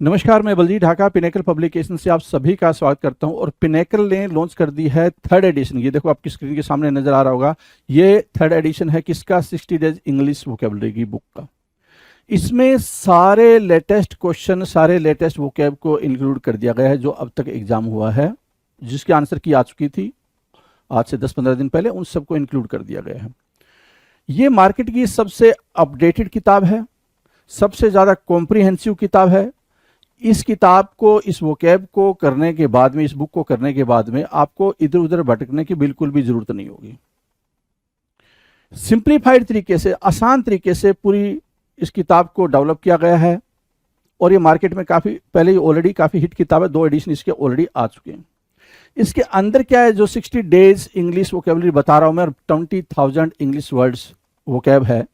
नमस्कार, मैं Baljeet Dhaka pinnacle publication से आप सभी का स्वागत करता हूं। और पिनेकल ने लॉन्च कर दी है थर्ड एडिशन। ये देखो आपकी स्क्रीन के सामने नजर आ रहा होगा। ये थर्ड एडिशन है किसका? 60 डेज इंग्लिश वोकेबलरी की बुक का। इसमें सारे लेटेस्ट क्वेश्चन, सारे लेटेस्ट वोकेब को इंक्लूड कर दिया गया है जो अब तक एग्जाम हुआ है, जिसकी आंसर की आ चुकी थी आज से 10-15 दिन पहले, उन सबको इंक्लूड कर दिया गया है। ये मार्केट की सबसे अपडेटेड किताब है, सबसे ज़्यादा कॉम्प्रिहेंसिव किताब है। इस किताब को, इस वोकैब को करने के बाद में, इस बुक को करने के बाद में आपको इधर उधर भटकने की बिल्कुल भी जरूरत नहीं होगी। सिंप्लीफाइड तरीके से, आसान तरीके से पूरी इस किताब को डेवलप किया गया है। और ये मार्केट में काफ़ी पहले ही ऑलरेडी काफ़ी हिट किताब है, 2 एडिशन इसके ऑलरेडी आ चुके हैं। इसके अंदर क्या है, जो 60 डेज इंग्लिश वोकेबलरी बता रहा हूं मैं, 20,000 इंग्लिश वर्ड्स वोकैब है,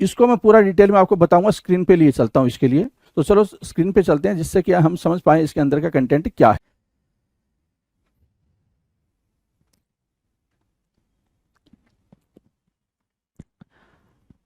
इसको मैं पूरा डिटेल में आपको बताऊंगा। स्क्रीन पे लिए चलता हूं इसके लिए, तो चलो स्क्रीन पे चलते हैं जिससे कि हम समझ पाए इसके अंदर का कंटेंट क्या है।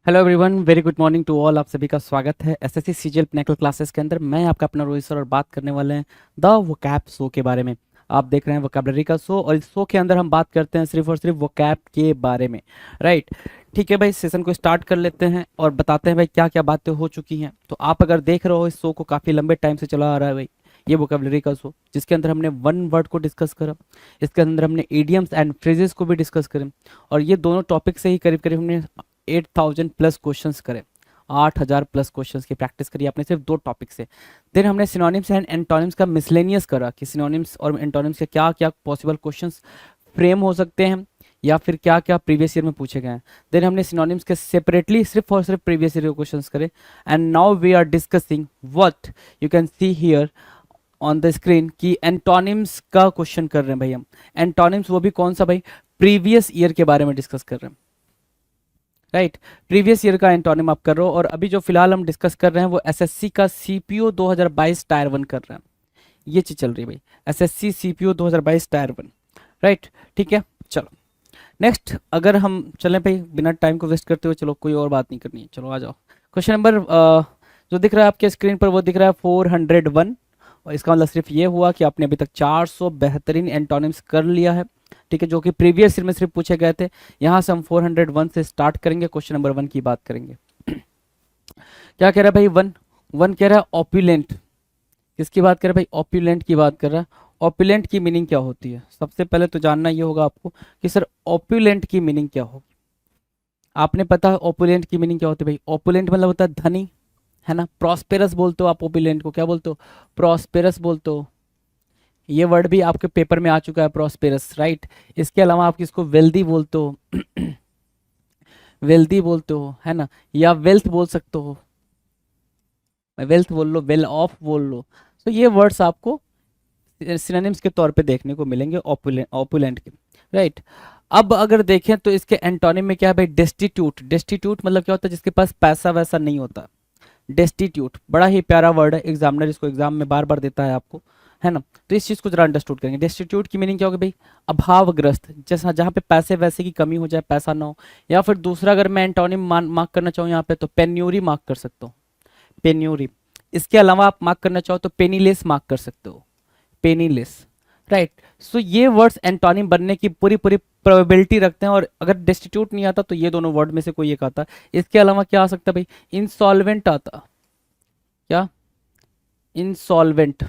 Hello everyone, very good morning to all. आप सभी का स्वागत है एसएससी सीजीएल पिनेकल क्लासेस के अंदर। मैं आपका अपना रोहित सर और बात करने वाले हैं द वोकैब शो के बारे में। आप देख रहे हैं वोकैबलरी का शो, और इस शो के अंदर हम बात करते हैं सिर्फ और सिर्फ वोकैब के बारे में। राइट, ठीक है भाई, सेशन को स्टार्ट कर लेते हैं और बताते हैं भाई क्या क्या बातें हो चुकी हैं। तो आप अगर देख रहे हो, इस शो को काफ़ी लंबे टाइम से चला आ रहा है भाई, ये वोकैबलरी का शो, जिसके अंदर हमने वन वर्ड को डिस्कस करा, इसके अंदर हमने इडियम्स एंड फ्रेजेस को भी डिस्कस करें, और ये दोनों टॉपिक से ही करीब करीब हमने 8000 प्लस क्वेश्चंस करे, 8000 प्लस क्वेश्चंस की प्रैक्टिस करी आपने सिर्फ 2 टॉपिक से। देन हमने सिनोनिम्स एंड एंटोनिम्स का मिसलेनियस करा कि सिनोनिम्स और एंटोनिम्स के क्या क्या पॉसिबल क्वेश्चंस फ्रेम हो सकते हैं, या फिर क्या क्या प्रीवियस ईयर में पूछे गए हैं। देन हमने सिनोनिम्स के सेपरेटली सिर्फ और सिर्फ प्रीवियस ईयर के क्वेश्चंस करे। And now we are discussing what you can see here on the screen कि एंटोनिम्स का क्वेश्चन कर रहे हैं भाई हम। एंटोनिम्स वो भी कौन सा भाई? प्रीवियस ईयर के बारे में डिस्कस कर रहे हैं। राइट, प्रीवियस ईयर का एंटोनिम आप कर रहे हो। और अभी जो फिलहाल हम डिस्कस कर रहे हैं वो एसएससी का सीपीओ 2022 टायर 1 कर रहे हैं। ये चीज चल रही है भाई, एसएससी सीपीओ 2022 टायर 1। राइट, ठीक है, चलो नेक्स्ट अगर हम चलें भाई, बिना टाइम को वेस्ट करते हुए, चलो कोई और बात नहीं करनी है, चलो आ जाओ। क्वेश्चन नंबर जो दिख रहा है आपके स्क्रीन पर, वो दिख रहा है 401। और इसका मतलब सिर्फ ये हुआ कि आपने अभी तक 400 बेहतरीन एंटोनिम्स कर लिया है, ठीक है, जो कि प्रीवियस ईयर में सिर्फ पूछे गए थे। यहाँ से हम 401 से स्टार्ट करेंगे, क्वेश्चन नंबर 1 की बात करेंगे। क्या कह रहा है भाई? वन वन कह रहा है ऑप्यूलेंट। किसकी बात कर रहा है भाई? ऑप्यूलेंट की बात कर रहा है। ऑप्यूलेंट की मीनिंग क्या होती है? सबसे पहले तो जानना ये होगा आपको कि सर ऑप्यूलेंट की मीनिंग क्या होगी। आपने पता है ऑप्यूलेंट की मीनिंग क्या होती है भाई? ऑप्यूलेंट मतलब होता है धनी, है ना। प्रॉस्पेरस बोलते हो आप ऑप्यूलेंट को, क्या बोलते हो? प्रॉस्पेरस बोलते हो। ये वर्ड भी आपके पेपर में आ चुका है, प्रॉस्पेरस। राइट, इसके अलावा आप किसको वेल्दी बोलते हो? वेल्दी बोलते हो, है ना, या वेल्थ बोल सकते हो। वेल्थ बोल लो, वेल ऑफ बोल लो। तो ये वर्ड्स आपको सिनोनिम्स के तौर पे देखने को मिलेंगे ऑपुलेंट के। राइट, अब अगर देखें तो इसके एंटोनिम में क्या है भाई? डेस्टिट्यूट। डेस्टिट्यूट मतलब क्या होता है? जिसके पास पैसा वैसा नहीं होता। डेस्टिट्यूट बड़ा ही प्यारा वर्ड है, एग्जामिनर इसको एग्जाम में बार बार देता है आपको, है ना। तो इस चीज को जरा अंडरस्टूड करेंगे। डेस्टिट्यूट की मीनिंग क्या होगी भाई? अभावग्रस्त, जैसा जहाँ पे पैसे वैसे की कमी हो जाए, पैसा ना हो। या फिर दूसरा अगर मैं एंटोनिम मार्क करना चाहूँ यहाँ पे, तो पेन्यूरी मार्क कर सकता हूँ, पेन्यूरी। इसके अलावा आप मार्क करना चाहो तो पेनीलेस मार्क कर सकते हो, पेनीलेस। राइट, सो ये वर्ड्स एंटोनिम बनने की पूरी पूरी प्रोबेबिलिटी रखते हैं। और अगर डेस्टिट्यूट नहीं आता तो ये दोनों वर्ड में से कोई एक आता। इसके अलावा क्या आ सकता है भाई? इंसॉल्वेंट आता। क्या? Insolvent,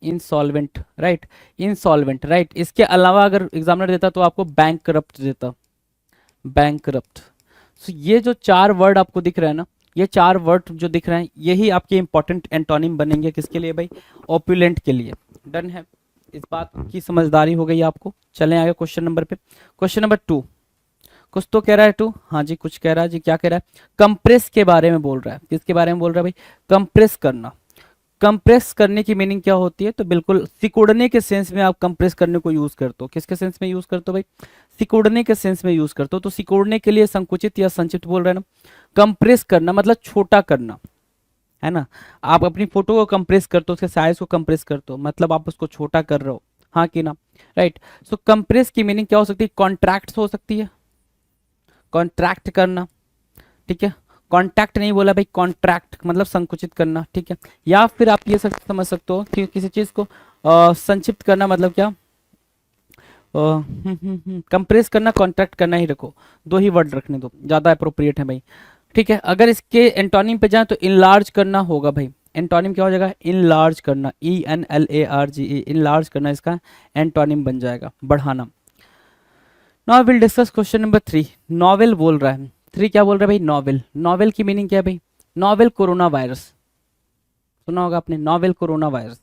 insolvent. Right, insolvent. Right, इसके अलावा अगर एग्जामिनर देता तो आपको बैंक करप्ट देता, बैंक करप्ट। सो ये जो 4 वर्ड आपको दिख रहे हैं ना, ये 4 वर्ड जो दिख रहे हैं, यही आपके इंपॉर्टेंट एंटोनिम बनेंगे। किसके लिए भाई? ऑप्यूलेंट के लिए। डन है, इस बात की समझदारी हो गई आपको। चलें आगे क्वेश्चन नंबर पे। क्वेश्चन नंबर 2, कुछ तो कह रहा है 2, हाँ जी कुछ कह रहा है जी। क्या कह रहा है? कंप्रेस के बारे में बोल रहा है। किसके बारे में बोल रहा है भाई? कंप्रेस करना। कंप्रेस करने की मीनिंग क्या होती है? तो बिल्कुल सिकुड़ने के सेंस में आप कंप्रेस करने को यूज करते हो। किसके सेंस में यूज करते हो भाई? सिकुड़ने के सेंस में यूज करते हो। तो सिकुड़ने के लिए संकुचित या संक्षिप्त बोल रहे हैं ना। कंप्रेस करना मतलब छोटा करना, है ना। आप अपनी फोटो को कंप्रेस करते हो, उसके साइज को कंप्रेस करते हो, मतलब आप उसको छोटा कर रहे हो, हाँ कि ना। राइट, सो कंप्रेस की मीनिंग क्या हो सकती है? कॉन्ट्रैक्ट हो सकती है, कॉन्ट्रैक्ट करना, ठीक है। कॉन्टैक्ट नहीं बोला भाई, कॉन्ट्रैक्ट मतलब संकुचित करना, ठीक है। या फिर आप ये समझ सकते हो कि किसी चीज को संक्षिप्त करना मतलब क्या, कंप्रेस करना, कॉन्ट्रैक्ट करना ही रखो, दो ही वर्ड रखने दो, ज्यादा अप्रोप्रिएट है भाई, ठीक है। अगर इसके एंटोनिम पे जाए तो इनलार्ज करना होगा भाई, एंटोनिम क्या हो जाएगा, इनलार्ज करना, ENLARGE, इनलार्ज करना इसका एंटोनिम बन जाएगा, बढ़ाना। Now will discuss question number 3। Novel बोल रहा है, 3 क्या बोल रहा है भाई, नॉवेल। नॉवेल की मीनिंग क्या है भाई, नॉवेल कोरोना वायरस, सुना होगा आपने, novel corona virus.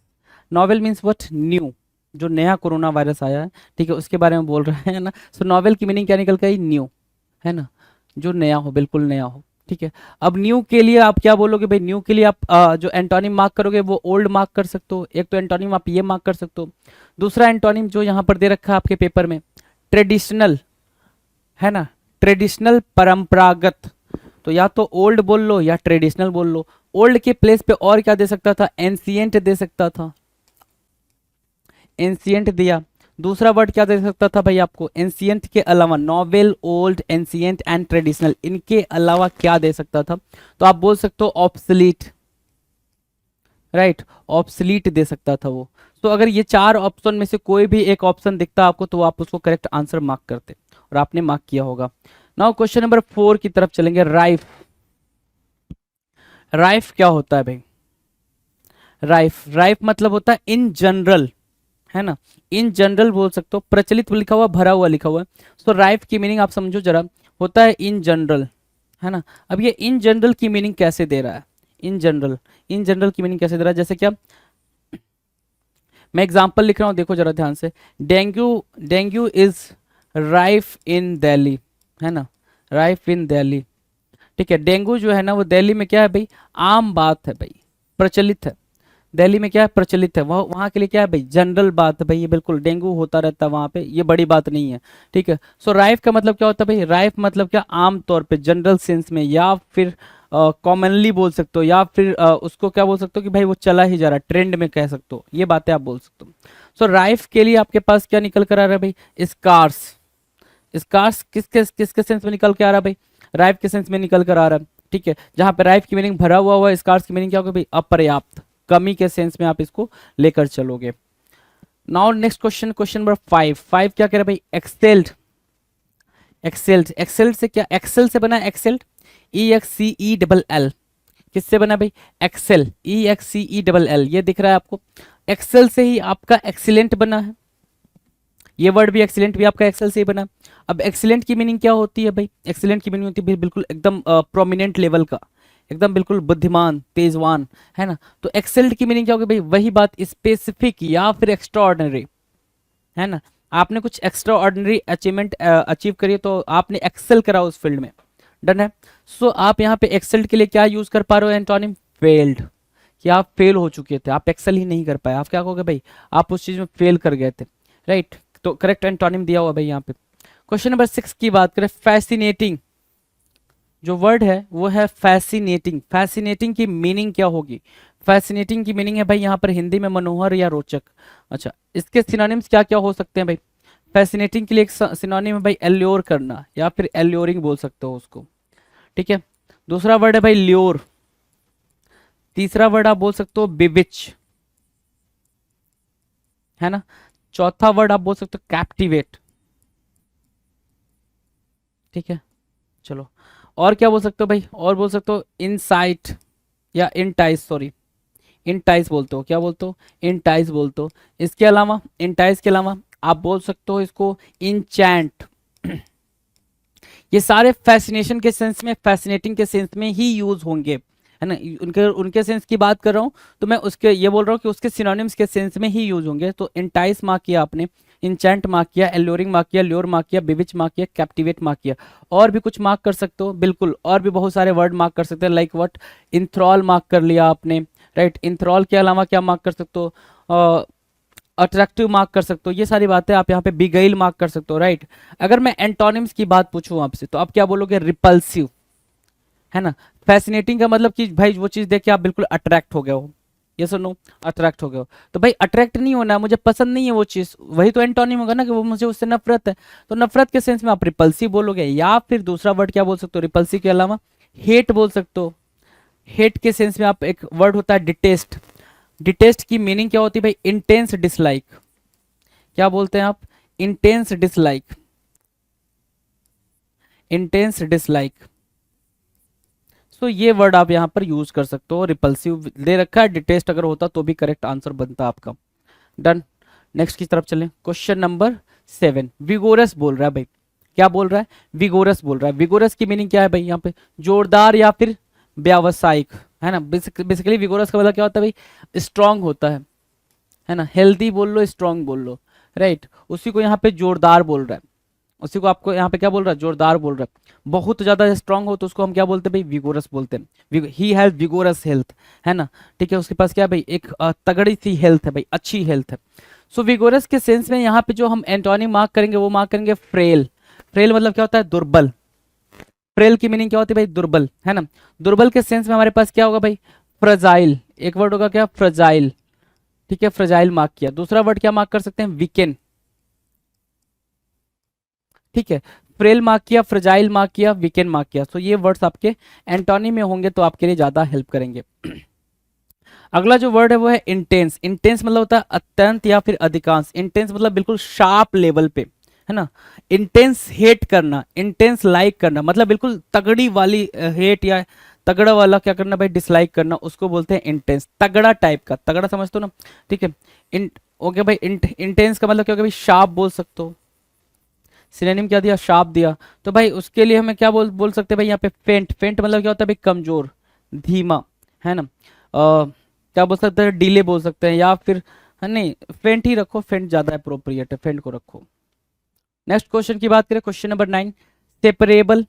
Novel means what, new, जो नया कोरोना वायरस आया है, ठीक है, उसके बारे में बोल रहे हैं ना। सो नॉवेल की मीनिंग क्या निकल गई, न्यू, है ना, जो नया हो, बिल्कुल नया हो, ठीक है। अब न्यू के लिए आप क्या बोलोगे भाई, न्यू के लिए आप जो एंटोनिम मार्क करोगे वो ओल्ड मार्क कर सकते हो, एक तो एंटोनिम आप ये मार्क कर सकते हो, दूसरा एंटोनिम जो यहाँ पर दे रखा है आपके पेपर में, ट्रेडिशनल, है ना, ट्रेडिशनल परंपरागत, तो या तो ओल्ड बोल लो या ट्रेडिशनल बोल लो। ओल्ड के प्लेस पे और क्या दे सकता था, एंशिएंट दे सकता था, एंशिएंट दिया। दूसरा वर्ड क्या दे सकता था भाई आपको, एंशिएंट के अलावा, novel, old, ancient and traditional, इनके अलावा क्या दे सकता था, तो आप बोल सकते हो ऑब्सलीट, राइट, ऑब्सलीट दे सकता था वो। तो अगर ये 4 ऑप्शन में से कोई भी एक ऑप्शन दिखता आपको तो आप उसको करेक्ट आंसर मार्क करते, और आपने मार्क किया होगा। नाउ क्वेश्चन नंबर 4 की तरफ चलेंगे, राइफ। राइफ क्या होता है भाई, राइफ, राइफ मतलब होता है इन जनरल, है ना, इन जनरल बोल सकते हो, प्रचलित लिखा हुआ, भरा हुआ लिखा हुआ है। सो राइफ की मीनिंग आप समझो जरा, होता है इन जनरल, है ना। अब ये इन जनरल की मीनिंग कैसे दे रहा है, इन जनरल, इन जनरल की मीनिंग कैसे दे रहा है, जैसे क्या, मैं एग्जांपल लिख रहा हूँ, देखो जरा ध्यान से, डेंगू, डेंगू इज राइफ इन दिल्ली, है ना, राइफ इन दिल्ली, ठीक है। डेंगू जो है ना वो दिल्ली में क्या है भाई, आम बात है भाई, प्रचलित है, दिल्ली में क्या है, प्रचलित है, वह वहाँ के लिए क्या है भाई, जनरल बात है भाई, ये बिल्कुल डेंगू होता रहता है वहाँ पे, ये बड़ी बात नहीं है, ठीक है। सो राइफ का मतलब क्या होता है भाई, राइफ मतलब क्या, आम तौर पे, जनरल सेंस में, या फिर कॉमनली बोल सकते हो, या फिर उसको क्या बोल सकते हो कि भाई वो चला ही जा रहा है, ट्रेंड में कह सकते हो, ये बातें आप बोल सकते हो। सो राइफ के लिए आपके पास क्या निकल कर आ रहा है भाई, स्कार्स। स्कार्स किसके किसके सेंस में निकल के आ रहा है भाई, राइफ के सेंस में निकल कर आ रहा है, ठीक है। जहां पे राइफ की मीनिंग भरा हुआ हुआ है, स्कार्स की मीनिंग क्या होगी भाई, अपर्याप्त, कमी के सेंस में आप इसको लेकर चलोगे। Now next question, question number 5। 5 क्या कह रहा है भाई, एक्सेल्ड। एक्सेल्ड, एक्सेल्ड से क्या, एक्सेल से बना एक्सेल्ड, EXCELL, किससे बना भाई, एक्सेल, EXCELL, ये दिख रहा है आपको, एक्सेल से ही आपका एक्सीलेंट बना है, ये वर्ड भी एक्सीलेंट भी आपका एक्सेल से ही बना। अब एक्सीलेंट की मीनिंग क्या होती है भाई, एक्सीलेंट की मीनिंग होती है बिल्कुल एकदम प्रोमिनेंट लेवल का, एकदम बिल्कुल बुद्धिमान, तेजवान, है ना। तो एक्सेल्ड की मीनिंग क्या होगी भाई, वही बात, स्पेसिफिक या फिर एक्स्ट्रा ऑर्डिनरी, है ना। आपने कुछ एक्स्ट्रा ऑर्डिनरी अचीवमेंट अचीव करी तो आपने एक्सेल करा उस फील्ड में, डन है। सो आप यहाँ पे एक्सेल्ड के लिए क्या यूज कर पा रहे हो, एंटोनिम फेल्ड, कि आप फेल हो चुके थे, आप एक्सेल ही नहीं कर पाए, आप क्या कहोगे भाई, आप उस चीज में फेल कर गए थे, राइट। तो करेक्ट एंटोनिम दिया हुआ भाई यहाँ पे। क्वेश्चन नंबर 6 की बात करें, फैसिनेटिंग, जो वर्ड है वो है फैसिनेटिंग। फैसिनेटिंग की मीनिंग क्या होगी, फैसिनेटिंग की मीनिंग है भाई यहाँ पर हिंदी में मनोहर या रोचक। अच्छा, इसके सिनोनिम्स क्या क्या हो सकते हैं भाई, फैसिनेटिंग के लिए एक सिनोनिम है भाई एल्योर करना, या फिर एल्योरिंग बोल सकते हो उसको, ठीक है। दूसरा वर्ड है भाई ल्योर, तीसरा वर्ड आप बोल सकते हो बिविच, है ना। चौथा वर्ड आप बोल सकते हो कैप्टिवेट, ठीक है। चलो, और क्या बोल सकते हो भाई, और बोल सकते हो इनसाइट या इनटाइस, सॉरी इनटाइस बोलते हो, क्या बोलते हो, इनटाइस बोलते हो। इसके अलावा, इनटाइस के अलावा आप बोल सकते हो इसको इनचैंट। ये सारे फैसिनेशन के सेंस में, फैसिनेटिंग के सेंस में ही यूज होंगे, है ना। उनके उनके सेंस की बात कर रहा हूँ तो मैं उसके ये बोल रहा हूँ कि उसके सिनोनिम्स के सेंस में ही यूज होंगे। तो इंटाइस मार्क किया आपने, इंचैंट मार्क किया, एल्योरिंग मार्क किया, ल्योर मार्क किया, बिविच मार्क किया, कैप्टिवेट मार्क किया। और भी कुछ मार्क कर सकते हो, बिल्कुल, और भी बहुत सारे वर्ड मार्क कर सकते हैं, लाइक व्हाट, इंथ्रॉल मार्क कर लिया आपने, राइट। इंथ्रॉल के अलावा क्या मार्क कर सकते हो, अट्रैक्टिव मार्क कर सकते हो, ये सारी बातें आप यहाँ पे बिगेल मार्क कर सकते हो, राइट। अगर मैं एंटोनिम्स की बात पूछूं आपसे तो आप क्या बोलोगे, रिपल्सिव, है ना। फैसिनेटिंग का मतलब कि भाई वो चीज देख के आप बिल्कुल अट्रैक्ट हो गए हो, ये सुनो, अट्रैक्ट हो गए हो। तो भाई अट्रैक्ट नहीं होना, मुझे पसंद नहीं है वो चीज, वही तो एंटोनिम होगा ना, कि वो मुझे उससे नफरत है। तो नफरत के सेंस में आप रिपल्सिव बोलोगे, या फिर दूसरा वर्ड क्या बोल सकते हो रिपल्सिव के अलावा, हेट बोल सकते हो। हेट के सेंस में आप एक वर्ड होता है डिटेस्ट। डिटेस्ट की मीनिंग क्या होती है भाई? Intense dislike. क्या बोलते हैं आप? Intense dislike. Intense dislike. So ये वर्ड आप यहां पर यूज कर सकते हो। रिपल्सिव दे रखा है, डिटेस्ट अगर होता तो भी करेक्ट आंसर बनता आपका। डन। नेक्स्ट की तरफ चलें। Question number 7। विगोरस बोल रहा है भाई। क्या बोल रहा है? विगोरस बोल रहा है। विगोरस की मीनिंग क्या है भाई? यहाँ पे जोरदार या फिर व्यावसायिक, है ना। बेसिकली विगोरस का मतलब क्या होता है भाई? स्ट्रांग होता है ना। हेल्दी बोल लो, स्ट्रांग बोल लो, राइट। उसी को यहाँ पे जोरदार बोल रहा है। उसी को आपको यहाँ पे क्या बोल रहा है? जोरदार बोल रहा है। बहुत ज्यादा स्ट्रांग हो तो उसको हम क्या बोलते हैं भाई? विगोरस बोलते हैं। ही हैज विगोरस हेल्थ, है ना। ठीक है, उसके पास क्या है भाई? एक तगड़ी सी हेल्थ है भाई, अच्छी हेल्थ है। सो विगोरस के सेंस में यहाँ पे जो हम एंटोनिम मार्क करेंगे वो मार्क करेंगे फ्रेल। फ्रेल मतलब क्या होता है? दुर्बल। फ्रेल की मीनिंग क्या होती है भाई? दुर्बल, है ना। दुर्बल के सेंस में हमारे पास क्या होगा भाई? फ्रजाइल। एक वर्ड होगा क्या? फ्रजाइल। ठीक है, फ्रजाइल मार्क किया। दूसरा वर्ड क्या मार्क कर सकते हैं? वीकेंड। ठीक है, फ्रेल मार्क किया, फ्रजाइल मार्क किया, वीकेंड मार्क किया। तो ये वर्ड्स आपके एंटोनी में होंगे तो आपके लिए ज्यादा हेल्प करेंगे। अगला जो वर्ड है वो है इंटेंस। इंटेंस मतलब होता है अत्यंत या फिर अधिकांश। इंटेंस मतलब बिल्कुल शार्प लेवल पे, है ना। इंटेंस हेट करना, इंटेंस लाइक करना, मतलब बिल्कुल तगड़ी वाली हेट या तगड़ा वाला क्या करना भाई? डिसलाइक करना, उसको बोलते हैं इंटेंस। तगड़ा टाइप का, तगड़ा समझते हो ना। ठीक है, ओके भाई। इंटेंस का मतलब क्या होगा भाई? शार्प बोल सकते हो। सिनोनिम क्या दिया? शार्प दिया। तो भाई उसके लिए हमें क्या बोल सकते हैं भाई? यहाँ पे फेंट। फेंट मतलब क्या होता है भाई? कमजोर, धीमा, है ना। क्या बोल सकते हैं? डीले बोल सकते हैं, या फिर है नहीं, फेंट ही रखो, फेंट ज्यादा अप्रोप्रिएट है, फेंट को रखो। नेक्स्ट क्वेश्चन की बात करें, क्वेश्चन नंबर 9। सेपरेबल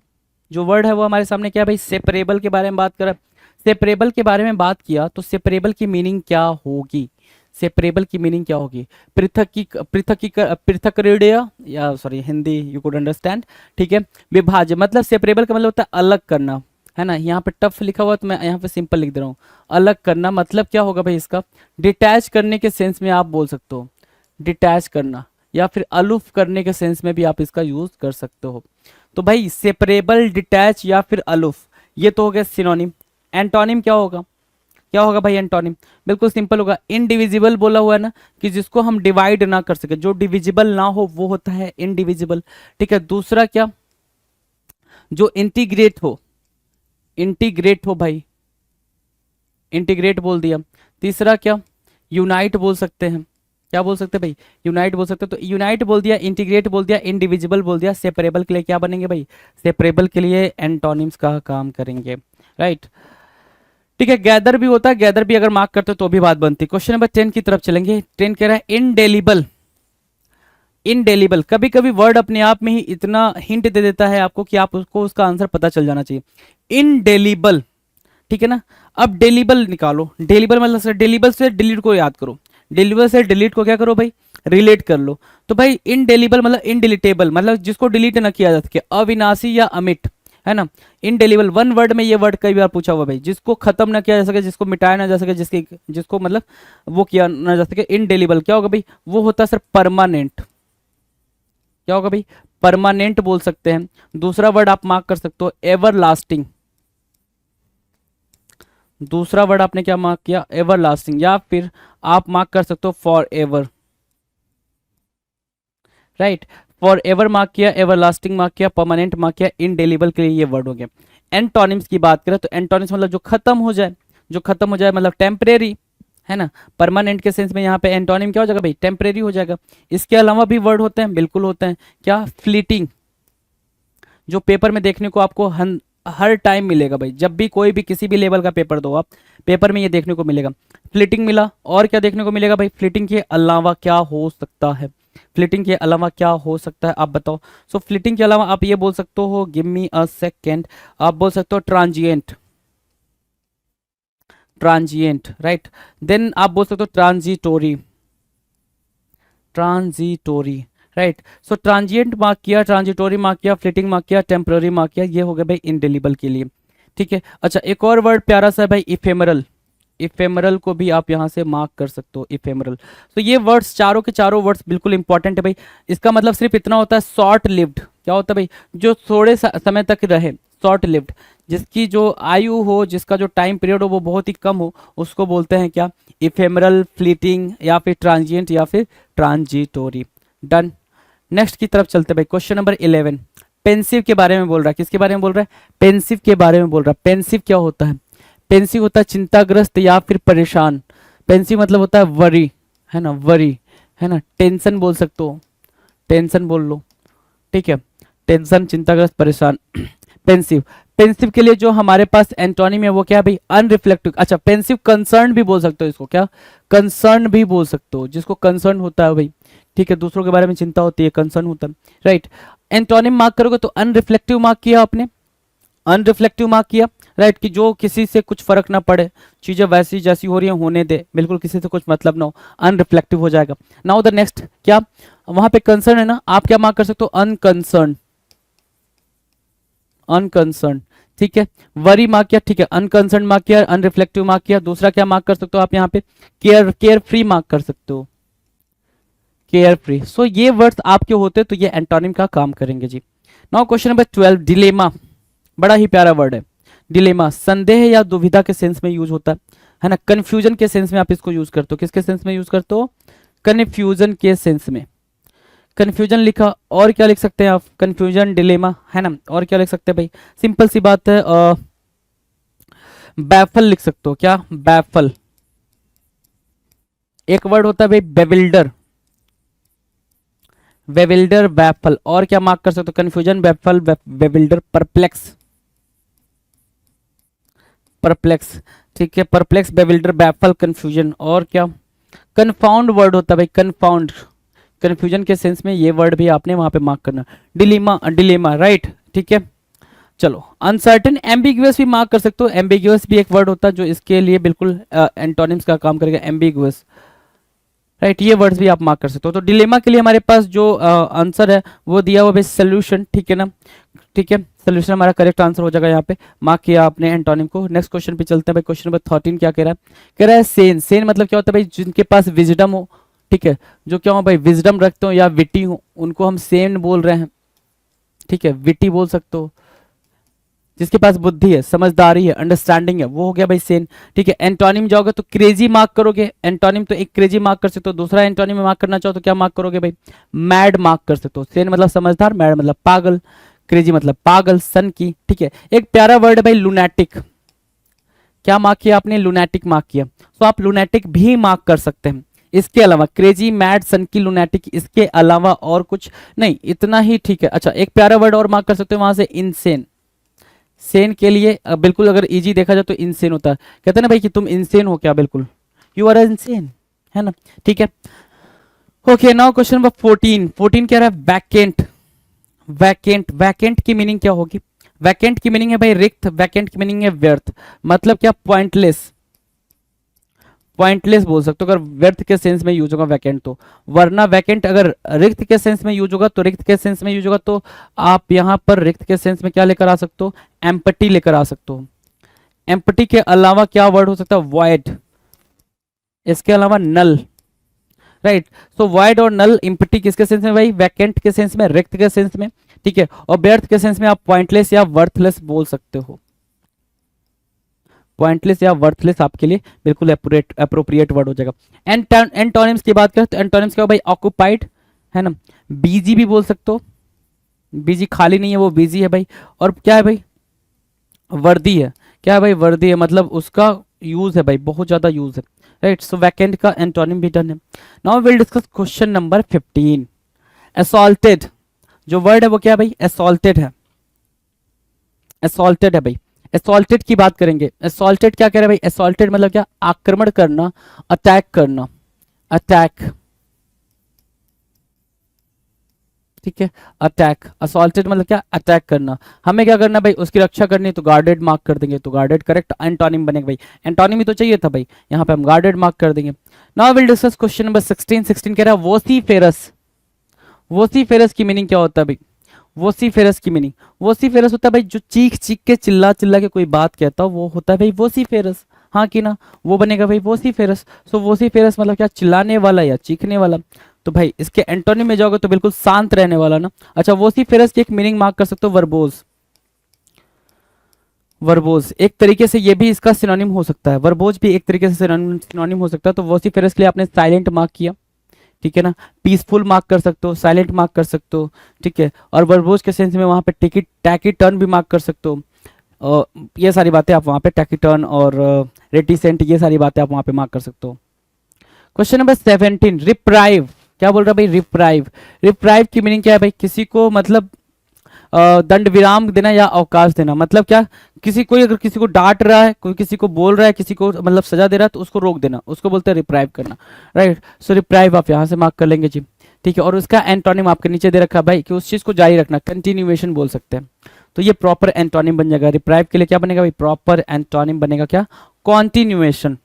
जो वर्ड है वो हमारे सामने क्या है भाई? सेपरेबल के बारे में बात करें। सेपरेबल के बारे में बात किया तो सेपरेबल की मीनिंग क्या होगी? सेपरेबल की मीनिंग क्या होगी? पृथक या sorry Hindi you could understand. ठीक है, विभाज्य मतलब सेपरेबल का मतलब होता है अलग करना, है ना। यहाँ पे टफ लिखा हुआ तो मैं यहाँ पे सिंपल लिख दे रहा हूँ। अलग करना मतलब क्या होगा भाई? इसका डिटैच करने के सेंस में आप बोल सकते हो। डिटैच करना या फिर अलूफ करने के सेंस में भी आप इसका यूज कर सकते हो। तो भाई सेपरेबल, डिटैच या फिर अलूफ, ये तो हो गया सिनोनिम। एंटोनिम क्या होगा? क्या होगा भाई एंटोनिम? बिल्कुल सिंपल होगा। इनडिविजिबल बोला हुआ है ना, कि जिसको हम डिवाइड ना कर सके, जो डिविजिबल ना हो वो होता है इनडिविजिबल। ठीक है, दूसरा क्या? जो इंटीग्रेट हो। इंटीग्रेट हो भाई, इंटीग्रेट बोल दिया। तीसरा क्या? यूनाइट बोल सकते हैं। क्या बोल सकते हैं भाई? यूनाइट बोल सकते हैं। तो यूनाइट बोल दिया, इंटीग्रेट बोल दिया, इंडिविजिबल बोल दिया। सेपरेबल के लिए क्या बनेंगे भाई? सेपरेबल के लिए एंटोनिम्स का काम करेंगे, राइट। ठीक है, गैदर भी होता है, गैदर भी अगर मार्क करते हो तो भी बात बनती है। क्वेश्चन नंबर 10 की तरफ चलेंगे। 10 कह रहा है इनडेलिबल। इनडेलिबल, कभी कभी वर्ड अपने आप में ही इतना हिंट दे देता है आपको कि आप उसको उसका आंसर पता चल जाना चाहिए। इनडेलिबल, ठीक है ना। अब डेलिबल निकालो। डेलिबल मतलब डेलिबल से डिलीट को याद करो। डेलिबल से डिलीट को क्या करो भाई? रिलेट कर लो। तो भाई इनडेलिबल मतलब इनडिलीटेबल, मतलब जिसको डिलीट ना किया जा सके। अविनाशी या अमिट, है ना। इनडेलिबल वन वर्ड में ये वर्ड कई बार पूछा हुआ भाई, जिसको खत्म ना किया जा सके, जिसको मिटाया ना जा सके, जिसको मतलब वो किया ना जा सके। इनडेलिबल क्या होगा भाई? वो होता है सर परमानेंट। क्या होगा भाई? परमानेंट बोल सकते हैं। दूसरा वर्ड आप मार्क कर सकते हो एवर लास्टिंग। दूसरा वर्ड आपने क्या मार्क किया? Ever lasting. या फिर आप मार्क कर सकते हो for ever, right. For ever mark किया, एवर लास्टिंग मार्क किया, परमानेंट मार्क किया, इनडेलिबल के लिए ये वर्ड हो गया। एंटोनिम्स की बात करें तो एंटोनिम्स मतलब जो खत्म हो जाए। जो खत्म हो जाए मतलब टेम्परेरी, है ना। परमानेंट के सेंस में यहाँ पे एंटोनिम क्या हो जाएगा भाई? टेम्परेरी हो जाएगा। इसके अलावा भी वर्ड होते हैं, बिल्कुल होते हैं। क्या? फ्लीटिंग, जो पेपर में देखने को आपको हर टाइम मिलेगा भाई। जब भी कोई भी किसी भी लेवल का पेपर दो आप, पेपर में ये देखने को मिलेगा। फ्लीटिंग मिला, और क्या देखने को मिलेगा भाई? फ्लीटिंग के अलावा क्या हो सकता है? फ्लीटिंग के अलावा क्या हो सकता है आप बताओ। सो फ्लीटिंग के अलावा आप ये बोल सकते हो, गिव मी अ सेकेंड, आप बोल सकते हो ट्रांजिएंट। Transient, right. देन आप बोल सकते हो ट्रांजिटोरी। ट्रांजिटोरी, राइट। सो ट्रांजिएंट मार्क किया, ट्रांजिटोरी मार्क किया, फ्लीटिंग मार्क किया, टेम्पररी मार्क किया। ये हो गया भाई इनडेलिबल के लिए। ठीक है, अच्छा एक और वर्ड प्यारा सा है भाई, इफेमरल। इफेमरल को भी आप यहाँ से मार्क कर सकते हो, इफेमरल। तो ये वर्ड्स चारों के चारों वर्ड्स बिल्कुल इंपॉर्टेंट है भाई। इसका मतलब सिर्फ इतना होता है शॉर्ट लिव्ड, क्या होता है भाई, जो थोड़े समय तक रहे, शॉर्ट लिव्ड, जिसकी जो आयु हो, जिसका जो टाइम पीरियड हो वो बहुत ही कम हो, उसको बोलते हैं क्या, इफेमरल, फ्लीटिंग, या फिर ट्रांजिएंट, या फिर ट्रांजिटोरी। डन। नेक्स्ट की तरफ चलते भाई, क्वेश्चन नंबर 11। पेंसिव के बारे में बोल रहा है, किसके बारे में बोल रहा है, पेंसिव के बारे में बोल रहा है। पेंसिव क्या होता है, पेंसिव होता है चिंताग्रस्त या फिर परेशान। पेंसिव मतलब होता है वरी, है ना, वरी, है ना, टेंशन बोल सकते हो, टेंशन बोल लो, ठीक है, टेंशन, चिंताग्रस्त, परेशान, पेंसिव। पेंसिव के लिए जो हमारे पास एंटोनिम है वो क्या है भाई, अनरिफ्लेक्टिव। अच्छा, पेंसिव कंसर्न भी बोल सकते हो इसको, क्या, कंसर्न भी बोल सकते हो, जिसको कंसर्न होता है भाई, ठीक है, दूसरों के बारे में चिंता होती है, कंसर्न होता है, राइट। एंटोनिम मार्क करोगे तो अनरिफ्लेक्टिव मार्क किया आपने, अनरिफ्लेक्टिव मार्क किया, राइट, कि जो किसी से कुछ फर्क ना पड़े, चीजें वैसी जैसी हो रही हैं होने दे, बिल्कुल किसी से कुछ मतलब ना हो, अनरिफ्लेक्टिव हो जाएगा। नाउ द नेक्स्ट, क्या वहां पे कंसर्न है ना, आप क्या मार्क कर सकते हो, अनकंसर्न, अनकंसर्न, ठीक है। वरी मार्क किया, ठीक है, अनकंसर्न मार्क किया, अनरिफ्लेक्टिव मार्क किया। दूसरा क्या मार्क कर सकते हो आप यहाँ पे, केयर फ्री मार्क कर सकते हो, केयर फ्री। सो ये वर्ड्स आपके होते तो ये एंटोनिम का काम करेंगे जी। नाउ क्वेश्चन नंबर 12, डिलेमा, बड़ा ही प्यारा वर्ड है डिलेमा। संदेह या दुविधा के सेंस में यूज होता है ना, कंफ्यूजन के सेंस में आप इसको यूज करते हो, किसके सेंस में यूज करते हो, कंफ्यूजन के सेंस में। कंफ्यूजन लिखा, और क्या लिख सकते हैं आप, कंफ्यूजन, डिलेमा, है ना, और क्या लिख सकते हैं भाई, सिंपल सी बात है, बैफल लिख सकते हो, क्या, बैफल। एक वर्ड होता है भाई बेविल्डर, बेविल्डर, बैफल। और क्या मार्क कर सकते हो, कंफ्यूजन, बैफल, बेविल्डर, परप्लेक्स, परप्लेक्स, ठीक है, परप्लेक्स, बेविल्डर, बैफल, कंफ्यूजन। और क्या, कन्फाउंड वर्ड होता है भाई, कन्फाउंड, कंफ्यूजन के सेंस में ये वर्ड भी आपने वहां पे मार्क करना, डिलेमा, डिलेमा, राइट, ठीक है। चलो, अनसर्टेन, एम्बिगुअस भी मार्क कर सकते हो, एम्बिगुअस भी एक वर्ड होता है जो इसके लिए बिल्कुल एंटोनिम्स का काम करेगा, एम्बिगुअस, राइट, ये वर्ड्स भी आप मार्क कर सकते हो। तो डिलेमा के लिए हमारे पास जो आंसर है वो दिया हुआ भाई सोल्यूशन, ठीक है ना, ठीक है, सोल्यूशन हमारा करेक्ट आंसर हो जाएगा, यहाँ पे मार्क किया आपने एंटोनिम को। नेक्स्ट क्वेश्चन पे चलते हैं भाई, क्वेश्चन नंबर 13 क्या कह रहा है, कह रहा है सेन। सेन मतलब क्या होता है भाई, जिनके पास विजडम हो, ठीक है, जो क्या हो भाई, विजडम रखते हो या विटी हो, उनको हम सेन बोल रहे हैं, ठीक है, विटी बोल सकते हो, जिसके पास बुद्धि है, समझदारी है, अंडरस्टैंडिंग है, वो हो गया भाई सेन, ठीक है। एंटोनिम जाओगे तो क्रेजी मार्क करोगे, एंटोनिम तो एक क्रेजी मार्क कर सकते हो, दूसरा एंटोनिम मार्क करना चाहो तो क्या मार्क करोगे भाई, मैड मार्क कर सकते हो। सेन मतलब समझदार, मैड मतलब पागल, क्रेजी मतलब पागल, सन की, ठीक है। एक प्यारा वर्ड है भाई लुनैटिक, क्या मार्क किया आपने, लुनैटिक मार्क किया, तो आप लुनैटिक भी मार्क कर सकते हैं। इसके अलावा क्रेजी, मैड, सन की, लुनैटिक, इसके अलावा और कुछ नहीं, इतना ही ठीक है। अच्छा, एक प्यारा वर्ड और मार्क कर सकते हो वहां से, इनसेन। सेन के लिए बिल्कुल अगर इजी देखा जाए तो इनसेन होता है, कहते हैं ना भाई कि तुम इनसेन हो क्या, बिल्कुल यू आर इनसेन, है ना, ठीक है। Okay, now question number 14। 14 कह रहा है वैकेंट, वैकेंट, वैकेंट की मीनिंग क्या होगी, वैकेंट की मीनिंग है भाई रिक्त, वैकेंट की मीनिंग है व्यर्थ, मतलब क्या, पॉइंटलेस, पॉइंटलेस बोल सकते हो अगर व्यर्थ के सेंस में यूज होगा वैकेंट तो। वरना वैकेंट अगर रिक्त के सेंस में यूज होगा तो, रिक्त के सेंस में यूज होगा तो आप यहां पर रिक्त के सेंस में क्या लेकर आ सकते हो, एम्पटी लेकर आ सकते हो। एम्पटी के अलावा क्या वर्ड हो सकता है, वॉइड, इसके अलावा नल, राइट। सो वॉइड और नल, एम्पटी किसके सेंस में भाई, वैकेंट के सेंस में, रिक्त के सेंस में, ठीक है। और व्यर्थ के सेंस में आप पॉइंटलेस या वर्थलेस बोल सकते हो, पॉइंटलेस या वर्थलेस आपके लिए बिल्कुल अप्रोप्रिएट वर्ड हो जाएगा। एंटोनिम्स की बात करें तो एंटोनिम्स क्या हो भाई, ऑक्युपाइड, है ना, बिजी भी बोल सकते हो, बिजी खाली नहीं है, वो बिजी है भाई। और क्या है भाई, वर्दी है, क्या है भाई, वर्दी है, मतलब उसका यूज है भाई, बहुत ज्यादा यूज है, राइट। सो वैकेंट का एंटोनिम भी डन है। Now will discuss question number 15। Assaulted, जो वर्ड है वो क्या है भाई, असॉल्टेड है, असॉल्टेड है भाई। असॉल्टेड की बात करेंगे, असॉल्टेड क्या कह रहे हैं भाई, असॉल्टेड मतलब क्या, आक्रमण करना, अटैक करना, अटैक, ठीक है, अटैक, असॉल्टेड मतलब क्या, अटैक करना। हमें क्या करना भाई, उसकी रक्षा करनी है तो गार्डेड मार्क कर देंगे, तो गार्डेड करेक्ट एंटोनिम बनेगा भाई, एंटोनिम ही तो चाहिए था भाई, यहाँ पे हम गार्डेड मार्क कर देंगे। Now will discuss question number 16। 16 कह रहा है वोसीफेरस। वोसीफेरस की मीनिंग क्या होता है भाई, वोसीफेरस की मीनिंग, वोसीफेरस होता है भाई जो चीख चीख के चिल्ला चिल्ला के कोई बात कहता हो, वो होता है भाई वोसीफेरस। हाँ कि ना, वो बनेगा भाई वोसिफेरस। सो वोसिफेरस मतलब क्या, चिल्लाने वाला या चीखने वाला। तो भाई इसके एंटोनिम में जाओगे तो बिल्कुल शांत रहने वाला ना। अच्छा, वोसिफेरस की एक मीनिंग मार्क कर सकते हो, वर्बोज। वर्बोज एक तरीके से ये भी इसका सिनोनिम हो सकता है, वर्बोज भी एक तरीके से सिनोनिम हो सकता है। तो वोसिफेरस के लिए आपने साइलेंट मार्क किया, ठीक है ना। पीसफुल मार्क कर सकते हो, साइलेंट मार्क कर सकते हो, ठीक है। और वर्बोज के सेंस में वहां पे टिकट टैकीटर्न भी मार्क कर सकते हो। ये सारी बातें आप वहां पे टैकीटर्न और रेटिसेंट, ये सारी बातें आप वहां पे मार्क कर सकते हो। Question number 17, reprieve. क्या बोल रहा है भाई, रिप्राइव। रिप्राइव की मीनिंग क्या है भाई, किसी को मतलब दंड विराम देना या अवकाश देना। मतलब क्या, किसी कोई अगर किसी को डांट रहा है, कोई किसी को बोल रहा है, किसी को मतलब सजा दे रहा है, तो उसको रोक देना, उसको बोलते हैं रिप्राइव करना, राइट। सो रिप्राइव आप यहाँ से मार्क कर लेंगे जी, ठीक है। और उसका एंटोनिम आपके नीचे दे रखा है भाई, कि उस चीज को जारी रखना, कंटिन्यूएशन बोल सकते हैं। तो ये प्रॉपर एंटोनिम बन जाएगा। रिप्राइव के लिए क्या बनेगा भाई, प्रॉपर एंटोनिम बनेगा क्या, कॉन्टिन्यूएशन,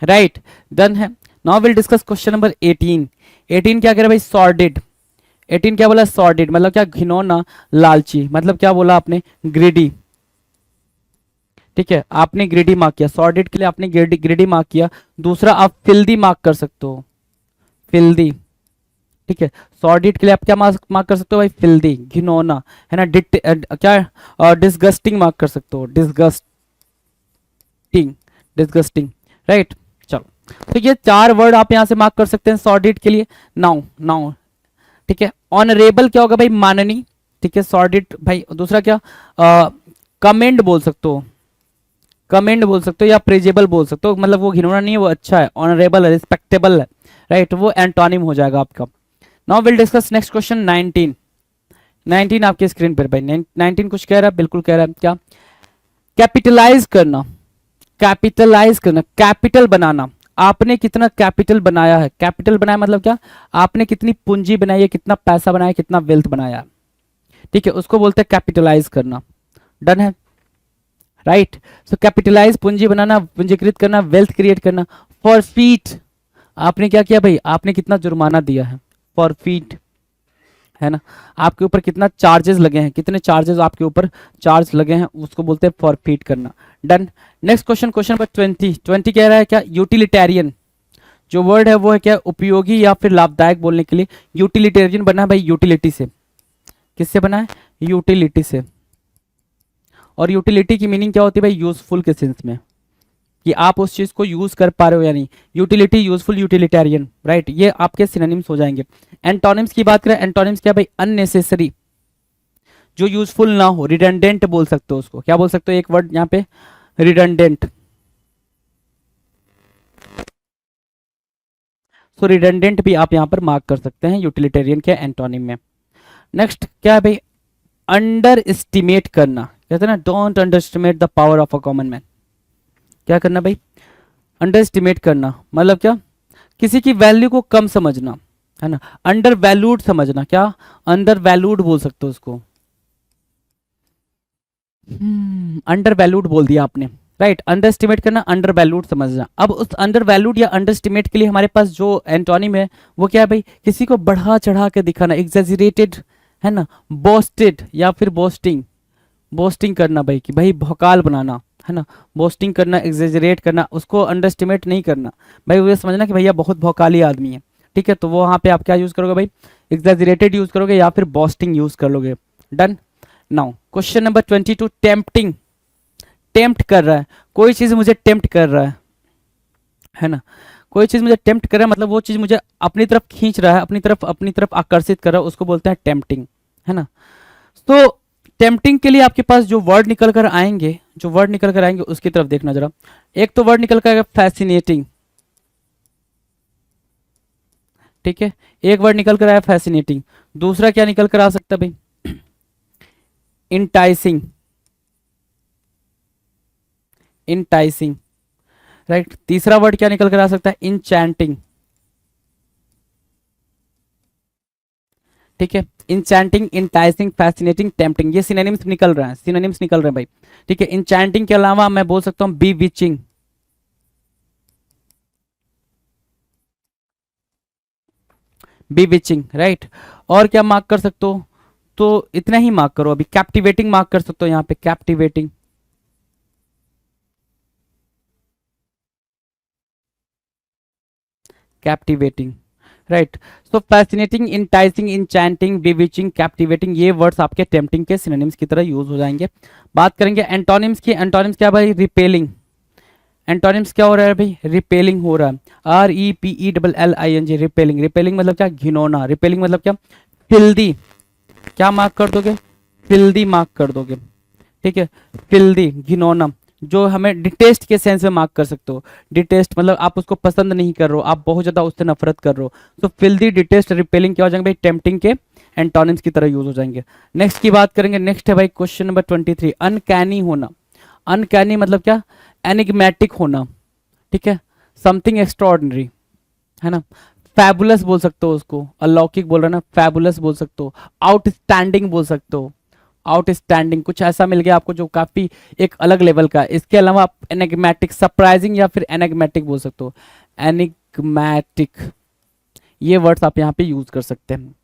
राइट। डन है। Now will discuss question number 18। 18 क्या कह रहा है भाई, सॉर्डेड। 18 क्या बोला, सॉर्डेड मतलब क्या, घिनौना, लालची। मतलब क्या बोला आपने, ग्रीडी, ठीक है। आपने ग्रीडी मार्क किया, सॉर्डेड के लिए आपने ग्रीडी मार्क किया। दूसरा आप फिल्दी मार्क कर सकते हो, फिल्दी, ठीक है। सॉर्डेड के लिए आप क्या मार्क कर सकते हो भाई, फिल्दी, घिनौना, है ना। क्या डिस्गस्टिंग मार्क कर सकते हो, डिस्गस्टिंग, डिस्गस्टिंग, राइट। चलो, तो ये 4 वर्ड आप यहां से मार्क कर सकते हैं सॉर्डेड के लिए। नाउ नाउ, ठीक है। ऑनरेबल क्या होगा भाई, माननी, ठीक है। सॉर्डेड भाई, दूसरा क्या, कमेंड बोल सकते हो, कमेंड बोल सकते हो, या प्रेजेबल बोल सकते हो। मतलब वो घिनौना नहीं है, वो अच्छा है, ऑनरेबल है, रिस्पेक्टेबल है, राइट। वो एंटोनिम हो जाएगा आपका। Now will discuss next question 19। 19 आपके स्क्रीन पर भाई, 19 कुछ कह रहा है, बिल्कुल कह रहा है क्या, कैपिटलाइज करना, कैपिटलाइज करना, कैपिटल बनाना। आपने कितना कैपिटल बनाया है, कैपिटल बनाया मतलब क्या, आपने कितनी पूंजी बनाई है, कितना पैसा बनाया, कितना वेल्थ बनाया, ठीक है, उसको बोलते हैं कैपिटलाइज करना। डन है, राइट। सो कैपिटलाइज पूंजी बनाना, पूंजीकृत करना, वेल्थ क्रिएट करना। फॉरफीट, आपने क्या किया भाई, आपने कितना जुर्माना दिया है, फॉरफीट, है ना। आपके ऊपर कितना चार्जेस लगे हैं, कितने चार्जेस आपके ऊपर चार्ज लगे हैं, उसको बोलते हैं फॉरफीट करना। Done. Next question, question number 20। 20 कह रहा है क्या, यूटिलिटेरियन। जो वर्ड है वो है क्या, उपयोगी या फिर लाभदायक बोलने के लिए। यूटिलिटेरियन बना है भाई यूटिलिटी से। किससे बना है, यूटिलिटी से। और यूटिलिटी की मीनिंग क्या होती है भाई, यूजफुल के सेंस में, कि आप उस चीज को यूज कर पा रहे हो या नहीं। Utility, useful, utilitarian, right. ये आपके सिनोनिम्स हो जाएंगे। एंटोनिम्स की बात करें, एंटोनिम्स क्या भाई, अननेसेसरी, जो यूजफुल ना हो, रिडंडेंट बोल सकते हो उसको। क्या बोल सकते हो, एक वर्ड यहाँ पे, रिडंडेंट। सो रिडंडेंट भी आप यहाँ पर मार्क कर सकते हैं यूटिलिटेरियन के एंटोनिम में। नेक्स्ट क्या है भाई, अंडर एस्टिमेट करना। कहते हैं ना, don't under estimate the power of a common man. क्या करना भाई, अंडर एस्टिमेट करना। मतलब क्या, किसी की वैल्यू को कम समझना, है ना। अंडर वैल्यूड समझना, क्या, अंडर वैल्यूड बोल सकते हो उसको। अंडर वैल्यूड बोल दिया आपने, राइट। अंडर एस्टिमेट करना, अंडर वैल्यूड समझना। अब उस अंडर वैल्यूड या अंडर एस्टिमेट के लिए हमारे पास जो एंटोनिम है वो क्या है भाई, किसी को बढ़ा चढ़ा के दिखाना, एग्जेजरेटेड, है ना। बोस्टेड या फिर बोस्टिंग, बोस्टिंग करना भाई, कि भाई भौकाल बनाना, है ना। बोस्टिंग करना, एग्जेजरेट करना, उसको अंडर एस्टिमेट नहीं करना भाई। वो ये समझना कि भैया बहुत भौकाली आदमी है, ठीक है। तो वो वहां पे आप क्या यूज करोगे भाई, एग्जेजरेटेड यूज करोगे या फिर बोस्टिंग यूज कर लोगे। Done. Now question number 22, tempting. Tempt कर रहा है, कोई चीज मुझे टेम्प्ट कर रहा है ना। कोई चीज मुझे टेम्प्ट कर रहा है मतलब वो चीज मुझे अपनी तरफ खींच रहा है, अपनी तरफ आकर्षित कर रहा है, उसको बोलते हैं टेम्पटिंग, है ना। तो टेम्पटिंग के लिए आपके पास जो वर्ड निकल कर आएंगे, जो वर्ड निकल कर आएंगे उसकी तरफ देखना जरा। एक तो वर्ड निकल कर आएगा फैसिनेटिंग, ठीक है। एक वर्ड निकल कर आया फैसिनेटिंग। दूसरा क्या निकल कर आ सकता है भाई, इंटाइसिंग, इंटाइसिंग, राइट। तीसरा वर्ड क्या निकल कर आ सकता है, इंचैंटिंग, ठीक है। इंचैंटिंग, इंटाइसिंग, फैसिनेटिंग, टेम्पटिंग, ये सिनोनिम्स निकल रहे हैं, सिनोनिम्स निकल रहे हैं भाई, ठीक है। इंचैंटिंग के अलावा मैं बोल सकता हूं बीविचिंग, बीविचिंग, राइट। और क्या मार्क कर सकते हो, तो इतना ही मार्क करो अभी। कैप्टिवेटिंग मार्क कर सकते हो यहाँ पे, captivating, captivating, right. So fascinating, enticing, enchanting, bewitching, captivating, ये वर्ड्स आपके टेम्पटिंग के सिनोनिम्स की तरह यूज हो जाएंगे। बात करेंगे एंटोनिम्स की। एंटोनिम्स क्या भाई? रिपेलिंग। एंटोनिम्स क्या हो रहा है भाई? रिपेलिंग हो रहा है। REPELLING, repelling. रिपेलिंग मतलब क्या? घिनौना। रिपेलिंग मतलब क्या? फिल्दी। क्या मार्क कर दोगे? फिल्दी मार्क कर दोगे, ठीक है। फिल्दी, घिनौना, जो हमें डिटेस्ट के सेंस में मार्क कर सकते हो। डिटेस्ट मतलब आप उसको पसंद नहीं कर रहे हो, आप बहुत ज्यादा उससे नफरत कर रहे हो। तो फिल्दी, डिटेस्ट, रिपेलिंग क्या हो जाएंगे भाई? टेम्पटिंग के एंटोनिम्स की तरह यूज हो जाएंगे। नेक्स्ट की बात करेंगे। नेक्स्ट है भाई क्वेश्चन नंबर 23, अनकैनी होना। अनकैनी मतलब क्या? एनिग्मेटिक होना, ठीक है। समथिंग एक्स्ट्रॉर्डिनरी, है ना। फैबुलस बोल सकते हो उसको, अलौकिक बोल रहे ना, फैबुलस बोल सकते हो। आउटस्टैंडिंग बोल सकते हो। आउटस्टैंडिंग, कुछ ऐसा मिल गया आपको जो काफी एक अलग लेवल का है। इसके अलावा आप एनिग्मेटिक, सरप्राइजिंग या फिर एनिग्मेटिक बोल सकते हो। एनिग्मेटिक, ये वर्ड्स आप यहाँ पे यूज कर सकते हैं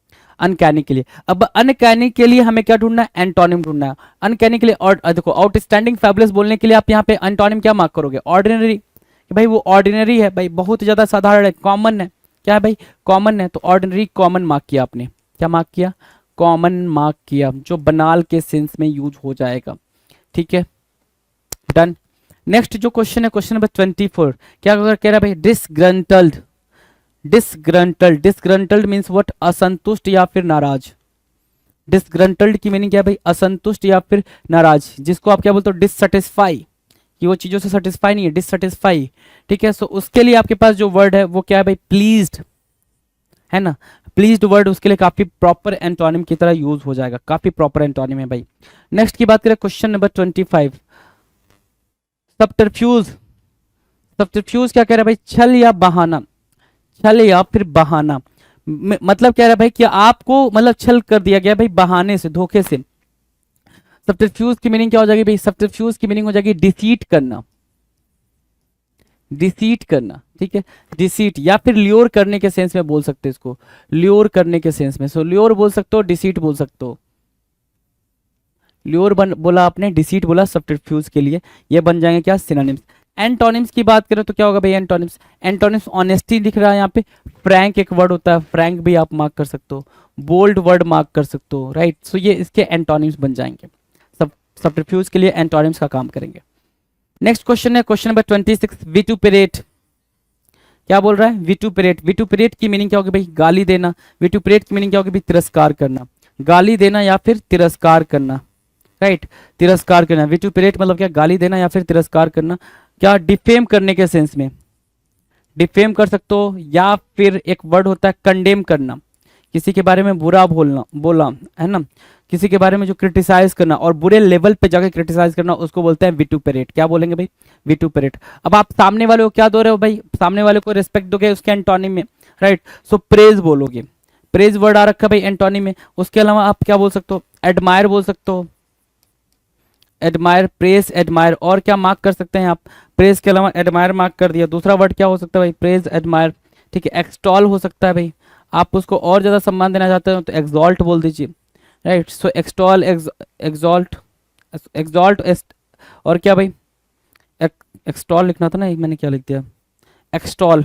अनकैनी के लिए। अब अनकैनी के लिए हमें क्या ढूंढना है? एंटोनिम ढूंढना है अनकैनी के लिए। और देखो, आउटस्टैंडिंग, फैबुलस बोलने के लिए आप यहाँ पे एंटोनिम क्या मार्क करोगे? ऑर्डिनरी, कि भाई वो ऑर्डिनरी है भाई, बहुत ज्यादा साधारण है, कॉमन है। क्या है भाई? कॉमन है। तो ऑर्डिनरी कॉमन मार्क किया आपने। क्या मार्क किया? कॉमन मार्क किया, जो बनाल के सेंस में यूज हो जाएगा, ठीक है। डन। नेक्स्ट जो क्वेश्चन है, क्वेश्चन नंबर 24, क्या कह रहा है भाई? Disgruntled. Disgruntled, disgruntled means what? असंतुष्ट या फिर नाराज। डिसग्रंटल्ड की मीनिंग क्या है भाई? असंतुष्ट या फिर नाराज, जिसको आप क्या बोलते हो? डिससेटिस्फाई, कि वो चीजों से सेटिस्फाई नहीं है, डिससेटिस्फाई, ठीक है। सो उसके लिए आपके पास जो वर्ड है वो क्या है भाई? प्लीज्ड, है ना। प्लीज्ड वर्ड उसके लिए काफी प्रॉपर एंटोनिम की तरह यूज हो जाएगा, काफी प्रॉपर एंटोनिम है भाई। नेक्स्ट की बात करें, क्वेश्चन नंबर 25, सबटरफ्यूज। सबटरफ्यूज क्या कह रहा है भाई? छल या बहाना। छल या फिर बहाना, मतलब कह रहा है भाई कि आपको मतलब छल कर दिया गया भाई, बहाने से, धोखे से। सबटरफ्यूज की मीनिंग क्या हो जाएगी भाई? सबटरफ्यूज की मीनिंग हो जाएगी डिसीट करना। डिसीट करना, ठीक है। डिसीट या फिर ल्योर करने के सेंस में बोल सकते हैं इसको, ल्योर करने के सेंस में। सो ल्योर बोल सकते हो, डिसीट बोल सकते हो। ल्योर बोला आपने, डिसीट बोला सबटरफ्यूज के लिए, ये बन जाएंगे क्या? सिनोनिम्स। एंटोनिम्स की बात करें तो क्या होगा भाई? एंटोनिम्स, एंटोनिम्स ऑनेस्टी दिख रहा है यहाँ पे। फ्रैंक एक वर्ड होता है, फ्रैंक भी आप मार्क कर सकते हो। बोल्ड वर्ड मार्क कर सकते हो, राइट। सो ये इसके एंटोनिम्स बन जाएंगे। सबटरफ्यूज के लिए एंटोनिम्स का काम करेंगे। नेक्स्ट क्वेश्चन है क्वेश्चन नंबर 26, विटुपेरेट। क्या बोल रहा है? विटुपेरेट। विटुपेरेट की मीनिंग क्या होगी भाई? गाली देना। विटुपेरेट की मीनिंग क्या होगी भाई? तिरस्कार करना। गाली देना या फिर तिरस्कार करना, राइट। तिरस्कार करना। विटुपेरेट मतलब क्या? गाली देना या फिर तिरस्कार करना। क्या? डिफेम करने के सेंस में, डिफेम कर सकते हो। या फिर एक वर्ड होता है कंडेम करना, किसी के बारे में बुरा बोला, है ना। किसी के बारे में जो क्रिटिसाइज करना और बुरे लेवल पे जाकर क्रिटिसाइज करना, उसको बोलते हैं विटुपेरेट। क्या बोलेंगे भाई? विटुपेरेट। अब आप सामने वाले को क्या दो रहे हो भाई? सामने वाले को रिस्पेक्ट दोगे उसके एंटोनिम में, राइट। सो प्रेज बोलोगे। प्रेज वर्ड आ रखा है भाई एंटोनिम में। उसके अलावा आप क्या बोल सकते हो? एडमायर बोल सकते हो। Admire, press, admire. और क्या मार्क कर सकते हैं आप? प्रेस के अलावा एडमायर मार्क कर दिया। दूसरा वर्ड क्या हो सकता है भाई? प्रेज, एडमायर, ठीक है। एक्सटॉल हो सकता है भाई, आप उसको और ज्यादा सम्मान देना चाहते हो तो एक्सॉल्ट बोल दीजिए, राइट। सो एक्सटॉल, एक्सॉल्ट, एक्सॉल्ट। और क्या भाई? एक्सटॉल लिखना था ना, एक मैंने क्या लिख दिया? एक्सटॉल,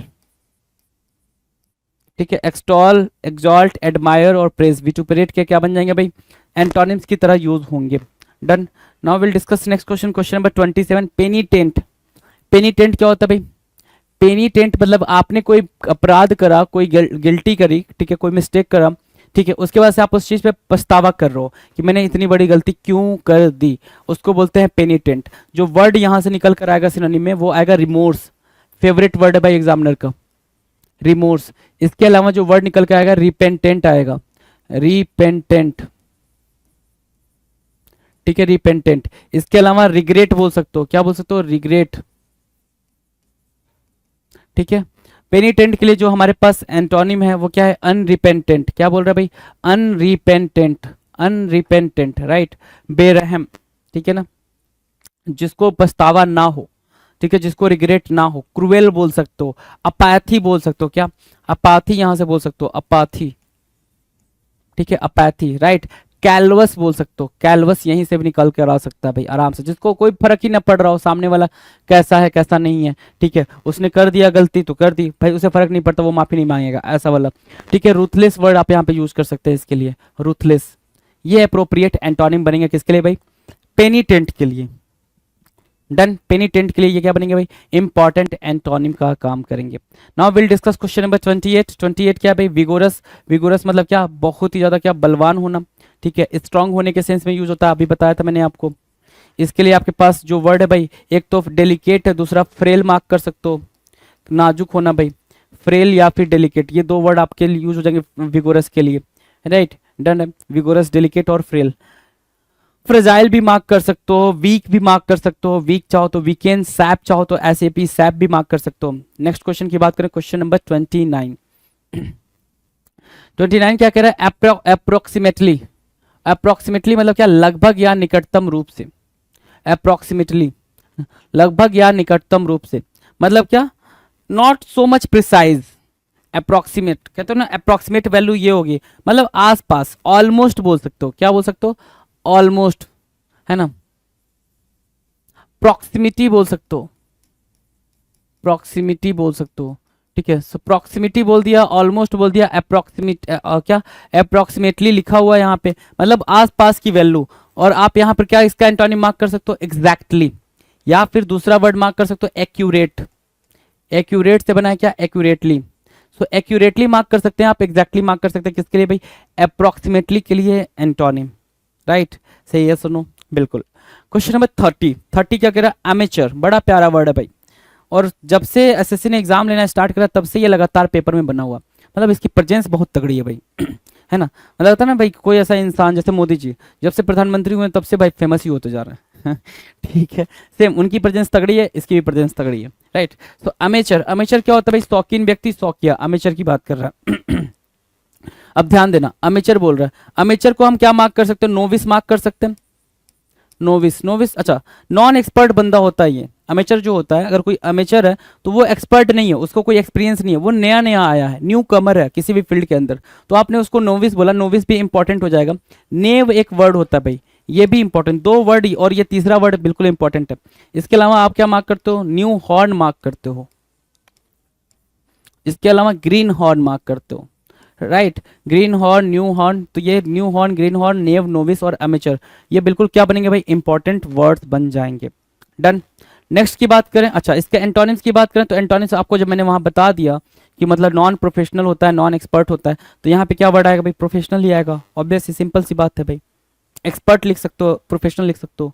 ठीक है। एक्सटॉल, एक्सॉल्ट, एडमायर और प्रेज, विटुपेरेट के क्या बन जाएंगे भाई? एंटोनिम्स की तरह यूज होंगे। Done. Now will discuss next question, question number 27, पेनिटेंट। पेनिटेंट क्या होता है भाई? पेनिटेंट मतलब आपने कोई अपराध करा, कोई गिल्टी करी, ठीक है, कोई मिस्टेक करा, ठीक है, उसके बाद से आप उस चीज पे पछतावा कर रहे हो कि मैंने इतनी बड़ी गलती क्यों कर दी, उसको बोलते हैं पेनिटेंट। जो वर्ड यहां से निकल कर आएगा सिनोनिम में, वो आएगा रिमोर्स। फेवरेट वर्ड है भाई एग्जामिनर का, रिमोर्स। इसके अलावा जो वर्ड निकल के आएगा, रिपेंटेंट आएगा, रिपेंटेंट, ठीक है, रिपेंटेंट। इसके अलावा रिग्रेट बोल सकते हो। क्या बोल सकते हो? रिग्रेट, ठीक है। पेनिटेंट के लिए जो हमारे पास एंटोनिम है वो क्या है? अनरिपेंटेंट। क्या बोल रहा है भाई? अनरिपेंटेंट, अनरिपेंटेंट, राइट। बेरहम, ठीक है ना, जिसको पछतावा ना हो, ठीक है, जिसको रिग्रेट ना हो। क्रूएल बोल सकते हो। अपाथी बोल सकते हो। क्या? अपाथी, यहां से बोल सकते हो अपाथी, ठीक है, अपैथी, राइट। कैलवस बोल सकते हो, कैलवस यहीं से भी निकल कर आ सकता है भाई आराम से, जिसको कोई फर्क ही ना पड़ रहा हो सामने वाला कैसा है कैसा नहीं है, ठीक है, उसने कर दिया गलती तो कर दी भाई, उसे फर्क नहीं पड़ता, वो माफी नहीं मांगेगा, ऐसा वाला, ठीक है। रूथलेस वर्ड आप यहाँ पे यूज कर सकते हैं इसके लिए, रूथलेस। ये अप्रोप्रिएट एंटोनिम बनेंगे किसके लिए भाई, पेनिटेंट के लिए। डन, पेनिटेंट के लिए ये क्या बनेंगे भाई, इंपॉर्टेंट एंटोनिम का काम करेंगे। Now will discuss question number 28। 28 क्या है भाई, विगोरस। विगोरस मतलब क्या, बहुत ही ज्यादा क्या, बलवान होना, ठीक है, स्ट्रांग होने के सेंस में यूज होता है, अभी बताया था मैंने आपको। इसके लिए आपके पास जो वर्ड है भाई, एक तो डेलिकेट है, दूसरा फ्रेल मार्क कर सकते हो, नाजुक होना भाई, फ्रेल या फिर डेलिकेट, ये दो वर्ड आपके लिए यूज हो जाएंगे विगोरस के लिए, राइट। डन है, विगोरस, डेलिकेट और फ्रेल। फ्रेजाइल भी मार्क कर सकते हो, वीक भी मार्क कर सकते हो, वीक चाहो तो वीकेंड, सैप चाहो तो एसएपी सैप भी मार्क कर सकते हो। नेक्स्ट क्वेश्चन की बात करें, क्वेश्चन नंबर 29। 29 क्या कह रहा है, अप्रोक्सीमेटली। अप्रोक्सीमेटली मतलब क्या, लगभग या निकटतम रूप से, अप्रोक्सीमेटली लगभग या निकटतम रूप से, मतलब क्या, not so much precise, approximate कहते हो ना, अप्रोक्सीमेट वैल्यू ये होगी, मतलब आसपास, ऑलमोस्ट बोल सकते हो, क्या बोल सकते हो, ऑलमोस्ट, है ना। प्रॉक्सिमिटी बोल सकते हो, प्रॉक्सिमिटी बोल सकते हो, ठीक है। सो प्रॉक्सिमिटी बोल दिया, ऑलमोस्ट बोल दिया, अप्रोक्सीमेट क्या, अप्रोक्सीमेटली लिखा हुआ है यहाँ पे, मतलब आसपास की वैल्यू। और आप यहाँ पर क्या इसका एंटोनिम मार्क कर सकते हो, एग्जैक्टली, या फिर दूसरा वर्ड मार्क कर सकते हो, एक्यूरेट। एक्यूरेट से बना है क्या, एक्यूरेटली। सो एक्यूरेटली मार्क कर सकते हैं आप, एग्जैक्टली मार्क कर सकते हैं, किसके लिए भाई, अप्रोक्सीमेटली के लिए एंटोनिम, राइट। सही है, सुनो बिल्कुल। Question number 30। 30 क्या कह रहा है, अमेचर, बड़ा प्यारा वर्ड है भाई, और जब से एसएससी ने एग्जाम लेना स्टार्ट करा तब से ये लगातार पेपर में बना हुआ, मतलब इसकी प्रेजेंस बहुत तगड़ी है भाई है ना, मतलब लगता है ना भाई, कोई ऐसा इंसान जैसे मोदी जी जब से प्रधानमंत्री हुए तब से भाई फेमस ही होते जा रहे हैं ठीक है, सेम उनकी प्रेजेंस तगड़ी है, इसकी भी प्रेजेंस तगड़ी है, राइट। तो अमेचर, अमेचर क्या होता है भाई, शौकीन व्यक्ति, शौकिया, अमेचर की बात कर रहा है अब ध्यान देना, अमेचर बोल रहा है, अमेचर को हम क्या मार्क कर सकते हैं, नोविस मार्क कर सकते हैं, नोविस। नोविस अच्छा, नॉन एक्सपर्ट बंदा होता है ये अमेचर जो होता है, अगर कोई अमेचर है तो वो एक्सपर्ट नहीं है, उसको कोई एक्सपीरियंस नहीं है, वो नया नया आया है, न्यू कमर है किसी भी फील्ड के अंदर, तो आपने उसको नोविस बोला, नोविस भी इंपॉर्टेंट हो जाएगा। नेव एक वर्ड होता है भाई, ये भी इंपॉर्टेंट, दो वर्ड, और ये तीसरा वर्ड बिल्कुल इंपॉर्टेंट है। इसके अलावा आप क्या मार्क करते हो, न्यू हॉर्न मार्क करते हो, इसके अलावा ग्रीन हॉर्न मार्क करते हो, right. Green horn, new horn, तो ये न्यू हॉर्न, ग्रीन हॉर्न, नेव, नोविस और अमेचर, ये बिल्कुल क्या बनेंगे भाई, इंपॉर्टेंट वर्ड्स बन जाएंगे। डन। नेक्स्ट की बात करें, अच्छा इसके एंटोनिम्स की बात करें, तो एंटोनिम्स आपको जब मैंने वहां बता दिया कि मतलब नॉन प्रोफेशनल होता है, नॉन एक्सपर्ट होता है, तो यहाँ पे क्या वर्ड आएगा भाई, प्रोफेशनल ही आएगा, ऑब्वियसली सिंपल सी बात है भाई, एक्सपर्ट लिख सकते हो, प्रोफेशनल लिख सकते हो।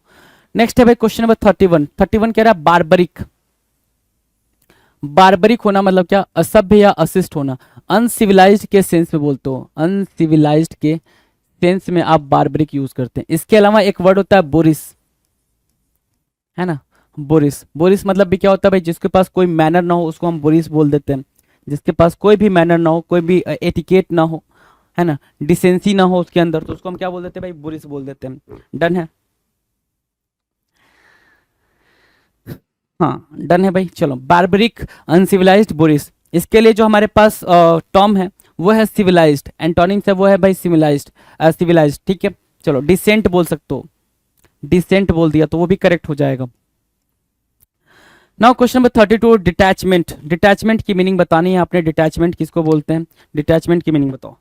नेक्स्ट है भाई क्वेश्चन नंबर 31। 31 कह रहा है बारबरिक। बारबरिक होना मतलब क्या, असभ्य या अशिष्ट होना, अनसिविलाइज्ड के सेंस में बोलते हो, अनसिविलाइज्ड के सेंस में आप बारबरिक यूज करते हैं। इसके अलावा एक वर्ड होता है बोरिस, है ना, बोरिस। बोरिस मतलब भी क्या होता है भाई, जिसके पास कोई मैनर ना हो उसको हम बोरिस बोल देते हैं, जिसके पास कोई भी मैनर ना हो, कोई भी एटिकेट ना हो, है ना, डिसेंसी ना हो उसके अंदर, तो उसको हम क्या बोल देते हैं भाई, बोरिस बोल देते हैं। डन है, हाँ डन है भाई। चलो, बारबरिक, अनसिविलाइज्ड, बोरिस। इसके लिए जो हमारे पास टर्म है वो है सिविलाइज्ड, एंटोनिम्स है वो है भाई सिविलाइज्ड, सिविलाइज्ड, ठीक है। चलो, डिसेंट बोल सकते हो, डिसेंट बोल दिया तो वो भी करेक्ट हो जाएगा। Now question number 32, detachment. Detachment की मीनिंग बतानी है आपने, डिटैचमेंट किसको बोलते हैं, डिटैचमेंट की मीनिंग बताओ।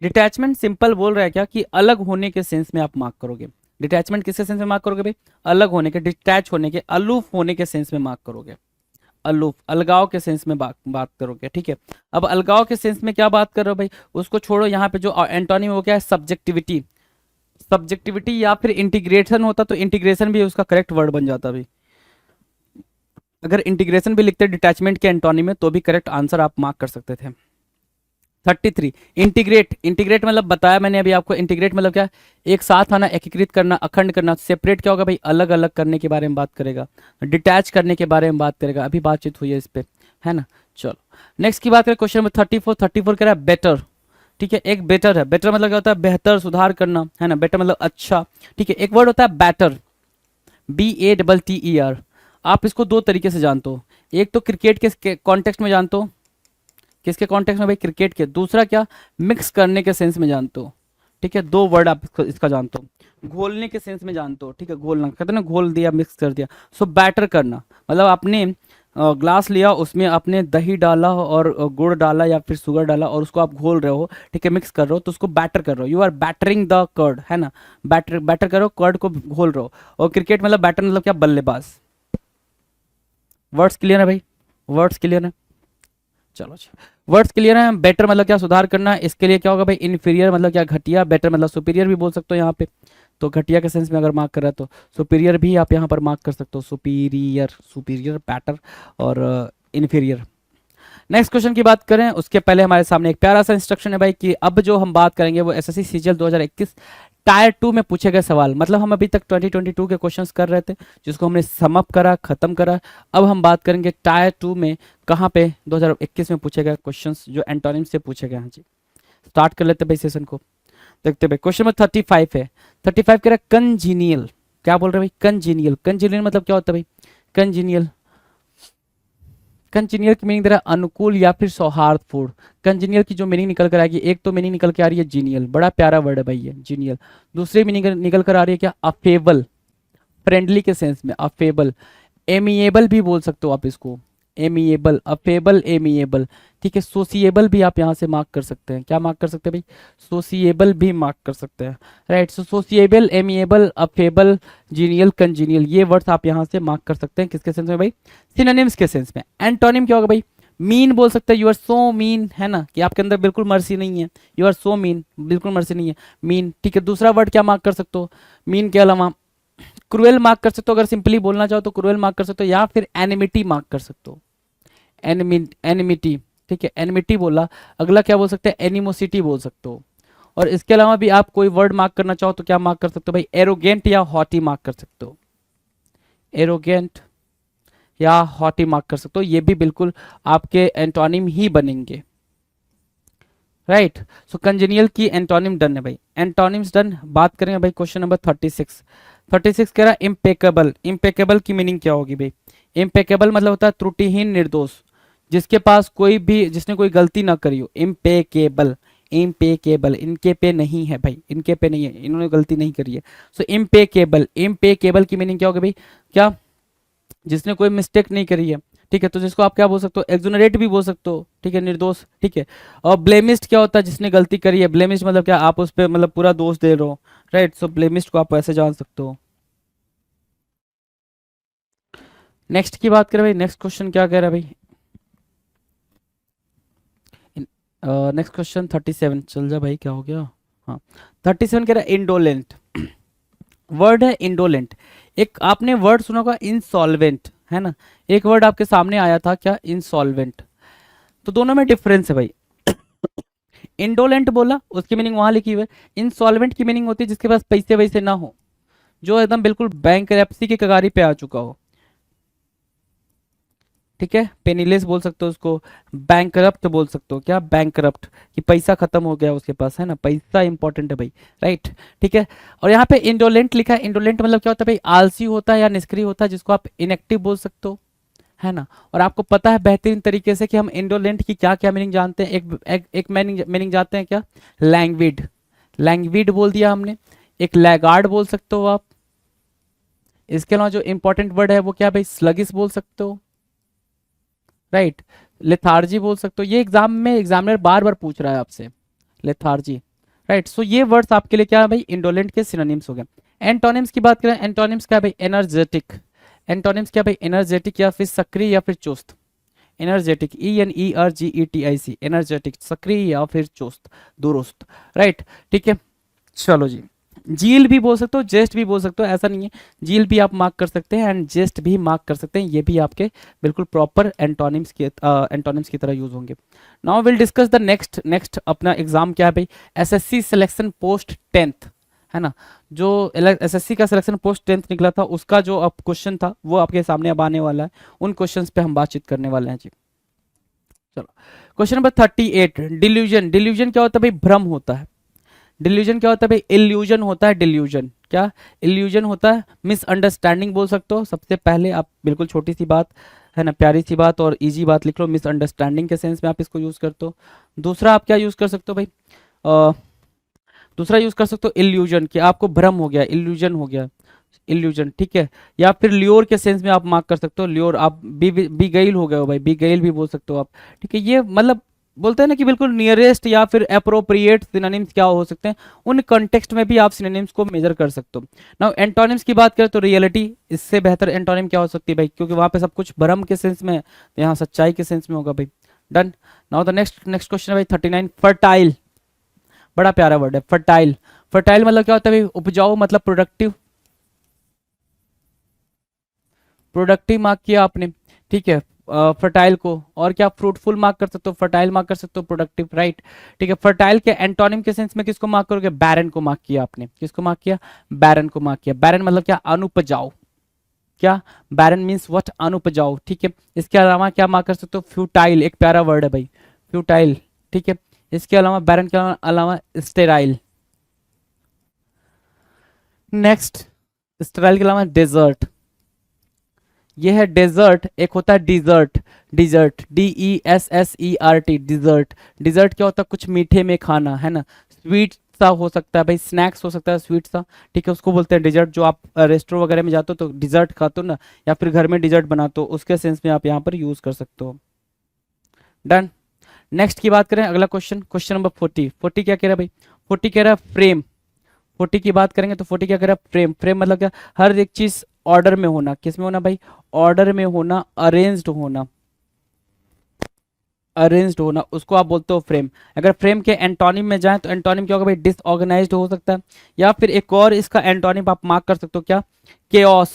डिटैचमेंट सिंपल बोल रहा है क्या, कि अलग होने के सेंस में आप मार्क करोगे। डिटैचमेंट किसके सेंस में मार्क करोगे भाई, अलग होने के, डिटैच होने के, अलूफ होने के सेंस में मार्क करोगे, अलूफ, अलगाव के सेंस में बात करोगे, ठीक है। अब अलगाव के सेंस में क्या बात कर रहे हो भाई, उसको छोड़ो, यहाँ पे जो एंटोनिम हो क्या है, सब्जेक्टिविटी। सब्जेक्टिविटी या फिर इंटीग्रेशन होता तो इंटीग्रेशन भी उसका करेक्ट वर्ड बन जाता भाई, अगर इंटीग्रेशन भी लिखते डिटैचमेंट के एंटोनिम में तो भी करेक्ट आंसर आप मार्क कर सकते थे। 33, इंटीग्रेट। इंटीग्रेट मतलब बताया मैंने अभी आपको, इंटीग्रेट मतलब क्या, एक साथ आना, एकीकृत करना, अखंड करना। सेपरेट क्या होगा भाई, अलग अलग करने के बारे में बात करेगा, डिटैच करने के बारे में बात करेगा, अभी बातचीत हुई है इस पे, है ना। चलो नेक्स्ट की बात करें, क्वेश्चन नंबर 34। 34 कह रहा है बेटर, ठीक है। एक बेटर है, बेटर मतलब क्या होता है, बेहतर, सुधार करना, है ना, बेटर मतलब अच्छा, ठीक है। एक वर्ड होता है बैटर, BATTER, आप इसको दो तरीके से जानते हो, एक तो क्रिकेट के कॉन्टेक्स्ट में जानते हो, किसके कॉन्टेक्स्ट में भाई, क्रिकेट के। दूसरा क्या, मिक्स करने के सेंस में जानते हो, ठीक है, दो वर्ड आप इसका जानते हो। घोलने के सेंस में जानते हो, ठीक है, घोलना कहते हैं ना, घोल दिया, मिक्स कर दिया। सो बैटर करना मतलब आपने ग्लास लिया, उसमें आपने दही डाला और गुड़ डाला या फिर शुगर डाला और उसको आप घोल रहे हो, ठीक है, मिक्स कर रहे हो, तो उसको बैटर कर रहे हो, you are battering the curd, है ना, बैटर करो, कर्ड को घोल रहे हो। और क्रिकेट मतलब बैटर मतलब क्या, बल्लेबाज। वर्ड्स क्लियर है भाई, वर्ड्स क्लियर है, चलो अच्छा, वर्ड्स क्लियर है। बेटर मतलब क्या, सुधार करना। इसके लिए क्या होगा भाई, इन्फीरियर मतलब क्या, घटिया। बेटर मतलब सुपीरियर भी बोल सकते हो यहाँ पे, तो घटिया के सेंस में अगर मार्क कर रहा है तो सुपीरियर भी आप यहाँ पर मार्क कर सकते हो, सुपीरियर, सुपीरियर, बेटर और इन्फीरियर। नेक्स्ट क्वेश्चन की बात करें उसके पहले हमारे सामने एक प्यारा सा इंस्ट्रक्शन है भाई कि अब जो हम बात करेंगे वो एसएससी सीजीएल 2021 टायर 2 में पूछे गए सवाल। मतलब हम अभी तक 2022 के क्वेश्चंस कर रहे थे जिसको हमने सम अप करा, खत्म करा। अब हम बात करेंगे टायर 2 में कहाँ पे 2021 में पूछे गए क्वेश्चंस जो एंटोनिम से पूछे गए हैं जी। स्टार्ट कर लेते भाई सेशन को, देखते भाई। क्वेश्चन नंबर 35 है, 35 कह रहा है कंजीनियल। क्या बोल रहे हैं भाई, कंजीनियल। कंजीनियल मतलब क्या होता है भाई, कंजीनियल, कंजीनियल की मीनिंग दे रहा है अनुकूल या फिर सौहार्दपूर्ण। कंजीनियल की जो मीनिंग निकल कर आएगी, एक तो मीनिंग निकल के आ रही है जीनियल, बड़ा प्यारा वर्ड है भाई ये जीनियल। दूसरी मीनिंग निकल कर आ रही है क्या, अफेबल, फ्रेंडली के सेंस में अफेबल। एमिएबल भी बोल सकते हो आप इसको, एमिएबल, अफेबल, एमिएबल, ठीक है। सोसिएबल भी आप यहाँ से मार्क कर सकते हैं, क्या मार्क कर सकते हैं भाई, सोसिएबल भी मार्क कर सकते हैं, right. So sociable, amiable, affable, genial, congenial, ये वर्ड्स आप यहाँ से मार्क कर सकते हैं। किसके सेंस में भाई, सिनोनिम्स के सेंस में। एंटोनिम क्या होगा भाई, मीन बोल सकते हैं, यू आर सो मीन, है ना, कि आपके अंदर बिल्कुल मर्सी नहीं है, यू आर सो मीन, बिल्कुल मर्सी नहीं है, मीन, ठीक है। दूसरा वर्ड क्या मार्क कर सकते हो, मीन के अलावा क्रूएल मार्क कर सकते हो, अगर सिंपली बोलना चाहो तो क्रूएल मार्क कर सकते हो, या फिर एनिमिटी मार्क कर सकते हो, एनिमिटी, ठीक है, एनिमिटी बोला। अगला क्या बोल सकते हैं, एनिमोसिटी बोल सकते हो। और इसके अलावा भी आप कोई वर्ड मार्क करना चाहो तो क्या मार्क कर सकते हो भाई, एरोगेंट या हॉटी मार्क कर सकते हो, एरोगेंट या हॉटी मार्क कर सकते हो, ये भी बिल्कुल आपके एंटोनिम ही बनेंगे, राइट। सो कंजेनियल की एंटोनिम डन है भाई, एंटोनिम्स डन। बात करेंगे भाई क्वेश्चन नंबर 36। 36 कह रहा है इम्पेकेबल। इम्पेकेबल की मीनिंग क्या होगी भाई, इम्पेकेबल मतलब होता है त्रुटिहीन, निर्दोष, जिसके पास कोई भी, जिसने कोई गलती ना करी हो, इम्पेकेबल, इम्पेकेबल, इनके पे नहीं है भाई, इनके पे नहीं है, इन्होंने गलती नहीं करी है। सो इम्पेकेबल, इम्पेकेबल की मीनिंग क्या होगी भाई, क्या, जिसने कोई मिस्टेक नहीं करी है, ठीक है। तो जिसको आप क्या बोल सकते हो, एक्सोनरेट भी बोल सकते हो, ठीक है, निर्दोष, ठीक है। और ब्लेमिस्ट क्या होता है, जिसने गलती करी है। ब्लेमिस्ट मतलब क्या, आप उस पर मतलब पूरा दोष दे रहे हो, राइट। सो ब्लेमिस्ट को आप ऐसे जान सकते हो। नेक्स्ट की बात करें भाई, नेक्स्ट क्वेश्चन क्या कह रहा है भाई, नेक्स्ट क्वेश्चन 37, चल जा भाई, क्या हो गया, हाँ 37 कह रहा है इंडोलेंट। वर्ड है इंडोलेंट। एक आपने वर्ड सुना होगा इंसॉल्वेंट, है ना, एक वर्ड आपके सामने आया था क्या, इंसॉल्वेंट। तो दोनों में डिफरेंस है भाई। इंडोलेंट बोला, उसकी मीनिंग वहां लिखी हुई है। इंसॉल्वेंट की मीनिंग होती है जिसके पास पैसे वैसे ना हो, जो एकदम बिल्कुल बैंकरप्सी की कगारी पे आ चुका हो, ठीक है। पेनीलेस बोल सकते हो उसको, बैंकरप्ट बोल सकते हो, क्या, बैंकरप्ट, कि पैसा खत्म हो गया उसके पास, है ना, पैसा इंपॉर्टेंट है भाई, राइट, ठीक है। और यहाँ पे इंडोलेंट लिखा है, इंडोलेंट मतलब क्या होता है भाई, आलसी होता है या निष्क्रिय होता है, जिसको आप इनएक्टिव बोल सकते हो, है ना। और आपको पता है बेहतरीन तरीके से कि हम इंडोलेंट की क्या क्या मीनिंग जानते हैं। एक मीनिंग जानते हैं क्या, लैंग्विड, लैंग्विड बोल दिया हमने। एक लैगार्ड बोल सकते हो आप। इसके अलावा जो इंपॉर्टेंट वर्ड है वो क्या भाई, स्लगिस बोल सकते हो, राइट। लेथार्जी बोल सकते हो, ये एग्जाम में एग्जामिनर बार बार पूछ रहा है आपसे, लेथार्जी, राइट। सो ये वर्ड्स आपके लिए क्या है भाई, इंडोलेंट के सिनोनिम्स हो गए। एंटोनिम्स की बात करें, एंटोनिम्स क्या है भाई, एनर्जेटिक। एंटोनिम्स क्या भाई, एनर्जेटिक या फिर सक्रिय या फिर चुस्त। एनर्जेटिक, ENERGETIC, एनर्जेटिक, सक्रिय या फिर चुस्त, दुरुस्त, राइट, ठीक है। चलो जी, जील भी बोल सकते हो, जेस्ट भी बोल सकते हो, ऐसा नहीं है, जील भी आप मार्क कर सकते हैं एंड जेस्ट भी मार्क कर सकते हैं, ये भी आपके बिल्कुल प्रॉपर एंटोनिम्स की तरह यूज होंगे। Now will discuss the next अपना एग्जाम क्या है भाई, एसएससी सिलेक्शन पोस्ट 10th, है ना। जो एसएससी का सिलेक्शन पोस्ट 10th निकला था उसका जो अब क्वेश्चन था वो आपके सामने अब आने वाला है, उन क्वेश्चंस पे हम बातचीत करने वाले हैं जी। चलो क्वेश्चन नंबर 38, डिल्यूजन। डिल्यूजन क्या होता है भाई, भ्रम होता है। डिल्यूजन क्या होता है भाई, इल्यूजन होता है, डिल्यूजन क्या इल्यूजन होता है, मिसअंडरस्टैंडिंग बोल सकते हो। सबसे पहले आप बिल्कुल छोटी सी बात है ना, प्यारी सी बात और इजी बात लिख लो, मिसअंडरस्टैंडिंग के सेंस में आप इसको यूज करते हो। दूसरा आप क्या यूज कर सकते हो भाई, अ, दूसरा यूज कर सकते हो इल्यूजन, कि आपको भ्रम हो गया, इल्यूजन हो गया, इल्यूजन, ठीक है। या फिर ल्योर के सेंस में आप मार्क कर सकते हो, ल्योर, आप बिगैल हो गए हो भाई, बिगैल भी बोल सकते हो आप, ठीक है। ये मतलब बोलते हैं ना कि बिल्कुल नियरेस्ट या फिर अप्रोप्रिएट सिनोनिम्स क्या हो सकते हैं, उन कॉन्टेक्स्ट में भी आप सिनोनिम्स को मेजर कर सकते हो। नाउ एंटोनिम्स की बात करें तो रियलिटी, इससे बेहतर एंटोनिम क्या हो सकती है भाई, क्योंकि वहां पे सब कुछ भ्रम के सेंस में है, तो यहाँ सच्चाई के सेंस में होगा भाई। Done. Now the next next question है भाई 39, फर्टाइल, बड़ा प्यारा वर्ड है फर्टाइल। फर्टाइल मतलब क्या होता है भाई, उपजाऊ, मतलब प्रोडक्टिव, प्रोडक्टिव मार्क किया आपने, ठीक है, फर्टाइल को। और क्या फ्रूटफुल मार्क कर सकते हो, फर्टाइल मार्क कर सकते हो, प्रोडक्टिव, राइट, ठीक है। फर्टाइल के एंटोनिम के सेंस में किसको मार्क करोगे, बैरन को मार्क किया आपने, किसको मार्क किया, बैरन को मार्क किया। बैरन मतलब क्या, अनुपजाऊ, क्या, बैरन मीन्स व्हाट, अनुपजाऊ, ठीक है। इसके अलावा क्या मार्क कर सकते हो, फ्यूटाइल, एक प्यारा वर्ड है भाई, फ्यूटाइल, ठीक है। इसके अलावा बैरन के अलावा स्टेराइल। नेक्स्ट, स्टेराइल के अलावा डेजर्ट, ये है डेजर्ट, एक होता है dessert, dessert, DESSERT, dessert. Dessert क्या होता है, कुछ मीठे में खाना, है ना, स्वीट सा हो सकता है भाई, स्नैक्स हो सकता है स्वीट सा, ठीक है, उसको बोलते हैं डिजर्ट। जो आप रेस्टोरेंट वगैरह में जाते हो तो डिजर्ट खाते हो ना, या फिर घर में डिजर्ट बनाते हो, उसके सेंस में आप यहाँ पर यूज कर सकते हो। डन। नेक्स्ट की बात करें, अगला क्वेश्चन, क्वेश्चन नंबर 40। 40 क्या कह रहा है भाई, 40 कह रहा है फ्रेम। 40 की बात करेंगे तो 40 क्या कह रहा है, फ्रेम। फ्रेम मतलब क्या, हर एक चीज ऑर्डर में होना, किस में होना भाई, ऑर्डर में होना, अरेंज्ड होना, अरेंज्ड होना, उसको आप बोलते हो फ्रेम। अगर फ्रेम के एंटोनिम में जाएं तो एंटोनिम क्या होगा भाई, डिसऑर्गेनाइज्ड हो सकता है। या फिर एक और इसका एंटोनिम आप मार्क कर सकते हो, क्या, केओस,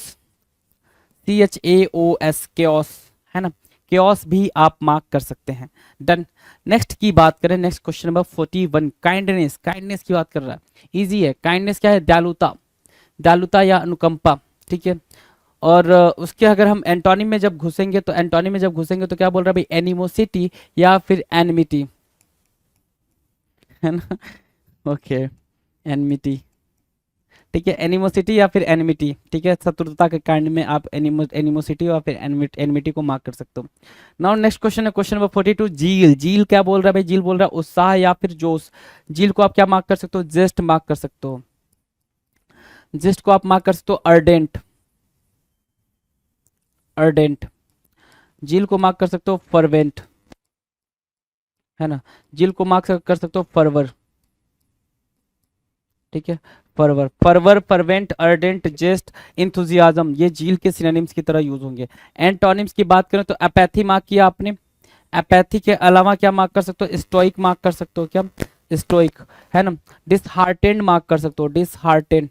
CHAOS, केओस, है ना, केओस भी आप मार्क कर सकते हैं। डन। नेक्स्ट की बात करें, next question number 41, kindness. Kindness की बात कर रहा है, इजी है। काइंडनेस क्या है, दयालुता, दयालुता या अनुकंपा, ठीक है। और उसके अगर हम एंटोनिम में जब घुसेंगे तो एंटोनिम में जब घुसेंगे तो क्या बोल रहा है भाई, एनिमोसिटी या फिर एनमिटी, है ना, ओके, एनमिटी, ठीक है, एनिमोसिटी या फिर एनमिटी, ठीक है, शत्रुता के कांड में आप एनिमोसिटी या फिर एनमिटी को मार्क कर सकते हो। नाउ नेक्स्ट क्वेश्चन है क्वेश्चन नंबर 42, झील। झील क्या बोल रहा है भाई, झील बोल रहा है उत्साह या फिर जोश। झील को आप क्या मार्क कर सकते हो, जेस्ट मार्क कर सकते हो, जेस्ट को आप मार्क कर सकते हो अर्डेंट, अर्डेंट। झील को मार्क कर सकते हो फर्वेंट, है ना, झील को मार्क कर सकते हो फरवर, ठीक है, fervour, fervour, fervent, ardent, zest, enthusiasm, ये झील के सिनोनिम्स की तरह यूज होंगे। एंटोनिम्स की बात करें तो अपैथी मार्क किया आपने, अपैथी के अलावा क्या मार्क कर सकते हो, स्टोइक मार्क कर सकते हो, क्या, स्टोइक, है ना। डिसहार्टेंड मार्क कर सकते हो, डिसहार्टेंड,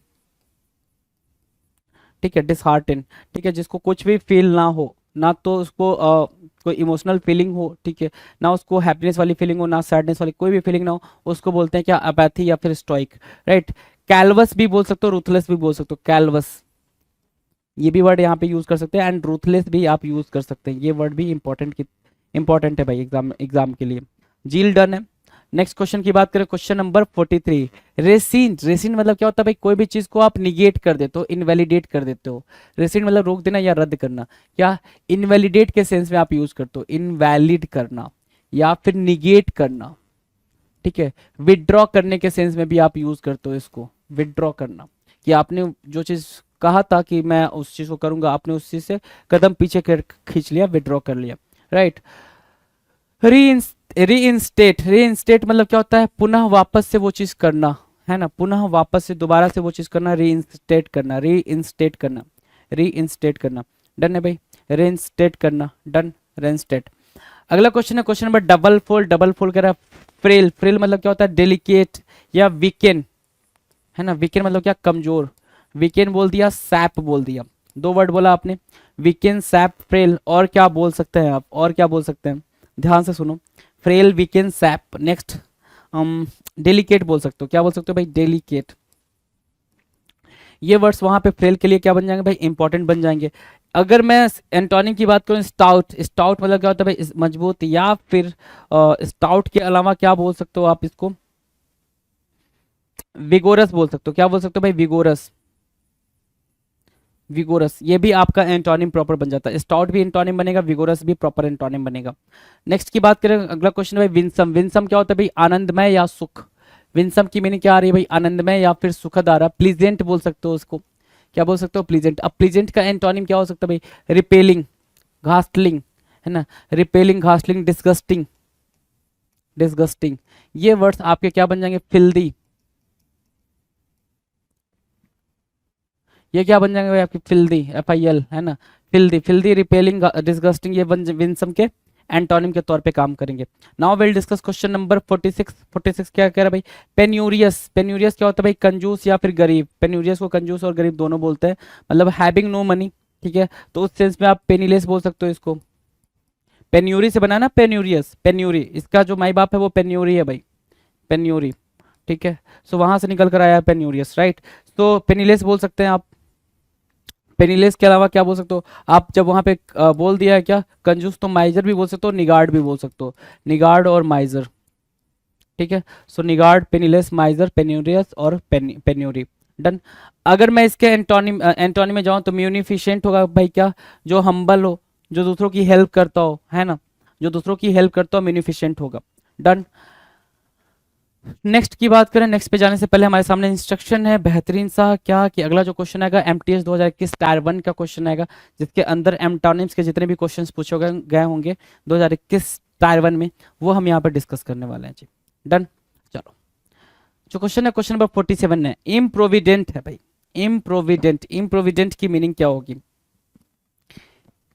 ठीक है, डिसहार्टेन, ठीक है, जिसको कुछ भी फील ना हो, ना तो उसको कोई इमोशनल फीलिंग हो, ठीक है, ना उसको हैप्पीनेस वाली फीलिंग हो, ना सैडनेस वाली कोई भी फीलिंग ना हो, उसको बोलते हैं क्या, अपैथी या फिर स्टोइक, राइट। कैलवस भी बोल सकते हो, रूथलेस भी बोल सकते हो, कैलवस, ये भी वर्ड यहाँ पे यूज कर सकते हैं, एंड रूथलेस भी आप यूज कर सकते हैं, ये वर्ड भी इंपॉर्टेंट है भाई एग्जाम एग्जाम के लिए। झील डन है। नेक्स्ट क्वेश्चन की बात करें, क्वेश्चन नंबर 43, रेसिन। रेसिन मतलब क्या होता है भाई, कोई भी चीज को आप निगेट कर देते हो, इनवैलिडेट कर देते हो। रेसिन मतलब रोक देना या रद्द करना, क्या, इनवैलिडेट के सेंस में आप यूज करते हो, इनवैलिड करना या फिर निगेट करना, ठीक है। विदड्रॉ करने के सेंस में भी आप यूज करते हो इसको, विदड्रॉ करना, कि आपने जो चीज कहा था कि मैं उस चीज को करूंगा, आपने उस चीज से कदम पीछे खींच लिया, विदड्रॉ कर लिया, राइट। रीइंस्टेट, रीइंस्टेट मतलब क्या होता है, पुनः वापस से वो चीज करना, है ना, पुनः वापस से दोबारा से वो चीज करना, रीइंस्टेट करना, रीइंस्टेट करना, रीइंस्टेट करना। डन है भाई, रीइंस्टेट करना, डन, रीइंस्टेट। अगला क्वेश्चन है question number double fold. Double fold कह रहा है फ्रेल। फ्रेल मतलब क्या होता है, डेलिकेट या वीकेन, है ना, वीकेन मतलब क्या, कमजोर। वीकेन बोल दिया, सैप बोल दिया, दो वर्ड बोला आपने, वीकेन, सैप, फ्रेल। और क्या बोल सकते हैं आप, और क्या बोल सकते हैं, ध्यान से सुनो, frail, weaken, sap. Next delicate बोल सकते हो, क्या बोल सकते हो भाई, डेलिकेट। ये वर्ड्स वहां पे फ्रेल के लिए क्या बन जाएंगे भाई, इंपॉर्टेंट बन जाएंगे। अगर मैं एंटोनिम की बात करूं, स्टाउट। स्टाउट मतलब क्या होता है भाई, मजबूत, या फिर स्टाउट के अलावा क्या बोल सकते हो आप इसको, विगोरस बोल सकते हो, क्या बोल सकते हो भाई, विगोरस, विगोरस, ये भी आपका एंटोनिम प्रॉपर बन जाता है। स्टाउट भी एंटोनिम बनेगा, विगोरस भी प्रॉपर एंटोनिम बनेगा। नेक्स्ट की बात करें, अगला क्वेश्चन है भाई विंसम। विंसम क्या होता है भाई? आनंदमय या सुख। विंसम की मीनिंग क्या आ रही है भाई? आनंदमय या फिर सुखद आ रहा है। प्लीजेंट बोल सकते हो उसको, क्या बोल सकते हो? प्लीजेंट। अब प्लीजेंट का एंटोनिम क्या हो सकता है भाई? रिपेलिंग, घास्टलिंग, है ना, रिपेलिंग, घास्टलिंग, डिस्गस्टिंग, डिस्गस्टिंग। ये वर्ड्स आपके क्या बन जाएंगे? फिल्दी, ये क्या बन जाएंगे भाई आपकी? फिल्दी, FIL, है ना, फिल्दी, फिल्दी, रिपेलिंग, डिस्गस्टिंग, ये विंसम के एंटोनिम के तौर पे काम करेंगे। Now will discuss question number 46। 46 क्या कह रहा है भाई? पेन्यूरियस। पेन्यूरियस क्या होता है भाई? कंजूस या फिर गरीब। पेन्यूरियस को कंजूस और गरीब दोनों बोलते हैं, मतलब हैविंग नो मनी, ठीक है, तो उस सेंस में आप पेनीलेस बोल सकते हो इसको। पेन्यूरी से बना ना, पेन्यूरियस, पेन्यूरी, इसका जो माई बाप है वो पेन्यूरी है भाई, पेन्यूरी, ठीक है, सो वहां से निकल कर आया है पेन्यूरियस, राइट। तो पेनीलेस बोल सकते हैं आप। पेनीलेस के अलावा क्या बोल सकते हो आप? जब वहां पे बोल दिया है क्या कंजूस, तो माइजर भी बोल सकते हो, निगार्ड भी बोल सकते हो, निगार्ड और माइजर, ठीक है। सो निगार्ड, पेनीलेस, माइजर, पेन्यूरियस और पेन्यूरी, डन। अगर मैं इसके एंटोनिम एंटोनिम में जाऊं तो म्यूनिफिशेंट होगा भाई, क्या? जो हम्बल हो, जो दूसरों की हेल्प करता हो, है ना, जो दूसरों की हेल्प करता हो, म्यूनिफिशेंट होगा, डन। नेक्स्ट की बात करें, नेक्स्ट पे जाने से पहले हमारे सामने इंस्ट्रक्शन है बेहतरीन सा, क्या कि अगला जो क्वेश्चन आएगा MTS 2021 टायर 1 का क्वेश्चन आएगा, जिसके अंदर एंटोनिम्स के जितने भी क्वेश्चंस पूछे गए होंगे 2021 टायर 1 में, वो हम यहाँ पर डिस्कस करने वाले हैं जी, डन। चलो, जो क्वेश्चन है क्वेश्चन नंबर 47 है, इम्प्रोविडेंट है भाई। इम्प्रोविडेंट, इम्प्रोविडेंट की मीनिंग क्या होगी?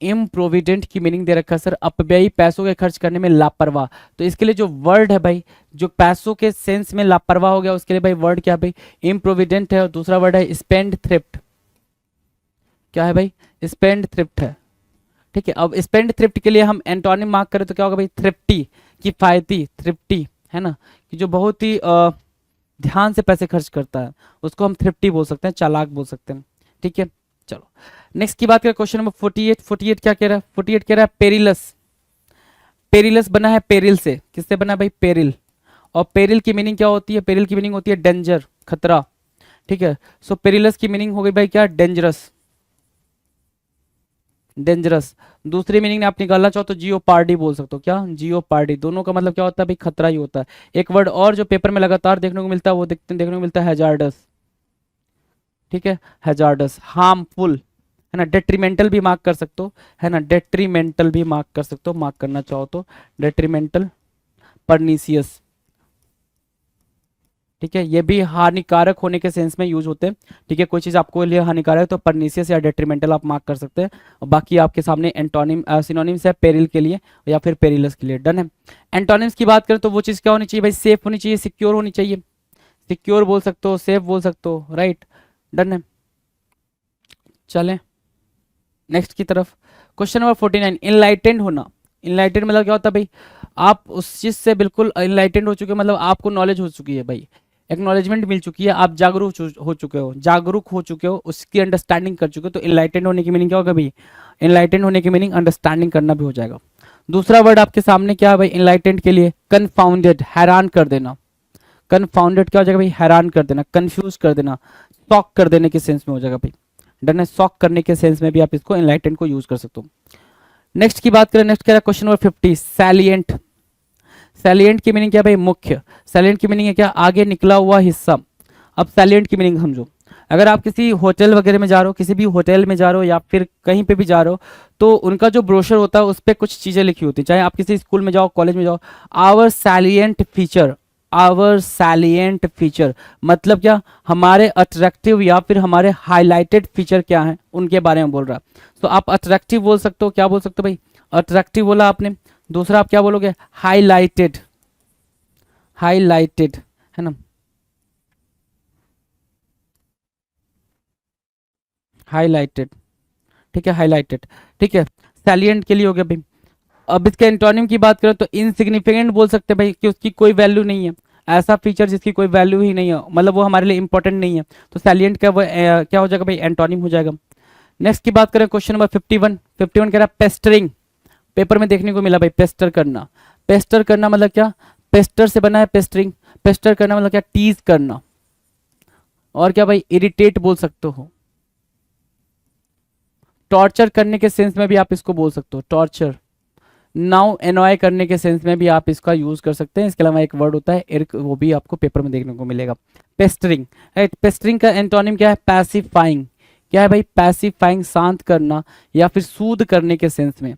इम्प्रोविडेंट की मीनिंग दे रखा है सर, अपव्ययी, पैसों के खर्च करने में लापरवाह। तो इसके लिए जो वर्ड है भाई, जो पैसों के सेंस में लापरवाह हो गया, उसके लिए भाई वर्ड क्या है भाई? इम्प्रोविडेंट है। और दूसरा वर्ड है स्पेंड थ्रिफ्ट, क्या है भाई? स्पेंड थ्रिफ्ट है, ठीक है। अब स्पेंड थ्रिफ्ट के लिए हम एंटोनिम मार्क करें तो क्या होगा भाई? थ्रिफ्टी, किफायती, थ्रिफ्टी, है ना, कि जो बहुत ही ध्यान से पैसे खर्च करता है, उसको हम थ्रिफ्टी बोल सकते हैं, चालाक बोल सकते हैं, ठीक है। चलो, नेक्स्ट की बात करें, क्वेश्चन नंबर 48। 48 क्या कह रहा है? 48 कह रहा है पेरिलस। पेरिलस बना है पेरिल से, किससे बना है भाई? पेरिल। और पेरिल की मीनिंग क्या होती है? पेरिल की मीनिंग होती है डेंजर, खतरा, ठीक है। सो पेरिलस की मीनिंग हो गई भाई क्या? Dangerous, dangerous. दूसरी मीनिंग आप निकालना चाहो तो जियो पार्डी बोल सकते हो, क्या? जियो पार्डी, दोनों का मतलब क्या होता है भाई? खतरा ही होता है। एक वर्ड और जो पेपर में लगातार देखने को मिलता है, वो देखने को मिलता है हैजार्डस, ठीक है, हैजार्डस, हार्मफुल, है ना, डेट्रीमेंटल भी मार्क कर सकते हो, है ना, डेट्रीमेंटल भी मार्क कर सकते हो, मार्क करना चाहो तो डेट्रीमेंटल, परनीसियस, ठीक है, ये भी हानिकारक होने के सेंस में यूज होते हैं, ठीक है। कोई चीज आपको लिए हानिकारक है तो परनीसियस या डेट्रीमेंटल आप मार्क कर सकते हैं। और बाकी आपके सामने एंटोनिम सिनोनिम्स है पेरिल के लिए या फिर पेरिलस के लिए, डन है। एंटोनिम्स की बात करें तो वो चीज क्या होनी चाहिए भाई? सेफ होनी चाहिए, सिक्योर होनी चाहिए, सिक्योर बोल सकते हो, सेफ बोल सकते हो, राइट, डन है। चलें नेक्स्ट की तरफ, क्वेश्चन नंबर 49, इनलाइटेंड होना। इनलाइटेंड मतलब क्या होता है भाई? आप उस चीज से बिल्कुल इनलाइटेंड हो चुके हो, मतलब आपको नॉलेज हो चुकी है भाई, एक्नॉलेजमेंट मिल चुकी है, आप जागरूक हो चुके हो, जागरूक हो चुके हो, उसकी अंडरस्टैंडिंग कर चुके हो। तो इनलाइटेंड होने की मीनिंग क्या होगा भाई? इनलाइटेंड होने की मीनिंग अंडरस्टैंडिंग करना भी हो जाएगा। दूसरा वर्ड आपके सामने क्या है भाई इनलाइटेंड के लिए? कन्फाउंडेड, हैरान कर देना। कन्फाउंडेड क्या हो जाएगा भाई? हैरान कर देना, कंफ्यूज कर देना, शॉक कर देने के सेंस में हो जाएगा भाई, डन है। शॉक करने के सेंस में भी आप इसको इनलाइटेंड को यूज कर सकते हो। नेक्स्ट की बात करें, नेक्स्ट क्या है क्वेश्चन नंबर 50, सैलिएंट। सैलिएंट की मीनिंग क्या है भाई? मुख्य। सैलिएंट की मीनिंग है क्या? आगे निकला हुआ हिस्सा। अब सैलिएंट की मीनिंग समझो, अगर आप किसी होटल वगैरह में जा रहे हो, किसी भी होटल में जा रहे हो या फिर कहीं पे भी जा रहे हो, तो उनका जो ब्रोशर होता है उस पर कुछ चीजें लिखी होती है, चाहे आप किसी स्कूल में जाओ, कॉलेज में जाओ, our salient feature, our salient feature मतलब क्या? हमारे अट्रैक्टिव या फिर हमारे हाईलाइटेड फीचर क्या हैं, उनके बारे में बोल रहा है। तो आप अट्रैक्टिव बोल सकते हो, क्या बोल सकते हो भाई? अट्रैक्टिव बोला आपने। दूसरा आप क्या बोलोगे? हाईलाइटेड, हाईलाइटेड, है ना, हाईलाइटेड, ठीक है, हाईलाइटेड, ठीक है। सैलिएंट के लिए हो गया भाई। अब इसके एंटोनिम की बात करें तो इनसिग्निफिकेंट बोल सकते हैं भाई, कि उसकी कोई वैल्यू नहीं है, ऐसा फीचर जिसकी कोई वैल्यू ही नहीं है, मतलब वो हमारे लिए इंपॉर्टेंट नहीं है, तो सैलिएंट का वो क्या हो जाएगा भाई? एंटोनिम हो जाएगा। नेक्स्ट की बात करें, क्वेश्चन नंबर 51। 51 कह रहा है पेस्टरिंग। पेपर में देखने को मिला भाई, पेस्टर करना। पेस्टर करना मतलब क्या? पेस्टर से बना है पेस्टरिंग। पेस्टर करना मतलब क्या? टीज करना। और क्या भाई? इरिटेट बोल सकते हो, टॉर्चर करने के सेंस में भी आप इसको बोल सकते हो, टॉर्चर। नाउ एनॉय करने के सेंस में भी आप इसका यूज कर सकते हैं। इसके अलावा एक वर्ड होता है इर्क, वो भी आपको पेपर में देखने को मिलेगा, पेस्टरिंग, राइट। पेस्टरिंग का एंटोनिम क्या है? पैसिफाइंग। क्या है भाई? पैसिफाइंग, शांत करना या फिर सूद करने के सेंस में,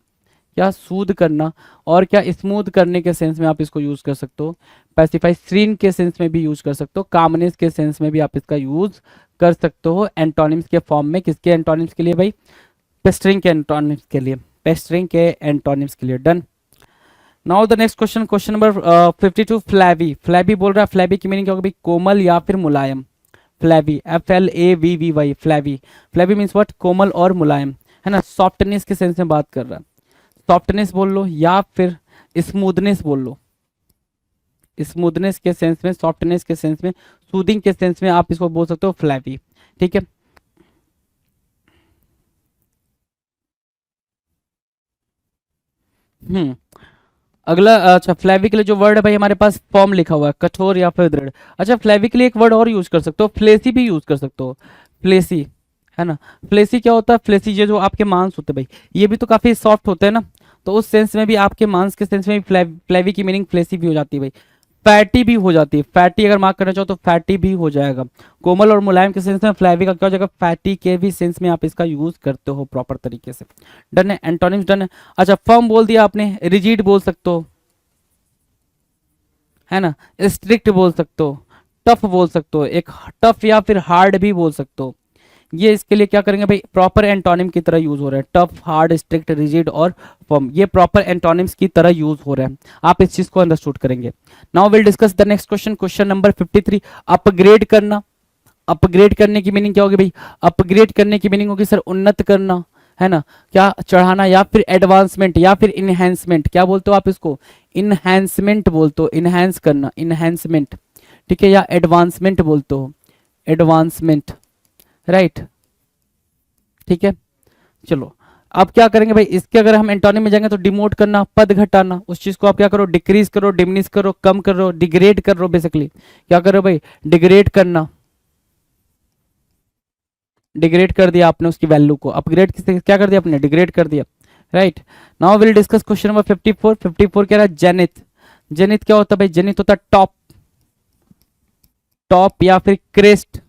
क्या सूद करना, और क्या स्मूथ करने के सेंस में आप इसको यूज कर सकते हो। पैसिफाई, सीन के सेंस में भी यूज कर सकते हो, कामनेस के सेंस में भी आप इसका यूज कर सकते हो एंटोनिम्स के फॉर्म में। किसके एंटोनिम्स के लिए भाई? पेस्टरिंग के एंटोनिम्स के लिए, पेस्टरिंग के एंटोनिम्स के लिए। Done. Now the next question, question number 52, फ्लैवी। फ्लैवी बोल रहा है, फ्लैवी की मीनिंग क्या होगी भाई? कोमल या फिर मुलायम। Fluffy, FLAVVY, fluffy. Fluffy means what? कोमल और मुलायम, है ना। सॉफ्टनेस के सेंस में बात कर रहा है, सॉफ्टनेस बोल लो या फिर स्मूथनेस बोल लो। स्मूथनेस के सेंस में, सॉफ्टनेस के सेंस में, सूदिंग के सेंस में आप इसको बोल सकते हो फ्लैवी, ठीक है। अगला, अच्छा, फ्लैवी के लिए जो वर्ड है भाई हमारे पास फॉर्म लिखा हुआ है, कठोर या फिर दृढ़। अच्छा, फ्लैवी के लिए एक वर्ड और यूज कर सकते हो, फ्लेसी भी यूज कर सकते हो, फ्लेसी, है ना। फ्लेसी क्या होता है? फ्लेसी ये जो आपके मांस होते हैं भाई, ये भी तो काफी सॉफ्ट होते हैं ना, तो उस सेंस में भी आपके मांस के सेंस में भी फ्लैवी की मीनिंग फ्लेसी भी हो जाती है भाई। फैटी भी हो जाती है, फैटी अगर मार्क करना चाहो तो फैटी भी हो जाएगा। कोमल और मुलायम के सेंस में फ्लैवी का क्या हो जाएगा? फैटी के भी सेंस में आप इसका यूज करते हो प्रॉपर तरीके से। डन है, एंटोनिम्स डन है। अच्छा, फर्म बोल दिया आपने, रिजिड बोल सकते हो, है ना, स्ट्रिक्ट बोल सकते हो, टफ बोल सकते हो, एक टफ या फिर हार्ड भी बोल सकते हो। ये इसके लिए क्या करेंगे भाई? प्रॉपर एंटोनिम की तरह यूज हो रहा है, टफ, हार्ड, स्ट्रिक्ट, रिजिड और फर्म, ये प्रॉपर एंटोनिम्स की तरह यूज हो रहा है। आप इस चीज को अंडरस्टूड करेंगे। Now will discuss the next question, question number 53, upgrade करना। अपग्रेड करने की मीनिंग क्या होगी भाई? अपग्रेड करने की मीनिंग होगी सर उन्नत करना, है ना, क्या चढ़ाना, या फिर एडवांसमेंट या फिर इनहेंसमेंट। क्या बोलते हो आप इसको? इनहेंसमेंट बोलते हो, इनहेंस करना, इनहेंसमेंट, ठीक है, या एडवांसमेंट बोलते हो, एडवांसमेंट, राइट, ठीक है। चलो, अब क्या करेंगे भाई? इसके अगर हम एंटोनिम में जाएंगे तो डिमोट करना, पद घटाना, उस चीज को आप क्या करो? डिक्रीज करो, डिमिनिश करो, कम करो, डिग्रेड करो, बेसिकली क्या करो भाई? डिग्रेड करना, डिग्रेड कर दिया आपने उसकी वैल्यू को, अपग्रेड किसे क्या कर दिया आपने? डिग्रेड कर दिया, right. Now will discuss question number 54। 54 कह रहा है जेनिथ। जेनिथ क्या होता है भाई? जेनिथ होता है टॉप, टॉप या फिर क्रेस्ट,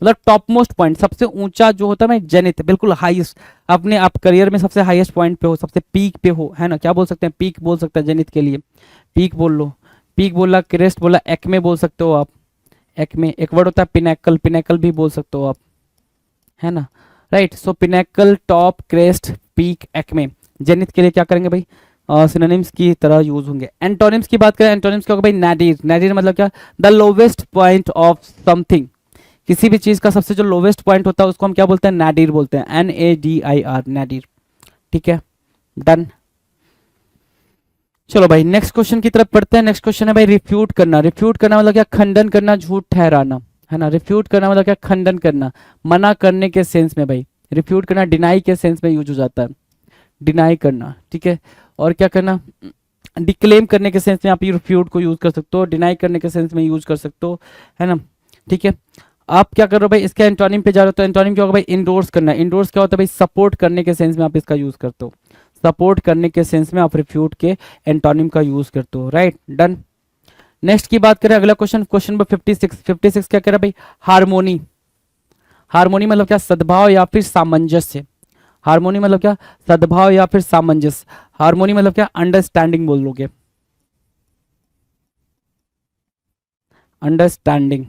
मतलब टॉप मोस्ट पॉइंट, सबसे ऊंचा जो होता है भाई जेनिथ, बिल्कुल हाईएस्ट, अपने आप करियर में सबसे हाईएस्ट पॉइंट पे हो, सबसे पीक पे हो, है ना। क्या बोल सकते हैं? पीक बोल सकते हैं जेनिथ के लिए, पीक बोल लो, पीक बोला, क्रेस्ट बोला, एक्मे बोल सकते हो आप, एक्मे। एक वर्ड होता है पिनेकल, पिनेकल भी बोल सकते हो आप, है ना, right. So pinnacle, top, crest, peak, acme, zenith के लिए क्या करेंगे भाई? सिनोनिम्स की तरह यूज होंगे। एंटोनिम्स की बात करें, एंटोनिम्स क्या होगा भाई? नैडीर। नैडीर मतलब क्या? The lowest point of something, किसी भी चीज का सबसे जो लोवेस्ट पॉइंट होता है उसको हम क्या बोलते हैं? नैडीर बोलते हैं, NADIR, नैडीर, ठीक है। डन। चलो भाई नेक्स्ट क्वेश्चन की तरफ पढ़ते हैं। नेक्स्ट क्वेश्चन है भाई रिफ्यूट करना। रिफ्यूट करना मतलब क्या? खंडन करना, झूठ ठहराना, है ना। रिफ्यूट करना मतलब क्या? खंडन करना, मना करने के सेंस में भाई। रिफ्यूट करना डिनाई के सेंस में यूज हो जाता है, डिनाई करना, ठीक है। और क्या करना? डिक्लेम करने के सेंस में आप रिफ्यूट को यूज कर सकते हो, डिनाई करने के सेंस में यूज कर सकते हो, है ना, ठीक है। आप क्या कर रहे हो भाई? इसके एंटोनिम पे जा रहे हो तो एंटोनिम क्या होगा भाई? इंडोर्स करना। इंडोर्स क्या होता है भाई? सपोर्ट करने के सेंस में आप इसका यूज करते हो, सपोर्ट करने के सेंस में आप रिफ्यूट के एंटोनिम का यूज करते हो, राइट। डन। नेक्स्ट की बात करें, अगला क्वेश्चन, क्वेश्चन नंबर 56। 56 क्या कह रहा है भाई? हारमोनी। हारमोनी मतलब क्या? सद्भाव या फिर सामंजस्य। हारमोनी मतलब क्या? सद्भाव या फिर सामंजस्य। हारमोनी मतलब क्या? अंडरस्टैंडिंग बोल लोगे, अंडरस्टैंडिंग।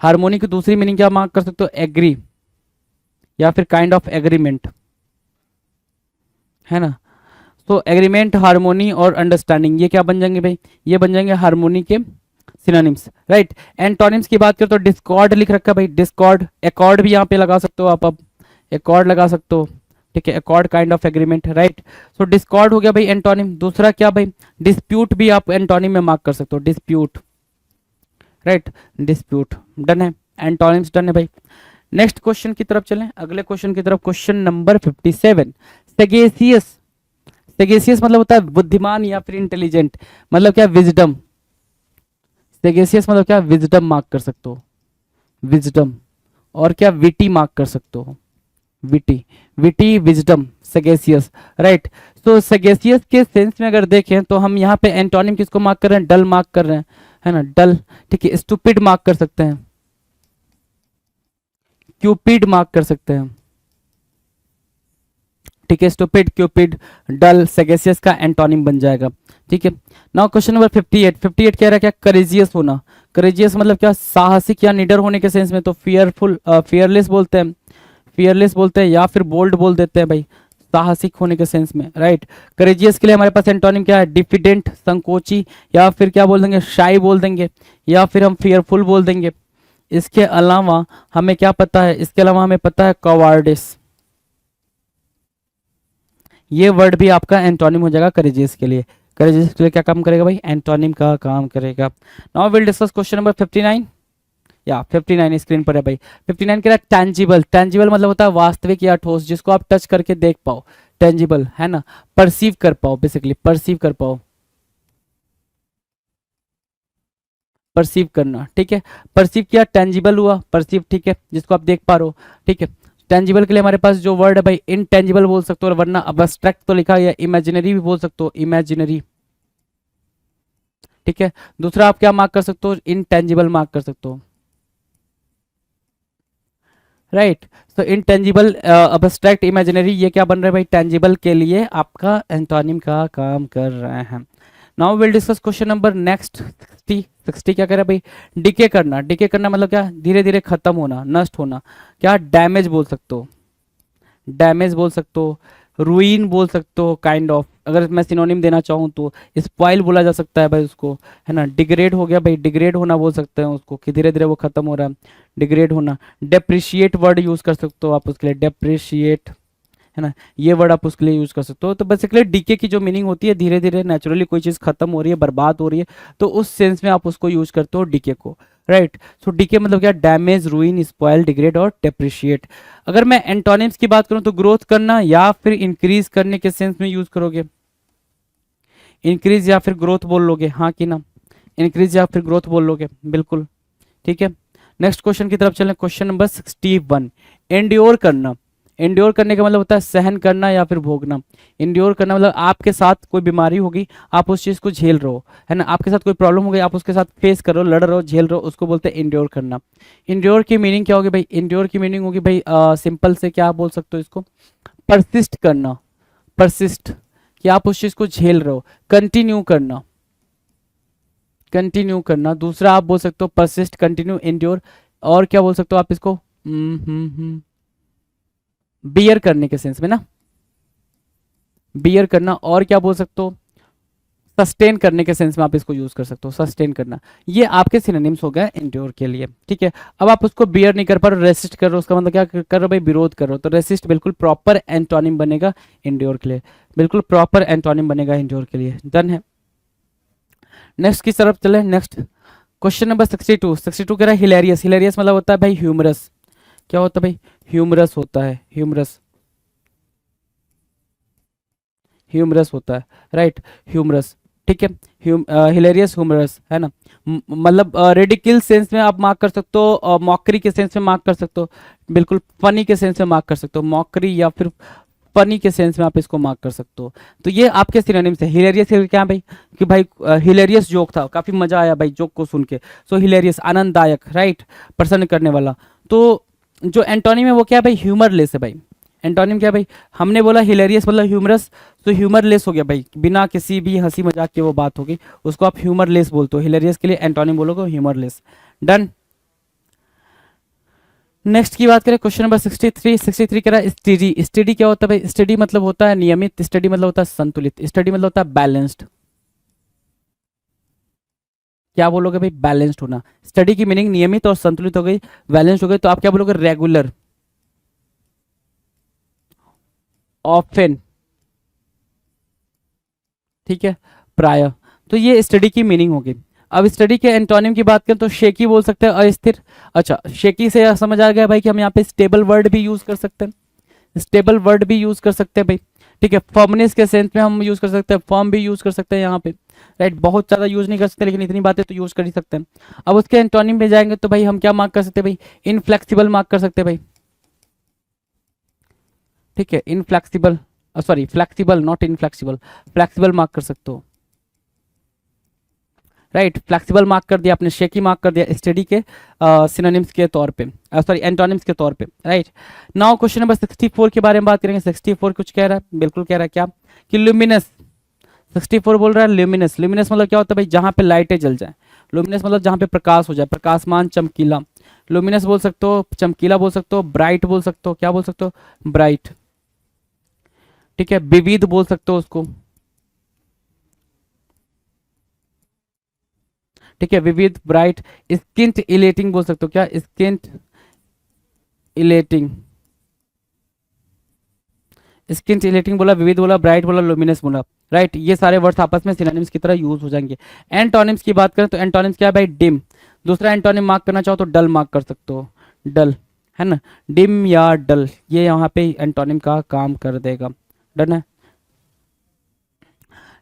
हारमोनी की दूसरी मीनिंग क्या मार्क कर सकते हो? एग्री या फिर काइंड ऑफ एग्रीमेंट, है ना। तो एग्रीमेंट, हारमोनी और अंडरस्टैंडिंग, ये क्या बन जाएंगे भाई? ये बन जाएंगे हारमोनी के सिनोनिम्स, राइट। एंटोनिम्स की बात करें तो डिस्कॉर्ड लिख रखा है भाई, डिस्कॉर्ड। एकॉर्ड भी यहाँ पे लगा सकते हो आप, अब एकॉर्ड लगा सकते हो, ठीक है। Accord kind of agreement, right. So Discord हो गया भाई एंटोनिम। दूसरा क्या भाई? डिस्प्यूट भी आप एंटोनिम में मार्क कर सकते हो, डिस्प्यूट, राइट, डिस्प्यूट। डन है, एंटोनिम्स डन है भाई। नेक्स्ट क्वेश्चन की तरफ चलें, अगले क्वेश्चन की तरफ, क्वेश्चन नंबर 57। सेगेसियस। सेगेसियस मतलब होता है बुद्धिमान या फिर इंटेलिजेंट, मतलब क्या? विजडम। सेगेसियस मतलब क्या? विजडम मार्क कर सकते हो, विजडम। और क्या? विटी मार्क कर सकते हो, विटी, विटी विजडम, सगेसियस, राइट। तो सगेसियस के सेंस में अगर देखें तो हम यहाँ पे एंटोनिम किसको मार्क कर रहे हैं, डल मार्क कर रहे हैं, है ना, डल। ठीक है, स्टूपिड मार्क कर सकते हैं, क्यूपिड मार्क कर सकते हैं। ठीक है, स्टूपिड, क्यूपिड, डल, सगेसियस का एंटोनिम बन जाएगा। ठीक है, नाउ क्वेश्चन नंबर 58, 58 कह रहा है क्या, करेजियस होना। करेजियस मतलब क्या, साहसिक या निडर होने के सेंस में तो फियरफुल, फियरलेस बोलते हैं, फियरलेस बोलते हैं, या फिर बोल्ड बोल देते हैं भाई, साहसिक होने के सेंस में, राइट। करेजियस के लिए हमारे पास एंटोनिम क्या है, डिफिडेंट, संकोची, या फिर क्या बोल देंगे, शाई बोल देंगे, या फिर हम फियरफुल बोल देंगे। इसके अलावा हमें क्या पता है, इसके अलावा हमें पता है कवार्डिस, ये वर्ड भी आपका एंटोनिम हो जाएगा करेजियस के लिए। करेजियस के लिए क्या काम करेगा भाई, एंटोनिम का काम करेगा। Now will discuss question number 59, या 59 स्क्रीन पर है भाई। 59 कह रहा है टेंजिबल, टेंजिबल मतलब होता है वास्तविक या ठोस, जिसको आप टच करके देख पाओ, टेंजिबल, है ना, परसीव कर पाओ, बेसिकली परसीव कर पाओ, परसीव करना। ठीक है, परसीव किया, टेंजिबल हुआ, परसीव, ठीक है, जिसको आप देख पा रहे हो। ठीक है, टेंजिबल के लिए हमारे पास जो वर्ड है भाई, इनटेंजिबल बोल सकते हो, और वरना अब्स्ट्रैक्ट तो लिखा है, इमेजिनरी भी बोल सकते हो, इमेजिनरी। ठीक है, दूसरा आप क्या मार्क कर सकते हो, इनटेंजिबल मार्क कर सकते हो, राइट। तो इनटेंजिबल, अब्स्ट्रैक्ट, इमेजिनरी, ये क्या बन रहा है भाई, टेंजिबल के लिए आपका एंटोनिम का काम कर रहे हैं। Now will discuss question number next 60, 60 क्या कर रहा है भाई, डिके करना। डिके करना मतलब क्या, धीरे धीरे खत्म होना, नष्ट होना। क्या, डैमेज बोल सकते हो, डैमेज बोल सकते हो, रुइन बोल सकते हो, काइंड ऑफ, अगर मैं सिनोनिम देना चाहूँ तो स्पॉइल बोला जा सकता है भाई उसको, है ना। डिग्रेड हो गया भाई, डिग्रेड होना बोल सकते हैं उसको, कि धीरे धीरे वो खत्म हो रहा है, डिग्रेड होना। डेप्रिशिएट वर्ड यूज कर सकते हो आप उसके लिए, डेप्रिशिएट, है ना, ये वर्ड आप उसके लिए यूज कर सकते हो। तो बेसिकली डीके की जो मीनिंग होती है, धीरे धीरे नेचुरली कोई चीज खत्म हो रही है, बर्बाद हो रही है, तो उस सेंस में आप उसको यूज करते हो डीके को, राइट। सो डीके मतलब क्या, डैमेज, रूइन, स्पॉइल, डिग्रेड और डेप्रिशिएट। अगर मैं एंटोनिम्स की बात करूं तो ग्रोथ करना या फिर इंक्रीज करने के सेंस में यूज करोगे, इंक्रीज या फिर ग्रोथ बोल लोगे, हाँ कि ना, इंक्रीज या फिर ग्रोथ बोल लोगे, बिल्कुल। ठीक है, नेक्स्ट क्वेश्चन की तरफ चलें, क्वेश्चन नंबर 61, एंड्योर करना। एंड्योर करने का मतलब होता है सहन करना या फिर भोगना। एंड्योर करना मतलब आपके साथ कोई बीमारी होगी, आप उस चीज को झेल रहे हो, है ना, आपके साथ कोई प्रॉब्लम हो गई, आप उसके साथ फेस कर रहे हो, लड़ रहे हो, झेल रहे हो, उसको बोलते हैं एंड्योर करना। एंड्योर की मीनिंग क्या होगी भाई, एंड्योर की मीनिंग होगी भाई, सिंपल से क्या बोल सकते हो इसको, परसिस्ट करना, परसिस्ट, कि आप उस चीज को झेल रहे हो, कंटिन्यू करना, कंटिन्यू करना। दूसरा आप बोल सकते हो परसिस्ट, कंटिन्यू, एंड्योर। और क्या बोल सकते हो आप इसको, बियर करने के सेंस में ना, बियर करना। और क्या बोल सकते हो, सस्टेन करने के सेंस में आप इसको यूज कर सकते हो, सस्टेन करना। ये आपके सिनोनिम्स हो गए एंड्योर के लिए। ठीक है, अब आप उसको बियर नहीं कर पा रहे, रेसिस्ट कर रहे हो, उसका मतलब क्या कर रहे हो भाई, विरोध कर रहे हो, तो रेसिस्ट बिल्कुल प्रॉपर एंटोनिम बनेगा एंड्योर के लिए, बिल्कुल प्रॉपर एंटोनिम बनेगा एंड्योर के लिए। डन है, नेक्स्ट की तरफ चले। नेक्स्ट क्वेश्चन नंबर 62, 62 कह रहा है हिलेरियस। हिलेरियस मतलब होता है भाई ह्यूमरस। क्या होता है भाई, ह्यूमरस होता है, ह्यूमरस, ह्यूमरस होता है, राइट, ह्यूमरस। ठीक है, हिलेरियस, ह्यूमरस, है ना, मतलब रेडिकल सेंस में आप मार्क कर सकते हो, मॉकरी के सेंस में मार्क कर सकते हो, बिल्कुल फनी के सेंस में मार्क कर सकते हो, मॉकरी या फिर फनी के सेंस में आप इसको मार्क कर सकते हो। तो ये आपके सिनोनिम्स है। हिलेरियस क्या है भाई, कि भाई हिलेरियस जोक था, काफी मजा आया भाई जोक को सुन के, सो हिलेरियस, आनंददायक, राइट, प्रसन्न करने वाला। तो जो एंटोनिम है वो क्या है भाई, ह्यूमरलेस है भाई। एंटोनिम क्या है भाई, हमने बोला हिलेरियस मतलब ह्यूमरस, तो ह्यूमरलेस हो गया भाई, बिना किसी भी हंसी मजाक की वो बात होगी, उसको आप ह्यूमरलेस बोलते हो। हिलेरियस के लिए एंटोनिम बोलोगे ह्यूमरलेस। डन, नेक्स्ट की बात करें, क्वेश्चन नंबर 63, 63 कह रहा है स्टडी। स्टडी क्या होता है भाई, स्टडी मतलब होता है नियमित, स्टडी मतलब होता है संतुलित, स्टडी मतलब होता है बैलेंस्ड। क्या बोलोगे भाई, बैलेंस्ड होना। स्टडी की मीनिंग नियमित और संतुलित हो गई, बैलेंस्ड हो गई, तो आप क्या बोलोगे, रेगुलर, ऑफन, ठीक है, प्राय। तो ये स्टडी की मीनिंग होगी। अब स्टडी के एंटोनिम की बात करें तो शेकी बोल सकते हैं, अस्थिर। अच्छा, शेकी से समझ आ गया भाई कि हम यहाँ पे स्टेबल वर्ड भी यूज कर सकते हैं, स्टेबल वर्ड भी यूज कर सकते हैं भाई। ठीक है, फर्मनेस के सेंस में हम यूज कर सकते हैं, फर्म भी यूज कर सकते हैं यहाँ पे, राइट। बहुत ज्यादा यूज नहीं कर सकते, लेकिन इतनी बातें तो यूज कर ही सकते हैं। अब उसके एंटोनिम पे जाएंगे तो भाई हम क्या मार्क कर सकते हैं भाई, इनफ्लेक्सिबल मार्क कर सकते हैं भाई, ठीक है, inflexible, sorry flexible, not inflexible, flexible mark कर सकते हो, राइट। फ्लेक्सिबल मार्क कर दिया आपने, शेकी मार्क कर दिया स्टडी के सिनोनिम्स के तौर पे, सॉरी एंटोनिम्स के तौर पे, राइट। नाउ क्वेश्चन नंबर 64 के बारे में बात करेंगे। 64 कुछ कह रहा है, बिल्कुल कह रहा है क्या कि ल्यूमिनस, 64 बोल रहा है ल्यूमिनस। ल्यूमिनस मतलब क्या होता है भाई, जहां पे लाइटें जल जाए। लुमिनस मतलब जहां पे प्रकाश हो जाए, प्रकाशमान, चमकीला। लुमिनस बोल सकते हो, चमकीला बोल सकते हो, ब्राइट बोल सकते हो, क्या बोल सकते हो, ब्राइट, ठीक है। विविध बोल सकते हो उसको, ठीक है, विविध, ब्राइट। स्किंट इलेटिंग बोल सकते हो, क्या, स्किंट इलेटिंग, स्किन इलेटिंग बोला, विविध बोला, ब्राइट बोला, लुमिनस बोला, राइट। ये सारे वर्ड्स आपस में सिनोनिम्स की तरह यूज हो जाएंगे। एंटोनिम्स की बात करें तो एंटोनिम्स क्या है भाई, डिम। दूसरा एंटोनिम मार्क करना चाहो तो डल मार्क कर सकते हो, डल, है ना, डिम या डल, ये यहाँ पे एंटोनिम का काम कर देगा, डन है।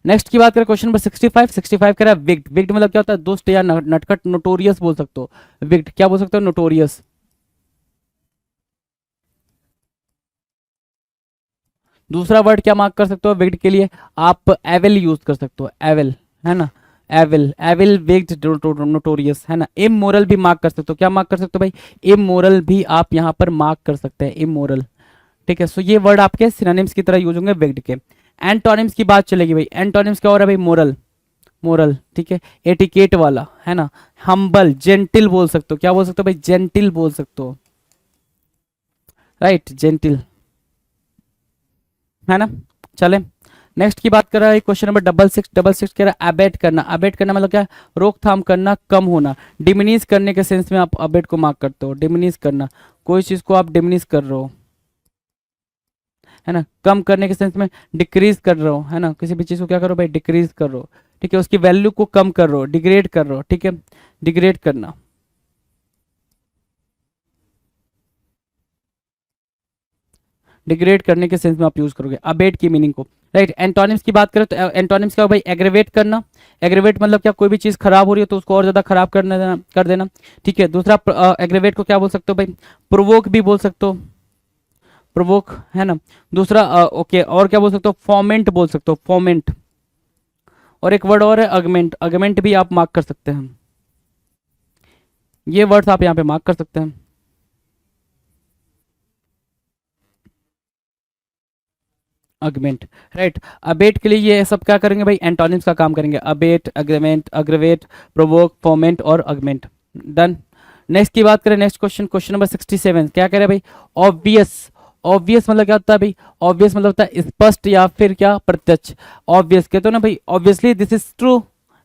नेक्स्ट की बात करें क्वेश्चन नंबर 65। 65 कह रहा है विग्ड। विग्ड मतलब क्या होता है, दुष्ट या नटखट, नोटोरियस बोल सकते हो। विग्ड क्या बोल सकते हो, नोटोरियस। दूसरा वर्ड क्या मार्क कर सकते हो विग्ड के लिए, आप एविल यूज कर सकते हो, एविल, है ना, एविल, एविल, विग्ड, नोटोरियस, है ना। इमोरल भी मार्क कर सकते हो, क्या मार्क कर सकते हो भाई, इमोरल भी आप यहाँ पर मार्क कर सकते हैं, इमोरल, ठीक है। सो ये वर्ड आपके सिनोनिम्स की तरह यूज होंगे विग्ड के। एंटोनिम्स की बात चलेगी भाई, एंटोनिम्स क्या हो रहा है भाई, मोरल, मोरल, ठीक है, एटिकेट वाला, है ना, हम्बल, जेंटिल बोल सकते हो, क्या बोल सकते हो भाई, जेंटिल बोल सकते हो, राइट, जेंटिल, है ना। चले नेक्स्ट की बात कर रहा है क्वेश्चन नंबर 66। 66 कह रहा है अबेट करना। अबेट करना मतलब क्या है, रोकथाम करना, कम होना, डिमिनिश करने के सेंस में आप अबेट को मार्क करते हो, डिमिनिश करना, कोई चीज को आप डिमिनिश कर रहे हो, है ना। कम करने के सेंस में डिक्रीज कर रहे हो, है ना, किसी भी चीज को क्या करो भाई, डिक्रीज कर रहे हो, ठीक है, उसकी वैल्यू को कम कर रहे हो, डिग्रेड कर रहे हो, ठीक है, डिग्रेड करना, डिग्रेड करने के सेंस में आप यूज करोगे अबेट की मीनिंग को, राइट। एंटोनिम्स की बात करें तो एंटोनिम्स क्या हो भाई, एग्रेवेट करना। एग्रेवेट मतलब क्या, कोई भी चीज खराब हो रही है तो उसको और ज्यादा खराब करना देना, कर देना, ठीक है। दूसरा एग्रेवेट को क्या बोल सकते हो भाई, प्रोवोक भी बोल सकते हो, प्रोवोक, है ना। दूसरा ओके, और क्या बोल सकते हो, फॉर्मेंट बोल सकते हो, फॉर्मेंट। और एक वर्ड और है अगमेंट, अगमेंट भी आप मार्क कर सकते हैं, ये वर्ड्स आप यहाँ पे मार्क कर सकते हैं। अगमेंट, राइट। अबेट के लिए ये सब क्या करेंगे भाई, एंटोनिम्स का काम करेंगे, अबेट, अग्रीमेंट, अग्रवेट, प्रोवोक, फॉर्मेंट और अगमेंट, डन। नेक्स्ट की बात करें, नेक्स्ट क्वेश्चन, क्वेश्चन नंबर 67 क्या कह रहे हैं भाई, ऑब्वियस। ऑब्वियस मतलब क्या होता है भाई, ऑब्वियस मतलब होता है स्पष्ट या फिर क्या, प्रत्यक्ष। ऑब्वियस कहते हो ना भाई, ऑब्वियसली दिस इज ट्रू,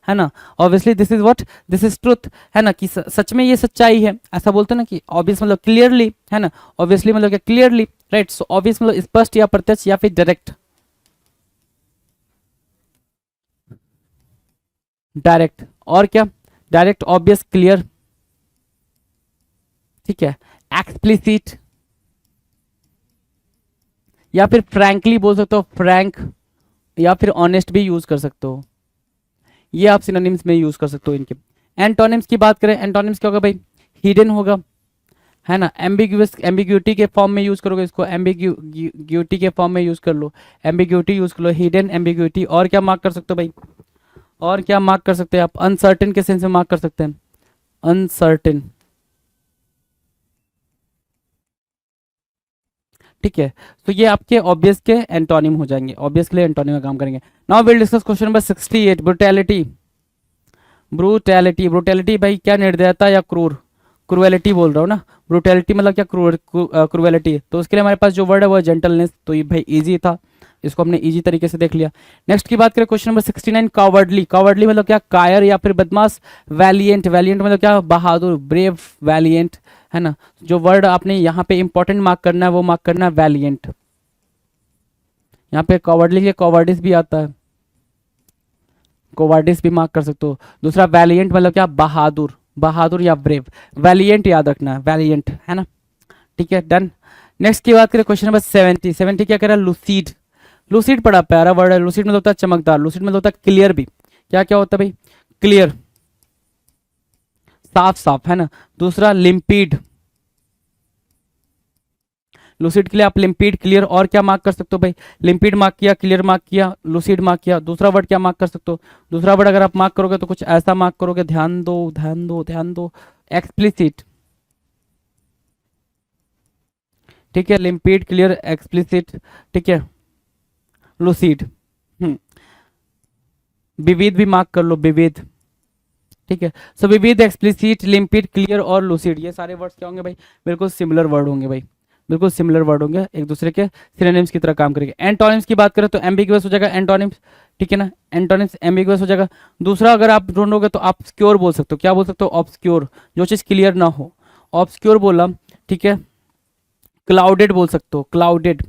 है ना, obviously this is what, this is truth, है ना, कि सच में ये सच्चाई है, ऐसा बोलते हैं ना, कि ऑब्वियस मतलब क्लियरली, है ना, ऑब्वियसली मतलब क्या, क्लियरली, राइट। सो ऑब्वियस मतलब स्पष्ट या प्रत्यक्ष या फिर डायरेक्ट, डायरेक्ट, और क्या, डायरेक्ट, ऑब्वियस, क्लियर, ठीक है, एक्सप्लिसिट, या फिर फ्रैंकली बोल सकते हो, फ्रैंक, या फिर ऑनेस्ट भी यूज कर सकते हो, ये आप सिनोनिम्स में यूज कर सकते हो इनके। एंटोनिम्स की बात करें, एंटोनिम्स क्या होगा भाई, हिडन होगा, है ना, एम्बिग्यूअस, एम्बिग्यूटी के फॉर्म में यूज करोगे इसको, एम्बिग्यूटी के फॉर्म में यूज कर लो, एम्बिग्यूटी यूज कर लो, हिडन, एम्बिग्यूटी। और क्या मार्क कर सकते हो भाई, और क्या मार्क कर सकते हैं आप, अनसर्टेन के सेंस में मार्क कर सकते हैं, अनसर्टेन, ठीक है। तो ये आपके ऑब्वियस के एंटोनिम हो जाएंगे, ऑब्वियस के लिए एंटोनिम का काम करेंगे। Now will discuss question number 68, brutality. Brutality, brutality भाई क्या, निर्दयता या क्रूर, क्रूएलिटी बोल रहा हूँ ना, ब्रूटैलिटी मतलब क्या, क्रूएलिटी। तो उसके लिए हमारे पास जो वर्ड है वो है जेंटलनेस, तो ये भाई इजी था, इसको हमने इजी तरीके से देख लिया। नेक्स्ट की बात करें क्वेश्चन नंबर 69, कावर्डली। कावर्डली मतलब क्या, कायर या फिर बदमाश। वैलियंट, वैलियंट मतलब क्या, बहादुर, ब्रेव, वैलियंट, है ना। जो वर्ड आपने यहाँ पे इंपॉर्टेंट मार्क करना है वो मार्क करना है वैलियंट। यहाँ पे कॉवर्डली के कॉवर्डिस भी आता है, कोवार्डिस भी मार्क कर सकते हो। दूसरा वैलियंट मतलब क्या, बहादुर, बहादुर या ब्रेव। वैलियंट याद रखना है, वैलियंट, है ना, ठीक है, डन। नेक्स्ट की बात करें क्वेश्चन नंबर 70। 70 क्या कह रहा है, लूसीड। लूसीड बड़ा प्यारा वर्ड है, लूसीड मतलब होता है चमकदार, लूसीड मतलब होता है क्लियर भी। क्या क्या होता है भाई, क्लियर, साफ साफ, है ना। दूसरा लिम्पीड, लूसिड के लिए आप लिम्पिड, क्लियर और क्या मार्क कर सकते हो भाई? लिम्पिड मार्क किया, क्लियर मार्क किया, लूसिड मार्क किया। दूसरा वर्ड क्या मार्क कर सकते हो? दूसरा वर्ड अगर आप मार्क करोगे तो कुछ ऐसा मार्क करोगे, ध्यान दो ध्यान दो ध्यान दो, एक्सप्लिसिट। ठीक है, लिम्पिड, क्लियर, एक्सप्लिसिट, ठीक है, लूसिड। विविध भी मार्क कर लो, विविध। ठीक है, सो विविध, एक्सप्लिसिट, लिम्पिड, क्लियर और लूसिड, ये सारे वर्ड्स क्या होंगे भाई? बिल्कुल सिमिलर वर्ड होंगे भाई, बिल्कुल सिमिलर वर्ड होंगे, एक दूसरे के सिनोनिम्स की तरह काम करेंगे। एंटोनिम्स की बात करें तो एम्बिगुअस हो जाएगा एंटोनिम्स, ठीक है ना, एंटोनिम्स एम्बिगुअस हो जाएगा। दूसरा अगर आप ढूंढोगे तो ऑब्सक्योर बोल सकते हो, क्या बोल सकते हो? ऑब्सक्योर, जो चीज़ क्लियर ना हो, ऑब्सक्योर बोला, ठीक है। क्लाउडेड बोल सकते हो, क्लाउडेड,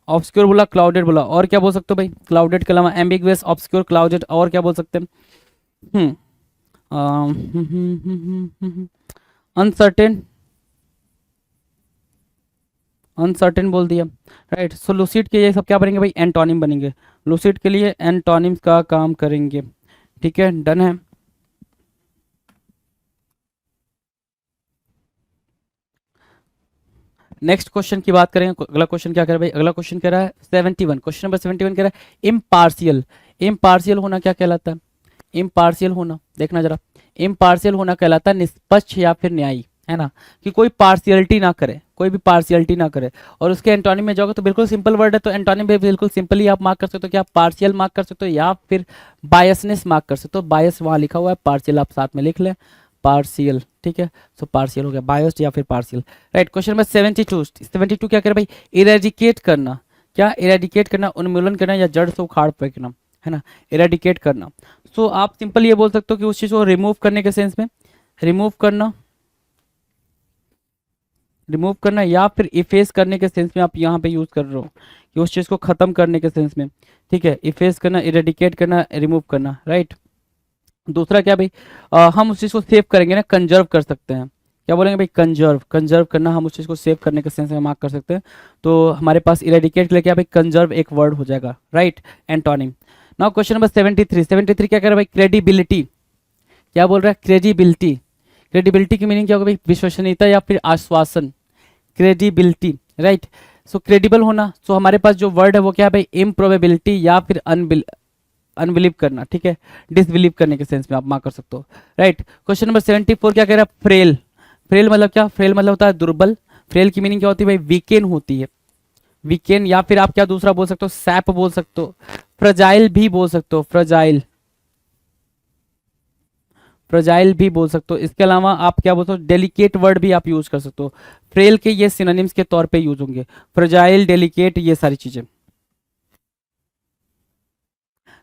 ऑब्सक्योर बोला, क्लाउडेड बोला, और क्या बोल सकते हो भाई? क्लाउडेड के अलावा एम्बिगुअस, ऑब्सक्योर, क्लाउडेड, और क्या बोल सकते हैं? अनसर्टेन, अनसर्टेन बोल दिया, राइट। सो लूसिड के ये सब क्या बनेंगे भाई? एंटोनिम बनेंगे, लूसिड के लिए एंटोनिम्स का काम करेंगे, ठीक है, डन है। नेक्स्ट क्वेश्चन की बात करेंगे, अगला क्वेश्चन क्या कह रहा है भाई? अगला क्वेश्चन कह रहा है 71, क्वेश्चन नंबर 71 कह रहा है इम्पार्शियल। इम्पार्शियल होना क्या कहलाता है? इम्पार्शियल होना, देखना जरा, इम्पार्शियल होना कहलाता है निष्पक्ष या फिर न्यायी, है ना, कि कोई पार्शियलिटी ना करे, कोई भी पार्शियलिटी ना करे। और उसके एंटोनिम में जाओगे तो बिल्कुल सिंपल वर्ड है, तो एंटोनिम भी बिल्कुल सिंपल ही आप मार्क कर सकते हो, क्या पार्शियल मार्क कर सकते हो या फिर बायसनेस मार्क कर सकते हो। बायस वहाँ लिखा हुआ है, पार्शियल आप साथ में लिख लें, पार्शियल, ठीक है। सो पार्शियल हो गया, बायस्ड या फिर पार्शियल, राइट। क्वेश्चन नंबर 72 क्या कर भाई? इरेडिकेट करना, क्या? इरेडिकेट करना, उन्मूलन करना या जड़ से उखाड़ फेंकना, है ना, इरेडिकेट करना। सो आप सिंपल ये बोल सकते हो कि उस चीज को रिमूव करने के सेंस में, रिमूव करना, रिमूव करना या फिर इफेस करने के सेंस में आप यहाँ पे यूज कर रहे हो, कि उस चीज को खत्म करने के सेंस में, ठीक है। इफेस करना, इरेडिकेट करना, रिमूव करना, राइट। दूसरा क्या भाई? हम उस चीज को सेव करेंगे ना, कंजर्व कर सकते हैं, क्या बोलेंगे भाई? कंजर्व, कंजर्व करना, हम उस चीज को सेव करने के सेंस में मार्क कर सकते हैं। तो हमारे पास इरेडिकेट के लिए क्या भाई? कंजर्व एक वर्ड हो जाएगा, right, antonym. Now question number 73 क्या कर रहा है भाई? क्रेडिबिलिटी, क्या बोल रहा है? क्रेडिबिलिटी, क्रेडिबिलिटी की मीनिंग क्या होगा भाई? विश्वसनीयता या फिर आश्वासन, क्रेडिबिलिटी, राइट। सो क्रेडिबल होना, सो हमारे पास जो वर्ड है वो क्या है भाई? इम्प्रोबेबिलिटी या फिर अनबिलीव करना, ठीक है, डिसबिलीव करने के सेंस में आप मार्क कर सकते हो, राइट। क्वेश्चन नंबर 74 क्या कह रहा है? फ्रेल, फ्रेल मतलब क्या? फ्रेल मतलब होता है दुर्बल। फ्रेल की मीनिंग क्या होती है भाई? वीकेन होती है, वीकेन, या फिर आप क्या दूसरा बोल सकते हो? सैप बोल सकते हो, फ्रजाइल भी बोल सकते हो, फ्रजाइल, फ्रजाइल भी बोल सकते हो। इसके अलावा आप क्या बोलते हो? डेलिकेट वर्ड भी आप यूज कर सकते हो, फ्रेल के ये सिनोनिम्स के तौर पे यूज होंगे, फ्रजाइल, डेलिकेट, ये सारी चीजें,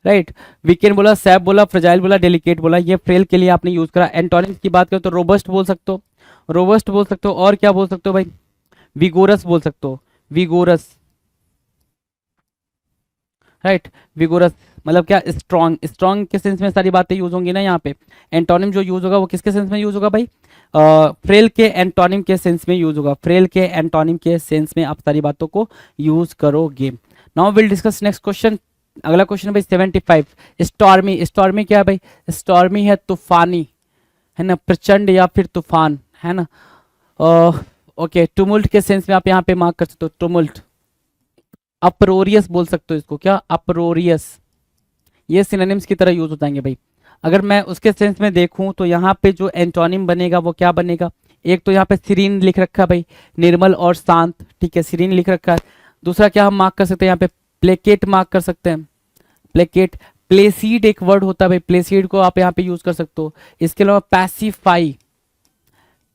राइट। वीकेन बोला, सैप बोला, फ्रजाइल बोला, डेलिकेट बोला, ये फ्रेल के लिए आपने यूज करा। एंटोनिम्स की बात करें तो रोबस्ट बोल सकते हो, रोबस्ट बोल सकते हो, और क्या बोल सकते हो भाई? विगोरस बोल सकते हो, विगोरस, राइट, विगोरस मतलब क्या? स्ट्रॉन्ग, स्ट्रॉन्ग के सेंस में सारी बातें यूज होंगी ना यहाँ पे। एंटोनिम जो यूज होगा वो किसके सेंस में यूज होगा भाई? फ्रेल के एंटोनिम के सेंस में यूज होगा, फ्रेल के एंटोनिम के सेंस में आप सारी बातों को यूज करोगे। Now will discuss next question. अगला क्वेश्चन है भाई 75, स्टॉर्मी। स्टॉर्मी क्या है भाई? स्टॉर्मी है तूफानी, है ना, प्रचंड या फिर तूफान, है ना। ओके, टुमुल्ट के सेंस में आप यहाँ पे मार्क कर सकते हो, टुमुल्ट। अप्रोरियस बोल सकते हो इसको, क्या? अप्रोरियस, ये सिनोनिम्स की तरह यूज हो जाएंगे भाई। अगर मैं उसके सेंस में देखूं तो यहाँ पे जो एंटोनिम बनेगा वो क्या बनेगा? एक तो यहाँ पे सीरीन लिख रखा है भाई, निर्मल और शांत, ठीक है, सीरीन लिख रखा है। दूसरा क्या हम मार्क कर सकते हैं यहाँ पे? प्लेकेट मार्क कर सकते हैं, प्लेकेट। प्लेसीड एक वर्ड होता है भाई, प्लेसीड को आप यहाँ पे यूज कर सकते हो। इसके अलावा पैसिफाई,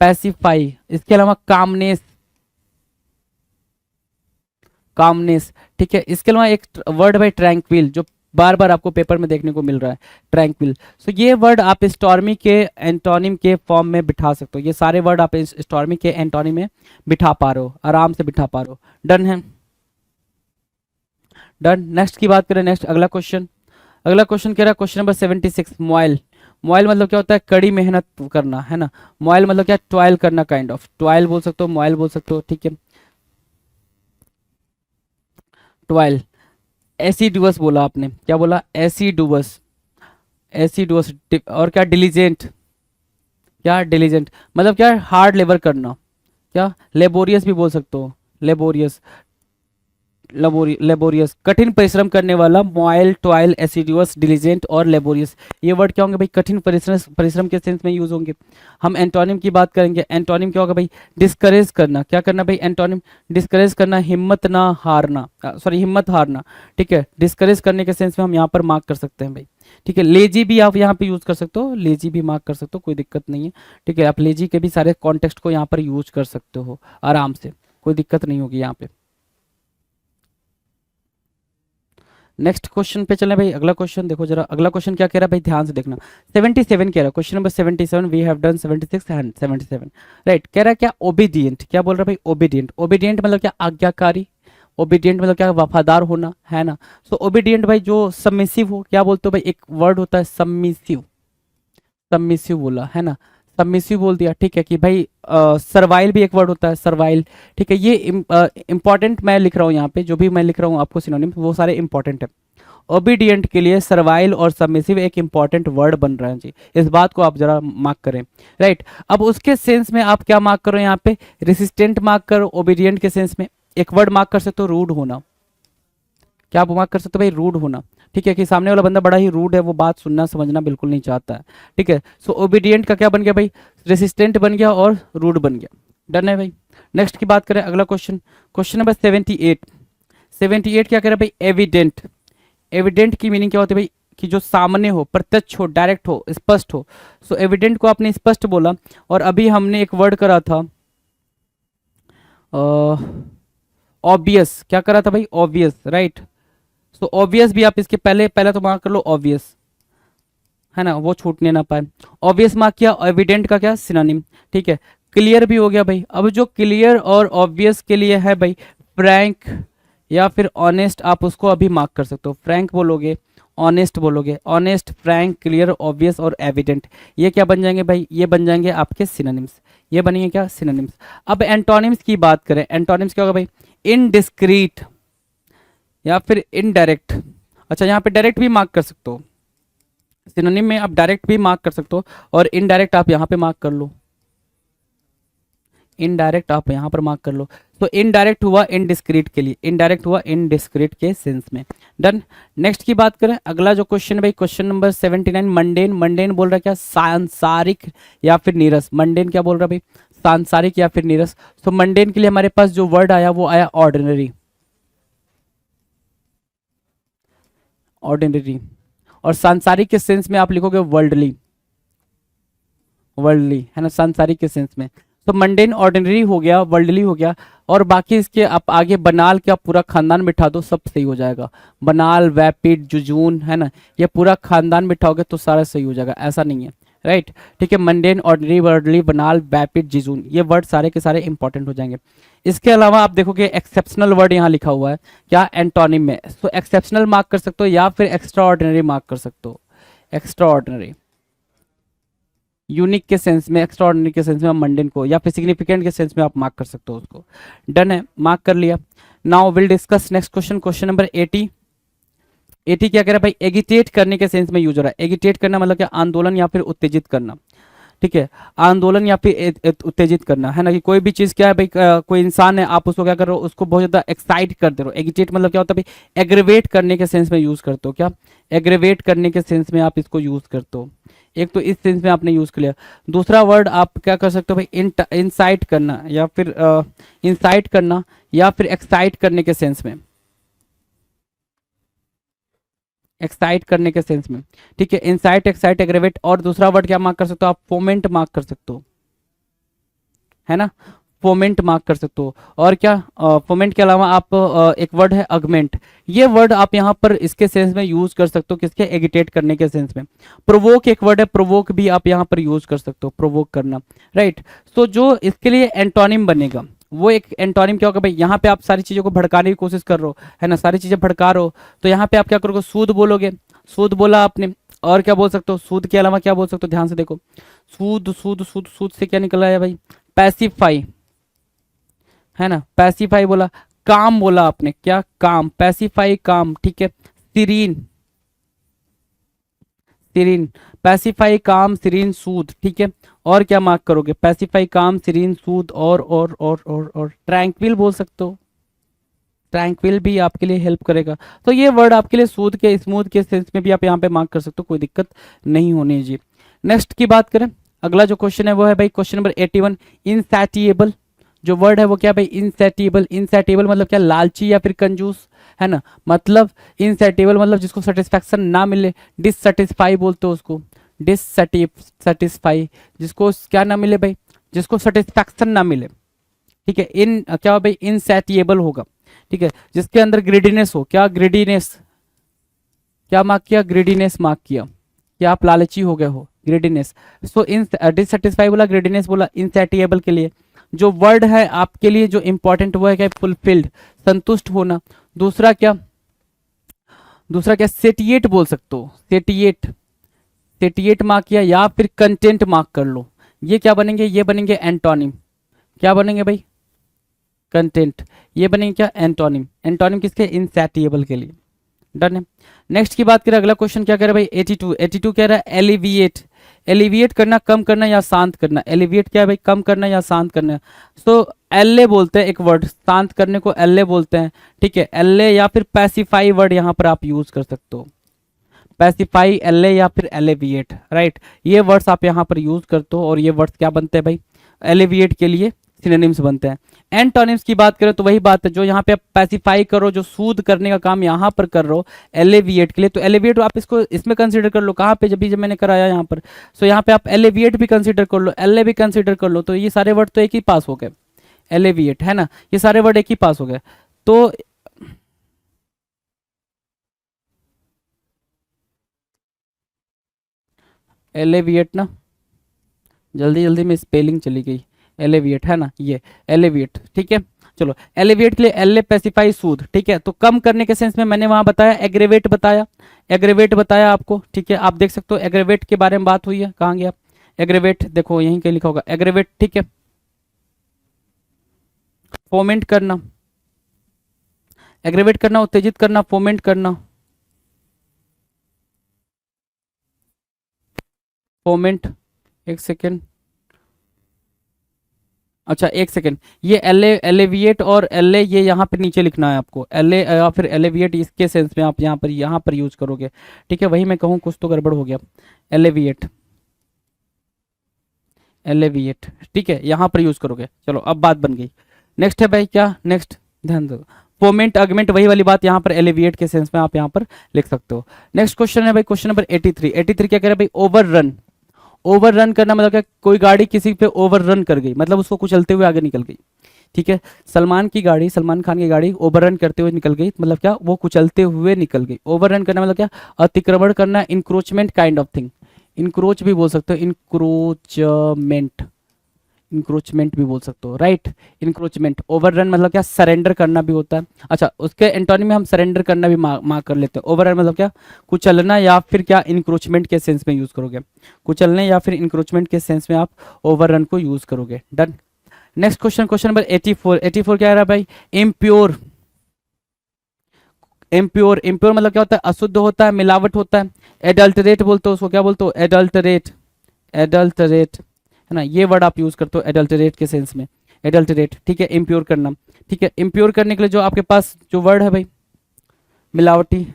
पैसिफाई, इसके अलावा कामनेस, कामनेस, ठीक है। इसके अलावा एक वर्ड भाई ट्रैंक्विल, जो बार बार आपको पेपर में देखने को मिल रहा है, ट्रैंक्विल। सो ये वर्ड आप स्टॉर्मी के एंटोनिम के फॉर्म में बिठा सकते हो, ये सारे वर्ड आप स्टॉर्मी के एंटोनिम में बिठा पा रहे हो, आराम से बिठा पा रहे हो। डन है, डन। नेक्स्ट की बात करें, नेक्स्ट अगला क्वेश्चन। अगला क्वेश्चन कह रहा है क्वेश्चन नंबर 76, मोइल। मोइल मतलब क्या होता है? कड़ी मेहनत करना, है ना। मोइल मतलब क्या? टॉयल करना, काइंड ऑफ, टॉयल बोल सकते हो, मोइल बोल सकते हो, ठीक है, टॉयल। एसिडुअस बोला आपने, क्या बोला? एसिडुअस, एसिडुअस, और क्या? डिलीजेंट, क्या? डिलीजेंट मतलब क्या? हार्ड लेबर करना, क्या? लेबोरियस भी बोल सकते हो, लेबोरियस, लेबोरियस कठिन परिश्रम करने वाला, मॉयल, टॉयल, एसिडुअस, डिलीजेंट और लेबोरियस। ये वर्ड क्या होंगे भाई? कठिन परिश्रम, परिश्रम के सेंस में यूज होंगे। हम एंटोनिम की बात करेंगे। एंटोनिम क्या होगा भाई? डिस्करेज करना। क्या करना भाई? एंटोनिम डिस्करेज करना, हिम्मत ना हारना, सॉरी हिम्मत हारना। ठीक है, डिस्करेज करने के सेंस में हम यहाँ पर मार्क कर सकते हैं भाई। ठीक है, लेजी भी आप यहाँ पे यूज कर सकते हो, लेजी भी मार्क कर सकते हो, कोई दिक्कत नहीं है। ठीक है, आप लेजी के भी सारे कॉन्टेक्स्ट को यहाँ पर यूज कर सकते हो आराम से, कोई दिक्कत नहीं होगी यहाँ पे। नेक्स्ट क्वेश्चन पे चलें भाई। अगला क्वेश्चन देखो जरा, अगला क्वेश्चन क्या कह रहा है भाई? ध्यान से देखना। 77 कह रहा है, question number 77, we have done 76 and 77, right. कह रहा है क्या? ओबीडियंट। क्या बोल रहा है भाई? ओबीडियंट। ओबीडियंट मतलब क्या? आज्ञाकारी। ओबीडियंट मतलब क्या? वफादार होना, है ना। सो ओबीडियंट भाई जो सबमिसिव हो, क्या बोलते हो भाई? एक वर्ड होता है सबमिसिव, सबमिसिव बोला है ना, सबमिसिव बोल दिया। ठीक है कि भाई सर्वाइल भी एक वर्ड होता है, सर्वाइल। ठीक है, ये इंपॉर्टेंट मैं लिख रहा हूँ यहाँ पे, जो भी मैं लिख रहा हूँ आपको सिनोनिम वो सारे इंपॉर्टेंट है। ओबीडियंट के लिए सर्वाइल और सबमिसिव एक इंपॉर्टेंट वर्ड बन रहा है जी, इस बात को आप जरा मार्क करें, राइट। अब उसके सेंस में आप क्या मार्क करो यहाँ पे? रेसिस्टेंट मार्क करो। ओबीडियंट के सेंस में एक वर्ड मार्क कर सकते हो, रूड होना। क्या आप मार्क कर सकते हो भाई? रूड होना। ठीक है, कि सामने वाला बंदा बड़ा ही रूड है, वो बात सुनना समझना बिल्कुल नहीं चाहता है। ठीक है, सो ओबीडियंट का क्या बन गया भाई? रेसिस्टेंट बन गया और रूड बन गया। डन है भाई। नेक्स्ट की बात करें, अगला क्वेश्चन, क्वेश्चन नंबर 78। 78 क्या कह रहा है भाई? एविडेंट। एविडेंट की मीनिंग क्या होती है भाई? कि जो सामने हो, प्रत्यक्ष हो, डायरेक्ट हो, स्पष्ट हो। सो एविडेंट को आपने स्पष्ट बोला, और अभी हमने एक वर्ड करा था ऑब्वियस। क्या करा था भाई? Obvious, right. सो ऑब्वियस भी आप इसके पहले पहले तो मार्क कर लो ऑब्वियस, है ना, वो छूटने ना पाए। ऑब्वियस मार्क किया। एविडेंट का क्या? सिनोनिम। ठीक है, क्लियर भी हो गया भाई। अब जो क्लियर और ऑब्वियस के लिए है भाई, फ्रैंक या फिर ऑनेस्ट, आप उसको अभी मार्क कर सकते हो। फ्रैंक बोलोगे, ऑनेस्ट बोलोगे, ऑनेस्ट, फ्रैंक, क्लियर, ऑब्वियस और एविडेंट, ये क्या बन जाएंगे भाई? ये बन जाएंगे आपके सिनोनिम्स। ये बनेंगे क्या? सिनोनिम्स। अब एंटोनिम्स की बात करें, एंटोनिम्स क्या होगा भाई? इनडिस्क्रीट या फिर इनडायरेक्ट। अच्छा, यहाँ पे डायरेक्ट भी मार्क कर सकते हो, सिनोनिम में आप डायरेक्ट भी मार्क कर सकते हो, और इनडायरेक्ट आप यहाँ पे मार्क कर लो, इनडायरेक्ट आप यहाँ पर मार्क कर लो। तो इनडायरेक्ट हुआ इनडिस्क्रीट के लिए, इनडायरेक्ट हुआ इनडिस्क्रीट के सेंस में। डन। नेक्स्ट की बात करें, अगला जो क्वेश्चन है भाई, क्वेश्चन नंबर 79, मंडेन। मंडेन बोल रहा है क्या? सांसारिक या फिर नीरस। मंडेन क्या बोल रहा है भाई? सांसारिक या फिर नीरस। तो मंडेन के लिए हमारे पास जो वर्ड आया वो आया ऑर्डिनरी, ऑर्डिनरी। और सांसारिक के सेंस में आप लिखोगे वर्ल्डली, वर्ल्डली, है ना, सांसारिक के सेंस में। तो मंडेन ऑर्डिनरी हो गया, वर्ल्डली हो गया, और बाकी इसके आप आगे बनाल के आप पूरा खानदान बिठा दो, सब सही हो जाएगा। बनाल, वैपिड, जुजून, है ना, ये पूरा खानदान बिठाओगे तो सारा सही हो जाएगा, ऐसा नहीं है, राइट। ठीक है, मंडेन, ऑर्डिनरी, वर्ल्डली, बनाल, वैपिड, जिजून, ये वर्ड सारे के सारे इंपॉर्टेंट हो जाएंगे। इसके अलावा आप देखोगे एक्सेप्शनल वर्ड यहाँ लिखा हुआ है, क्या? एंटोनिम में। तो एक्सेप्शनल मार्क कर सकते हो या फिर एक्स्ट्रा ऑर्डिनरी मार्क कर सकते हो। एक्स्ट्रा ऑर्डिनरी, यूनिक के सेंस में, एक्स्ट्रा ऑर्डिनरी के सेंस में आप मंडेन को, या फिर सिग्निफिकेंट के सेंस में आप मार्क कर सकते हो उसको। डन है, मार्क कर लिया। Now will discuss next question, question number 80। 80 क्या कह रहा है भाई? एगिटेट करने के सेंस में यूज हो रहा है। एगिटेट करना मतलब क्या? आंदोलन या फिर उत्तेजित करना। ठीक है, आंदोलन या फिर उत्तेजित करना, है ना, कि कोई भी चीज क्या है भाई, कोई इंसान है, आप उसको क्या कर रहे हो? उसको बहुत ज्यादा एक्साइट कर दे रहे हो। एगिटेट मतलब क्या होता है भाई? एग्रीवेट करने के सेंस में यूज करते हो। क्या? एग्रीवेट करने के सेंस में आप इसको यूज करते हो। एक तो इस सेंस में आपने यूज कर लिया। दूसरा वर्ड आप क्या कर सकते हो भाई? इंसाइट करना या फिर इंसाइट करना या फिर एक्साइट करने के सेंस में, एक्साइट करने के सेंस में। ठीक है, इंसाइट, एक्साइट, एग्रेवेट। और दूसरा वर्ड क्या मार्क कर सकते हो आप? फोमेंट मार्क कर सकते हो, है ना, फोमेंट मार्क कर सकते हो। और क्या? फोमेंट के अलावा आप एक वर्ड है अगमेंट, ये वर्ड आप यहाँ पर इसके सेंस में यूज कर सकते हो, किसके? एगिटेट करने के सेंस में। प्रोवोक एक वर्ड है, प्रोवोक भी आप यहाँ पर यूज कर सकते हो, प्रोवोक करना, राइट। सो जो इसके लिए एंटोनिम बनेगा वो एक एंटोनिम क्या होगा भाई? यहाँ पे आप सारी चीजों को भड़काने की कोशिश कर रहे हो, है ना, सारी चीजें भड़का रहे हो, तो यहाँ पे आप क्या करोगे? सूद बोलोगे, सूद बोला आपने। और क्या बोल सकते हो? सूद के अलावा क्या बोल सकते हो? ध्यान से देखो, सूद, सूद, सूद, सूद से क्या निकला है भाई? पैसिफाई, है ना, पैसिफाई बोला। काम बोला आपने, क्या? काम, पैसिफाई, काम। ठीक है, सीरीन, सीरीन, पैसिफाई, काम, सीरीन, सूद, ठीक है। और क्या मार्क करोगे? पैसिफाई, काम, सीरीन, सूद, और ट्रैंक्विल बोल सकते हो, ट्रैंक्विल भी आपके लिए हेल्प करेगा। तो ये वर्ड आपके लिए सूद के, स्मूथ के सेंस में भी आप यहाँ पे मार्क कर सकते हो, कोई दिक्कत नहीं होनी जी। नेक्स्ट की बात करें, अगला जो क्वेश्चन है वो है भाई क्वेश्चन नंबर 81, इनसैटिएबल। जो वर्ड है वो क्या भाई? इनसैटिएबल। इनसैटिएबल मतलब क्या? लालची या फिर कंजूस, है ना। मतलब इनसैटिएबल मतलब जिसको सेटिस्फैक्शन ना मिले, डिससेटिस्फाई बोलते हो उसको, डिससेटिस्फाई, जिसको क्या ना मिले भाई? जिसको सेटिस्फैक्शन ना मिले, ठीक है। इन क्या भाई? इनसैटिएबल होगा, ठीक है। जिसके अंदर ग्रीडीनेस हो, क्या ग्रीडीनेस, क्या मार्क किया? ग्रीडीनेस मार्क किया, क्या आप लालची हो गए हो? ग्रीडीनेस। सो इन डिससेटिस्फाई बोला, ग्रीडीनेस बोला, इनसैटिएबल के लिए जो वर्ड है आपके लिए जो इंपॉर्टेंट वो है क्या? फुलफिल्ड, संतुष्ट होना। दूसरा क्या? दूसरा क्या? सेटिएट बोल सकते हो, सेटिएट, सेटिएट मार्क किया, या फिर कंटेंट मार्क कर लो। ये क्या बनेंगे? ये बनेंगे एंटोनिम। क्या बनेंगे भाई? कंटेंट। ये बनेंगे क्या? एंटोनिम। एंटोनिम किसके? इनसैटिएबल के लिए। डन है। नेक्स्ट की बात करें, अगला क्वेश्चन क्या कह रहा है भाई? 82। 82 कह रहा है एलिविएट। एलिविएट करना, कम करना या शांत करना। एलिविएट क्या है भाई? कम करना या शांत करना। सो एल्ले बोलते हैं एक वर्ड, शांत करने को एल्ले बोलते हैं, ठीक है। एल्ले या फिर पैसिफाई वर्ड यहाँ पर आप यूज कर सकते हो, पैसिफाई, एल्ले या फिर एलिविएट, राइट। ये वर्ड्स आप यहाँ पर यूज करते हो और ये वर्ड्स क्या बनते हैं भाई? एलिविएट के लिए सिनोनिम्स बनते हैं। एंटोनिम्स की बात करें तो वही बात है, जो यहाँ पे आप पैसिफाई करो, जो सूद करने का काम यहाँ पर कर रहे हो एलिविएट के लिए, तो एलिविएट आप इसको इसमें कंसीडर कर लो। कहाँ पे? जब मैंने कराया यहाँ पर, सो यहाँ पे आप एलिविएट भी कंसीडर कर लो, एल्ले भी कंसीडर कर लो, तो ये सारे वर्ड तो एक ही पास हो गए, एलिविएट, है ना। ये सारे वर्ड एक ही पास हो गए। तो एलिविएट ना, जल्दी जल्दी में स्पेलिंग चली गई, एलिविएट है ना, ये एलिविएट, ठीक है। चलो एलिविएट के लिए एल्ले, पैसिफाई, सूद, ठीक है। तो कम करने के सेंस में मैंने वहां बताया एग्रेवेट बताया, एग्रेवेट बताया आपको, ठीक है। आप देख सकते हो एग्रेवेट के बारे में बात हुई है, कहाँ गया एग्रेवेट? देखो यहीं के लिखा होगा एग्रेवेट, ठीक है। फोमेंट करना, एग्रेवेट करना, उत्तेजित करना, फोमेंट करना, फोमेंट। एक सेकेंड, अच्छा एक सेकेंड, ये एले, एलिविएट और एले ये यहाँ पे नीचे लिखना है आपको, एले या फिर एलिविएट, इसके सेंस में आप यहाँ पर यूज करोगे, ठीक है। वही मैं कहूँ कुछ तो गड़बड़ हो गया, एलिविएट, एलिविएट, ठीक है, यहाँ पर यूज करोगे। चलो अब बात बन गई। नेक्स्ट है भाई क्या? नेक्स्ट ध्यान दो, फोमेंट, अगमेंट, वही वाली बात यहाँ पर एलिविएट के सेंस में आप यहाँ पर लिख सकते हो। नेक्स्ट क्वेश्चन है भाई क्वेश्चन नंबर 83। 83 क्या कह रहा है भाई? Over run. ओवर रन करना मतलब क्या? कोई गाड़ी किसी पे ओवर रन कर गई, मतलब उसको कुचलते हुए आगे निकल गई, ठीक है। सलमान की गाड़ी, सलमान खान की गाड़ी ओवर रन करते हुए निकल गई, मतलब क्या? वो कुचलते हुए निकल गई। ओवर रन करना मतलब क्या? अतिक्रमण करना, encroachment kind of thing, encroach भी बोल सकते हो, इंक्रोचमेंट, इंक्रोचमेंट भी बोल सकते हो, राइट। इंक्रोचमेंट, ओवर रन मतलब क्या? सरेंडर करना भी होता है। अच्छा उसके एंटोनिम में हम सरेंडर करना भी मार्क कर लेते हैं। ओवर रन मतलब क्या? कुचलना या फिर क्या इंक्रोचमेंट के सेंस में यूज करोगे, कुचलने या फिर इंक्रोचमेंट के सेंस में आप ओवर रन को यूज करोगे। Done. Next question, question number 84। 84 क्या आ रहा है भाई? इम्प्योर। इम्प्योर, इम्प्योर मतलब क्या होता है? अशुद्ध होता है, मिलावट होता है। एडल्टरेट बोलते हो उसको, क्या बोलते हो? एडल्टरेट, एडल्टरेट, है ना। ये वर्ड आप यूज करते हो एडल्टरेट के सेंस में, एडल्टरेट, ठीक है। इम्प्योर करना, ठीक है। इम्प्योर करने के लिए जो आपके पास जो वर्ड है भाई, मिलावटी,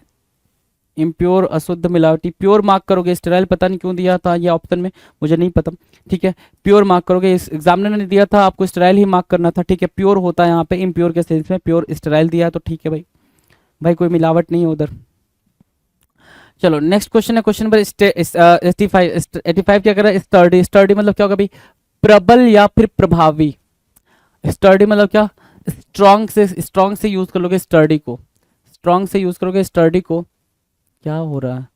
इम्प्योर, अशुद्ध, मिलावटी। प्योर मार्क करोगे, स्टेराइल पता नहीं क्यों दिया था ये ऑप्शन में, मुझे नहीं पता, ठीक है। प्योर मार्क करोगे, इस एग्जामिनर ने दिया था आपको स्टेराइल ही मार्क करना था, ठीक है। प्योर होता है यहाँ पे, इम्प्योर के सेंस में, प्योर स्टेराइल दिया है तो ठीक है भाई, भाई कोई मिलावट नहीं है उधर। चलो नेक्स्ट क्वेश्चन है क्वेश्चन नंबर 85। 85 क्या कर रहा है? स्टर्डी। स्टर्डी मतलब क्या होगा भाई? प्रबल या फिर प्रभावी। स्टर्डी मतलब क्या? स्ट्रॉन्ग से यूज कर लोगे स्टर्डी को, स्ट्रॉन्ग से यूज करोगे स्टर्डी को। क्या हो रहा है?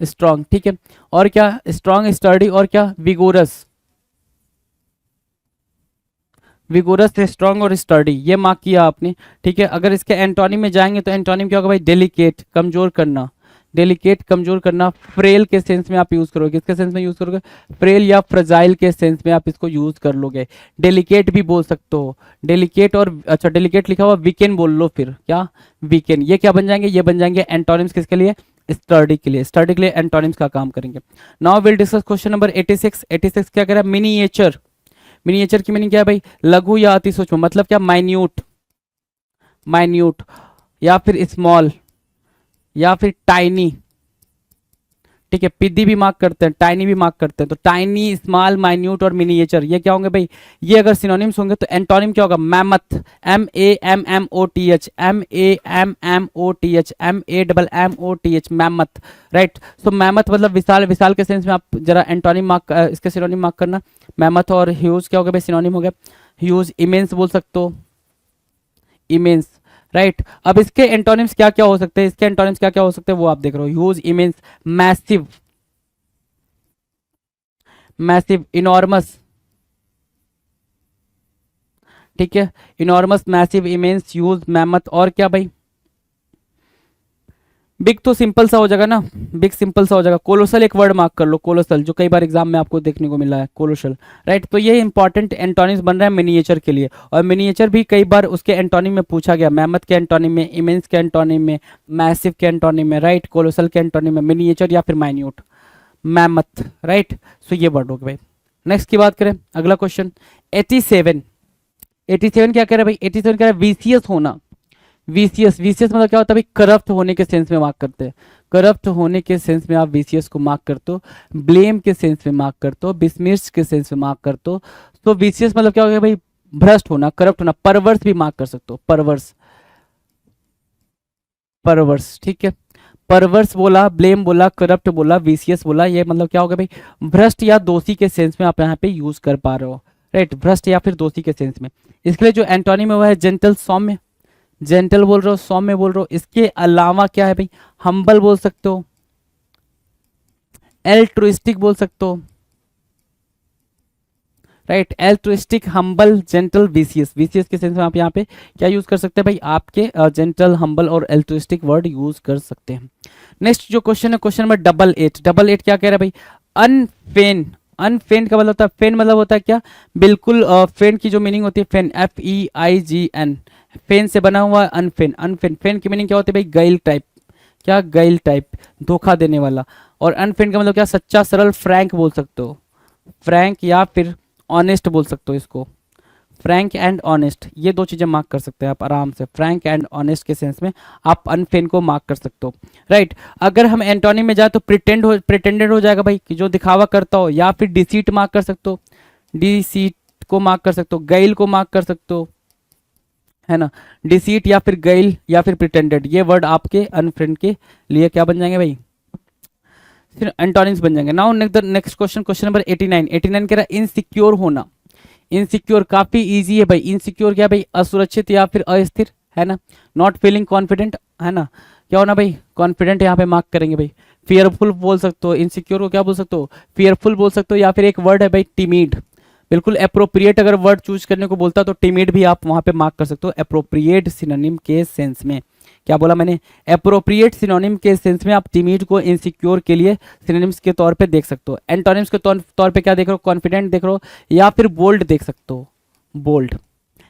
स्ट्रॉन्ग, ठीक है। और क्या? स्ट्रॉन्ग, स्टर्डी, और क्या? विगोरस, विगोरस से स्ट्रॉन्ग और स्टर्डी, ये मार्क किया आपने, ठीक है। अगर इसके एंटोनिम में जाएंगे तो एंटोनिम क्या होगा भाई? डेलिकेट, कमजोर करना, डेलिकेट, कमजोर करना। फ्रेल के सेंस में आप यूज करोगे, किसके सेंस में यूज करोगे? फ्रेल या फ्रजाइल के सेंस में आप इसको यूज कर लोगे। डेलिकेट भी बोल सकते हो, डेलिकेट, और अच्छा डेलिकेट लिखा हुआ वीकेन बोल लो, फिर क्या? वीकेन। ये क्या बन जाएंगे? ये बन जाएंगे एंटोनिम्स किसके लिए? स्टर्डी के लिए एंटोनिम्स का काम करेंगे। Now will discuss question number 86। 86 क्या कह रहा है? मिनिएचर। मिनिएचर की मीनिंग क्या है भाई? लघु या अति सूक्ष्म, मतलब क्या? माइन्यूट, माइन्यूट या फिर स्मॉल या फिर टाइनी। ठीक है, पीडी भी मार्क करते हैं, टाइनी भी मार्क करते हैं। तो टाइनी, स्मॉल, माइन्यूट और मिनिएचर ये क्या होंगे भाई? ये अगर सिनोनिम्स होंगे तो एंटोनिम क्या होगा? Mammoth, MAMMOTH, MAMMOTH, MAMMOTH, mammoth, right. So mammoth मतलब विशाल, विशाल के सेंस में आप जरा एंटोनिम मार्क, इसके सिनोनिम मार्क करना। मैमथ और ह्यूज क्या हो गया भाई? सिनोनिम हो गया। ह्यूज, इमेंस बोल सकते हो, इमेंस, राइट। अब इसके एंटोनिम्स क्या क्या हो सकते हैं? इसके एंटोनिम्स क्या क्या हो सकते हैं वो आप देख रहे हो। Huge, immense, massive, massive, enormous, ठीक है, enormous, massive, immense, huge, mammoth, और क्या भाई? बिग तो सिंपल सा हो जाएगा ना, बिग सिंपल सा हो जाएगा। कोलोसल एक वर्ड मार्क कर लो, कोलोसल, जो कई बार एग्जाम में आपको देखने को मिला है, कोलोसल, राइट। तो ये इंपॉर्टेंट एंटोनिम्स बन रहा है मिनिएचर के लिए, और मिनिएचर भी कई बार उसके एंटोनिम में पूछा गया। मैमथ के एंटोनिम में, इमेंस के एंटोनिम में, मैसिव के एंटोनिम में, राइट, कोलोसल के एंटोनिम में, मिनिएचर या फिर माइन्यूट, मैमथ, राइट। सो ये वर्ड हो गए भाई। नेक्स्ट की बात करें, अगला क्वेश्चन 87। 87 क्या कह रहा है भाई? 87 कह रहा है विशियस होना। विशियस, विशियस मतलब क्या होता है भाई? करप्ट होने के सेंस में मार्क करते हैं। करप्ट होने के सेंस में आप विशियस को मार्क करते हो, ब्लेम के सेंस में मार्क करते हो, बिस्मिर्च के सेंस में मार्क करते हो। तो विशियस मतलब क्या हो गया भाई? भ्रष्ट होना, करप्ट होना। परवर्स भी मार्क कर सकते हो, परवर्स, परवर्स, ठीक है। परवर्स बोला, ब्लेम बोला, करप्ट बोला, विशियस बोला, ये मतलब क्या होगा भाई? भ्रष्ट या दोषी के सेंस में आप यहाँ पे यूज कर पा रहे हो, राइट, भ्रष्ट या फिर दोषी के सेंस में। इसके लिए जो एंटोनिम है वो है जेंटल, सौम्य, जेंटल बोल रहे हो, सौम्य बोल रहे हो। इसके अलावा क्या है भाई? हम्बल बोल सकते हो, एल्ट्रुइस्टिक बोल सकते हो, right, altruistic, humble, gentle, vicious. Vicious के सेंस में आप यहाँ पे क्या यूज कर सकते हैं भाई? आपके जेंटल, हम्बल और एल्ट्रुइस्टिक वर्ड यूज कर सकते हैं। नेक्स्ट जो क्वेश्चन है, क्वेश्चन नंबर 88। 88 क्या कह रहा है भाई? अनफेन। अनफेन का मतलब होता है, फेन मतलब होता है क्या? बिल्कुल, फेन की जो मीनिंग होती है, फेन, FEIGN, फेन से बना हुआ अनफेन। अनफेन, फेन की मीनिंग क्या होती है भाई? गैल टाइप, क्या? गैल टाइप, धोखा देने वाला। और अनफेन का मतलब क्या? सच्चा, सरल, फ्रैंक बोल सकते हो, फ्रैंक या फिर ऑनेस्ट बोल सकते हो इसको। फ्रैंक एंड ऑनेस्ट, ये दो चीजें मार्क कर सकते हैं आप आराम से। फ्रैंक एंड ऑनेस्ट के सेंस में आप अनफेन को मार्क कर सकते हो, राइट। अगर हम एंटोनिम में जाए तो प्रिटेंडेड हो जाएगा भाई, कि जो दिखावा करता हो, या फिर डिसीट मार्क कर सकते हो, डिसीट को मार्क कर सकते हो, गैल को मार्क कर सकते हो, है ना। डिसीट या फिर गैल या फिर प्रिटेंडेड, ये वर्ड आपके अनफ्रेंड के लिए क्या बन जाएंगे भाई? फिर एंटोनिम्स बन जाएंगे। Now next question, question number 89। 89 कह रहा है इनसिक्योर होना। इनसिक्योर काफी इजी है भाई। इनसिक्योर क्या भाई? असुरक्षित या फिर अस्थिर, है ना। नॉट फीलिंग कॉन्फिडेंट, है ना। क्या होना भाई? कॉन्फिडेंट यहाँ पे मार्क करेंगे भाई। फियरफुल बोल सकते हो, इनसिक्योर को क्या बोल सकते हो? फियरफुल बोल सकते हो, या फिर एक वर्ड है भाई टिमिड, बिल्कुल अप्रोप्रिएट अगर वर्ड चूज करने को बोलता तो टिमिड भी आप वहां पे मार्क कर सकते हो अप्रोप्रिएट सिनोनिम के सेंस में। क्या बोला मैंने? अप्रोप्रिएट सिनोनिम के सेंस में आप टिमिड को इनसिक्योर के लिए सिनोनिम्स के तौर पे देख सकते हो। एंटोनिम्स के तौर पे क्या देख रहे हो? कॉन्फिडेंट देख रहे हो, या फिर बोल्ड देख सकते हो, बोल्ड।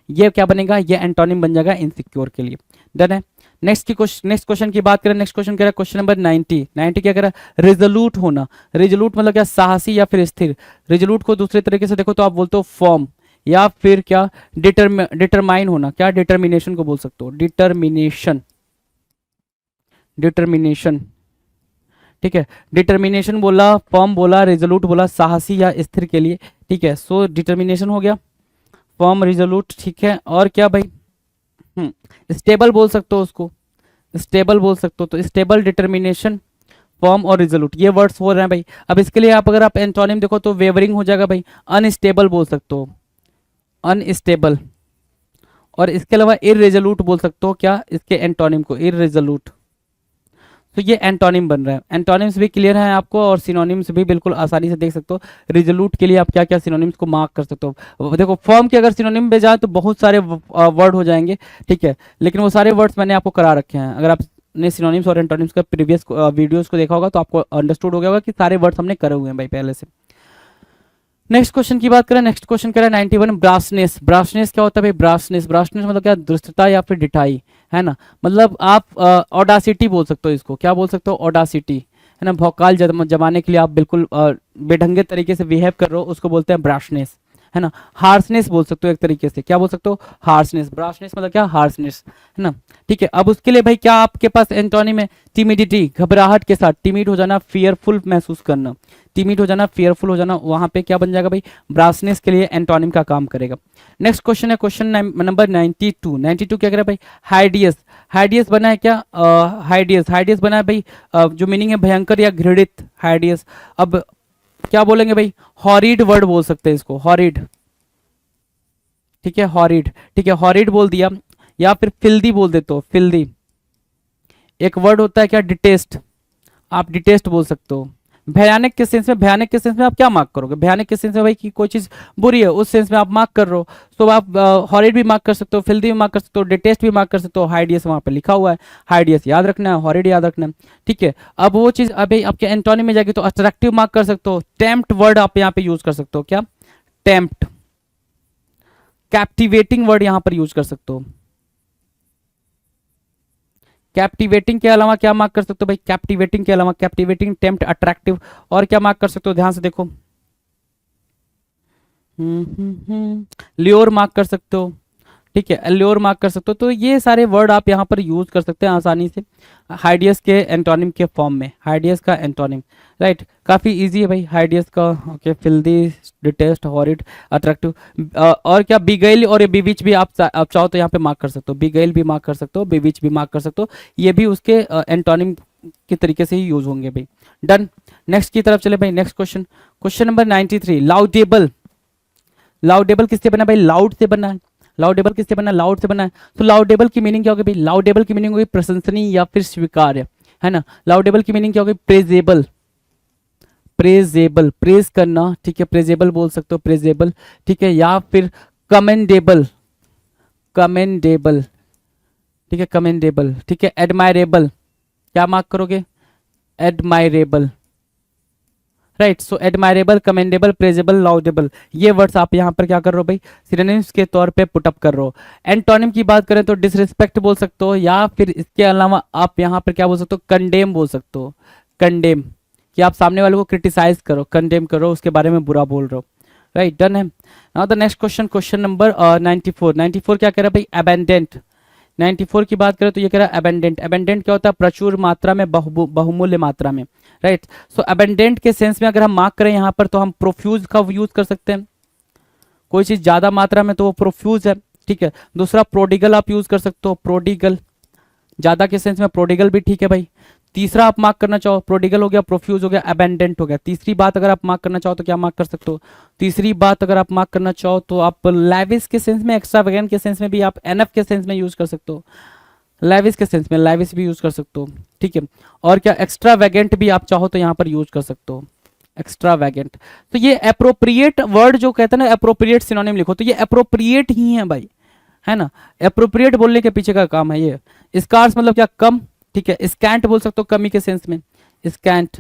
ये क्या बनेगा? ये एंटोनिम बन जाएगा इनसिक्योर के लिए। डन है। नेक्स्ट क्वेश्चन की बात करें। नेक्स्ट क्वेश्चन कह रहा है, क्वेश्चन नंबर 90। 90 क्या कह रहा है? रिजोल्यूट होना। रिजोल्यूट मतलब क्या? साहसी या फिर स्थिर। रिजोल्यूट को दूसरे तरीके से देखो तो आप बोलते हो फॉर्म, या फिर क्या? डिटरमाइन होना। क्या? डिटर्मिनेशन को बोल सकते हो, डिटर्मिनेशन, डिटर्मिनेशन, ठीक है। डिटर्मिनेशन बोला, फॉर्म बोला, रिजोल्यूट बोला, साहसी या स्थिर के लिए, ठीक है। सो डिटर्मिनेशन हो गया, फॉर्म, रिजोल्यूट, ठीक है। और क्या भाई? स्टेबल बोल सकते हो उसको, स्टेबल बोल सकते हो। तो स्टेबल, डिटर्मिनेशन, फॉर्म और रिजोल्यूट, ये वर्ड्स हो रहे हैं भाई। अब इसके लिए आप अगर आप एंटोनिम देखो तो वेवरिंग हो जाएगा भाई। अनस्टेबल बोल सकते हो, अनस्टेबल। और इसके अलावा इररेजोल्यूट बोल सकते हो, क्या? इसके एंटोनिम को, इररेजोल्यूट। तो ये एंटोनिम बन रहा है। एंटोनिम्स भी क्लियर है आपको, और सिनोनिम्स भी बिल्कुल आसानी से देख सकते हो। रिजोल्यूट के लिए आप क्या क्या सिनोनिम्स को मार्क कर सकते हो। देखो फॉर्म के अगर सिनोनिम पे जाए तो बहुत सारे वर्ड हो जाएंगे, ठीक है। लेकिन वो सारे वर्ड्स मैंने आपको करा रखे हैं। अगर आपने सिनोनिम्स और एंटोनिम्स का प्रीवियस वीडियोस को देखा होगा तो आपको अंडरस्टूड हो गया होगा कि सारे वर्ड्स हमने करे हुए हैं भाई पहले से। नेक्स्ट क्वेश्चन की बात करें। नेक्स्ट क्वेश्चन कह रहा है 91, ब्रासनेस। ब्रासनेस क्या होता है भाई? ब्रासनेस, ब्रासनेस मतलब क्या? दुष्टता या फिर डिठाई, है ना, मतलब आप ऑडासिटी बोल सकते हो इसको, क्या बोल सकते हो, ऑडासिटी, है ना, भौकाल जमाने के लिए आप बिल्कुल बेढंगे तरीके से बिहेव कर रहे हो, उसको बोलते हैं ब्राशनेस, है ना। हार्सनेस बोल सकते हो एक तरीके से, क्या बोल सकते हो, हार्सनेस, ब्राशनेस मतलब क्या, हार्सनेस, है ना। ठीक है, अब उसके लिए भाई क्या आपके पास एंटोनिम है, टिमिडिटी, घबराहट के साथ, टिमिड हो जाना, फियरफुल महसूस करना, टिमिड हो जाना, फियरफुल हो जाना, वहां पे क्या बन जाएगा भाई, ब्राशनेस के लिए एंटोनिम का काम करेगा। नेक्स्ट क्वेश्चन है क्वेश्चन नंबर 92। 92 क्या कह रहा है भाई, हाइडियस, हाइडियस बना है क्या, हाइडियस, हाइडियस बना है भाई, जो मीनिंग है भयंकर या घृणित, हाइडियस। अब क्या बोलेंगे भाई, हॉरिड वर्ड बोल सकते हैं इसको, हॉरिड, ठीक है, हॉरिड, ठीक है, हॉरिड बोल दिया, या फिर फिल्दी बोल देते हो, फिल्दी। एक वर्ड होता है क्या, डिटेस्ट, आप डिटेस्ट बोल सकते हो। भयानक के सेंस में, भयानक के सेंस में आप क्या मार्क करोगे, भयानक के सेंस में भाई कि कोई चीज बुरी है उस सेंस में आप मार्क कर रहे हो, तो आप हॉरिड भी मार्क कर सकते हो, फिल्दी भी मार्क कर सकते हो, डिटेस्ट भी मार्क कर सकते हो, हाइडियस वहां पे लिखा हुआ है, हाइडियस याद रखना है, हॉरिड याद रखना है, ठीक है। अब वो चीज अभी आपके एंटोनिम में जाएगी तो अट्रैक्टिव मार्क कर सकते हो, टेम्प्ट वर्ड आप यहाँ पे यूज कर सकते हो, क्या, टेम्प्ट, कैप्टिवेटिंग वर्ड यहां पर यूज कर सकते हो, कैप्टिवेटिंग के अलावा क्या मार्क कर सकते हो भाई, कैप्टिवेटिंग के अलावा, कैप्टिवेटिंग, टेम्प्ट, अट्रैक्टिव, और क्या मार्क कर सकते हो, ध्यान से देखो, ल्योर मार्क कर सकते हो, ठीक है, ल्योर मार्क कर सकते हो। तो ये सारे वर्ड आप यहाँ पर यूज कर सकते हैं आसानी से हाइडियस के एंटोनिम के फॉर्म में, हाइडियस का एंटोनिम, राइट, काफी इजी है भाई हाइडियस का, okay, filthy, detest, horrid, attractive, और क्या, बिगेल और बीविच भी आप चाहो तो यहाँ पे मार्क कर सकते हो, बिगेल भी मार्क कर सकते हो, बीविच भी मार्क कर सकते हो, ये भी उसके एंटोनिम के तरीके से ही यूज होंगे भाई। डन, नेक्स्ट की तरफ चले भाई, नेक्स्ट क्वेश्चन, क्वेश्चन नंबर 93, लाउडेबल, लाउडेबल किससे बना भाई, लाउड से बना है, लाउडेबल किससे बना, लाउड से बना है। तो लाउडेबल की मीनिंग क्या होगी भाई, लाउडेबल की मीनिंग होगी प्रशंसनीय या फिर स्वीकार्य, है ना। लाउडेबल की मीनिंग क्या होगी, प्रेजेबल, प्रेजेबल, प्रेज करना, ठीक है, प्रेजेबल बोल सकते हो, प्रेजेबल, ठीक है, या फिर कमेंडेबल, कमेंडेबल, ठीक है, कमेंडेबल, ठीक है, एडमायरेबल, क्या मार्क करोगे, एडमायरेबल, राइट। सो एडमायरेबल, कमेंडेबल, प्रेजेबल, लाउडेबल, ये वर्ड्स आप यहाँ पर क्या कर रहे हो भाई, सिनोनिम्स के तौर पे पुटअप कर रहे हो। एंटोनिम की बात करें तो डिसरिस्पेक्ट बोल सकते हो, या फिर इसके अलावा आप यहाँ पर क्या बोल सकते हो, कंडेम बोल सकते हो, कंडेम, कि आप सामने वाले को क्रिटिसाइज करो, कंडेम करो, उसके बारे में बुरा बोल रहे हो, राइट, डन है। Now the next question, question number 94। 94 क्या कह रहा है भाई, एबेंडेंट, 94 की बात करें तो ये कह रहा है एबेंडेंट, एबेंडेंट क्या होता है, प्रचुर मात्रा में, बहुमूल्य मात्रा में, राइट। सो एबेंडेंट के सेंस में अगर हम मार्क करें यहाँ पर तो हम प्रोफ्यूज का यूज कर सकते हैं, कोई चीज ज्यादा मात्रा में तो वो प्रोफ्यूज है, ठीक है। दूसरा प्रोडिगल आप यूज कर सकते हो, प्रोडिगल, ज्यादा के सेंस में प्रोडिगल भी ठीक है भाई। तीसरा आप मार्क करना चाहो, प्रोडिगल हो गया, प्रोफ्यूज हो गया, अबेंडेंट हो गया। तीसरी बात अगर आप मार्क करना चाहो तो क्या मार्क कर सकते हो, तीसरी बात अगर आप मार्क करना चाहो तो आप लैविश के सेंस में, एक्स्ट्रावेगेंट के सेंस में भी, आप एनफ के सेंस में यूज कर सकते हो, लैविश के सेंस में लैविश भी यूज कर सकते हो, ठीक है। और क्या, एक्स्ट्रावेगेंट भी आप चाहो तो यहाँ पर यूज कर सकते हो, एक्स्ट्रावेगेंट। तो ये अप्रोप्रिएट वर्ड जो कहते हैं ना, अप्रोप्रिएट सिनोनिम लिखो, तो ये अप्रोप्रिएट ही है भाई, है ना, अप्रोप्रिएट बोलने के पीछे का काम है ये। स्कार्स मतलब क्या, कम, ठीक है। स्कैंट बोल सकते हो कमी के सेंस में, स्कैंट,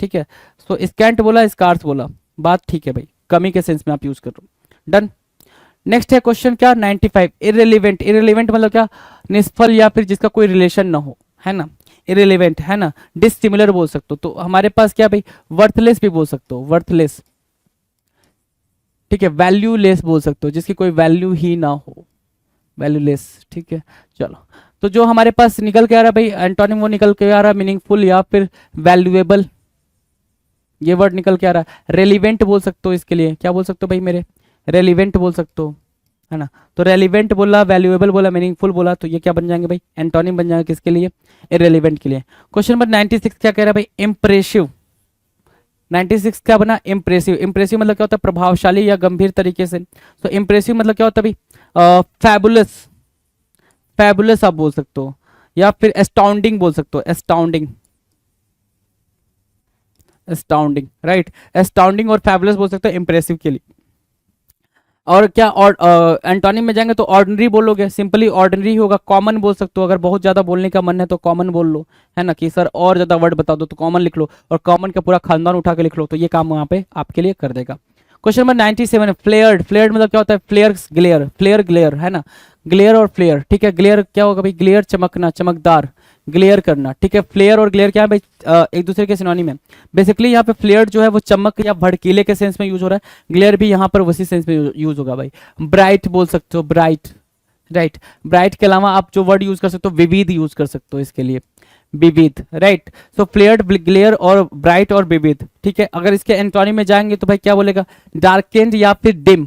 ठीक है। सो स्कैंट बोला, स्कार्स बोला, बात ठीक है भाई, कमी के सेंस में आप यूज करो, डन। नेक्स्ट है क्वेश्चन क्या, 95, इररिलेवेंट, इररिलेवेंट मतलब क्या, निष्फल या फिर जिसका कोई रिलेशन ना हो, है ना, इररिलेवेंट, है ना। डिसिमिलर बोल सकते हो, तो हमारे पास क्या भाई, वर्थलेस भी बोल सकते हो, वर्थलेस, ठीक है। वैल्यूलेस बोल सकते हो, जिसकी कोई वैल्यू ही ना हो, वैल्यूलेस, ठीक है। चलो, तो जो हमारे पास निकल के आ रहा है भाई एंटोनिम, वो निकल के आ रहा है मीनिंगफुल या फिर वैल्यूएबल, ये वर्ड निकल के आ रहा है। रेलिवेंट बोल सकते हो, इसके लिए क्या बोल सकते हो भाई मेरे, रेलिवेंट बोल सकते हो, है ना। तो रेलिवेंट बोला, वैल्यूएबल बोला, मीनिंगफुल बोला, तो ये क्या बन जाएंगे भाई, एंटोनिम बन जाएंगे किसके लिए, इररिलेवेंट के लिए। क्वेश्चन नंबर 96 क्या कह रहा है भाई, इंप्रेसिव, 96 क्या बना, इंप्रेसिव, इंप्रेसिव मतलब क्या होता है, प्रभावशाली या गंभीर तरीके से। तो इंप्रेसिव मतलब क्या होता है भाई, फैबुलस, फैबुलस आप बोल सकते हो, या फिर एस्टाउंडिंग बोल सकते हो, एस्टाउंडिंग, एस्टाउंडिंग, राइट। एस्टाउंडिंग और फैबुलस बोल सकते हो इंप्रेसिव के लिए। और क्या, और एंटोनिम में जाएंगे तो ऑर्डिनरी बोलोगे, सिंपली ऑर्डिनरी होगा। कॉमन बोल सकते हो, अगर बहुत ज्यादा बोलने का मन है तो कॉमन बोल लो, है ना, कि सर और ज्यादा वर्ड बता दो तो कॉमन लिख लो, और कॉमन का पूरा खानदान उठा के लिख लो, तो ये काम वहां पे आपके लिए कर देगा। क्वेश्चन नंबर 97, फ्लेयर्ड, फ्लेयर्ड मतलब क्या होता है, फ्लेयर ग्लेयर, फ्लेयर ग्लेयर, है ना, ग्लेयर और फ्लेयर, ठीक है। ग्लेयर क्या होगा भाई, ग्लेयर चमकना, चमकदार, ग्लेयर करना, ठीक है। फ्लेयर और ग्लेयर क्या है भाई, एक दूसरे के सिनोनिम है। बेसिकली यहाँ पे फ्लेयर जो है वो चमक या भड़कीले के सेंस में यूज हो रहा है, ग्लेयर भी यहाँ पर उसी सेंस में यूज होगा भाई। ब्राइट बोल सकते हो, ब्राइट, राइट। ब्राइट के अलावा आप जो वर्ड यूज कर सकते हो, विविध यूज कर सकते हो इसके लिए, विविध, राइट। सो फ्लेयर्ड, ग्लेयर और ब्राइट और विविध, ठीक है। अगर इसके एंटोनिम में जाएंगे तो भाई क्या बोलेगा, डार्केंड या फिर डिम।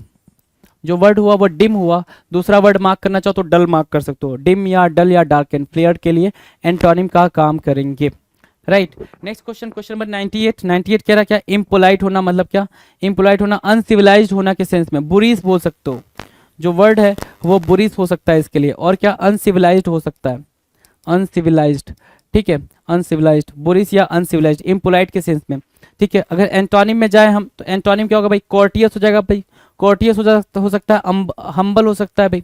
जो वर्ड हुआ वो डिम हुआ, दूसरा वर्ड मार्क करना चाहो तो डल मार्क कर सकते हो। डिम या डल या डार्केंड फ्लेयर्ड के लिए एंटोनिम का काम करेंगे, right. Next question, question number 98 कह रहा क्या, इम्पोलाइट होना मतलब क्या, इम्पोलाइट होना अनसिविलाइज्ड होना के सेंस में, बुरीस बोल सकते हो। जो वर्ड है वो बुरीस हो सकता है इसके लिए, और क्या अनसिविलाइज्ड हो सकता है, अनसिविलाइज्ड, ठीक है। अनसिविलाइज्ड, बुरीस या अनसिविलाइज्ड, इम्पोलाइट के सेंस में, ठीक है। अगर एंटोनिम में जाए हम तो एंटोनिम क्या होगा भाई, कोर्टियस हो जाएगा भाई, कोर्टियस हो सकता है, हम्बल हो सकता है भाई,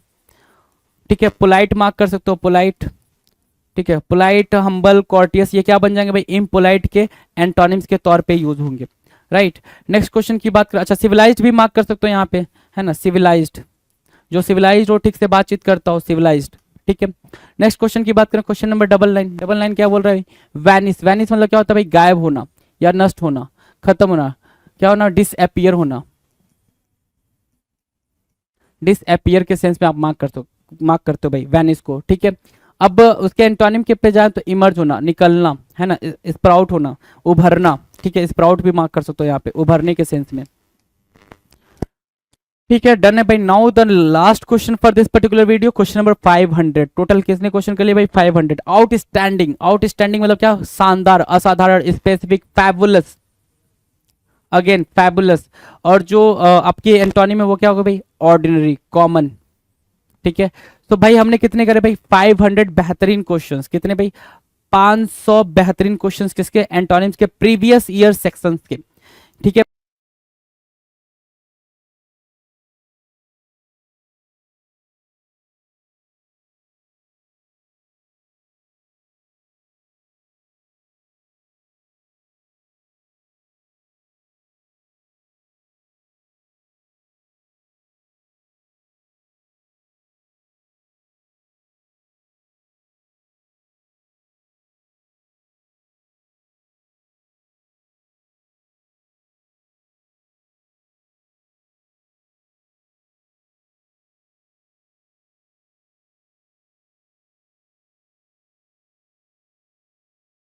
ठीक है। पोलाइट मार्क कर सकते हो, पोलाइट, ठीक है। पोलाइट, हम्बल, कोर्टियस ये क्या बन जाएंगे भाई, इम्पोलाइट के एंटोनिम्स के तौर पे यूज होंगे, राइट। नेक्स्ट क्वेश्चन की बात करें, अच्छा सिविलाइज्ड भी मार्क कर सकते हो यहाँ पे, है ना, सिविलाइज्ड, जो सिविलाइज्ड हो, ठीक से बातचीत करता हो, सिविलाइज्ड, ठीक है। नेक्स्ट क्वेश्चन की बात करें, क्वेश्चन नंबर 99 क्या बोल रहा है, वैनिस। वैनिस मतलब क्या होता है भाई, गायब होना या नष्ट होना, खत्म होना, क्या होना, डिसअपियर होना, डिसअपियर के सेंस में आप मार्क करते हो भाई वैनिस को, ठीक है। अब उसके एंटोनिम के पे जाए तो इमर्ज होना, निकलना, है ना, स्प्राउट होना, उभरना, ठीक है। स्प्राउट भी मार्क कर सकते हो यहाँ पे, उभरने के सेंस में, ठीक है। डन है भाई। Now the last question for this particular video, question number 500। Total किसने क्वेश्चन कर लिया भाई, 500। आउटस्टैंडिंग, आउटस्टैंडिंग मतलब क्या, शानदार, असाधारण, स्पेसिफिक, फैबुलस, अगेन फैबुलस। और जो आपकी एंटोनिम है वो क्या होगा भाई, ऑर्डिनरी, कॉमन, ठीक है। तो भाई हमने कितने करे भाई, 500 बेहतरीन क्वेश्चंस, कितने भाई, 500 बेहतरीन क्वेश्चंस किसके, एंटोनिम्स के, प्रीवियस ईयर सेक्शंस के, ठीक है।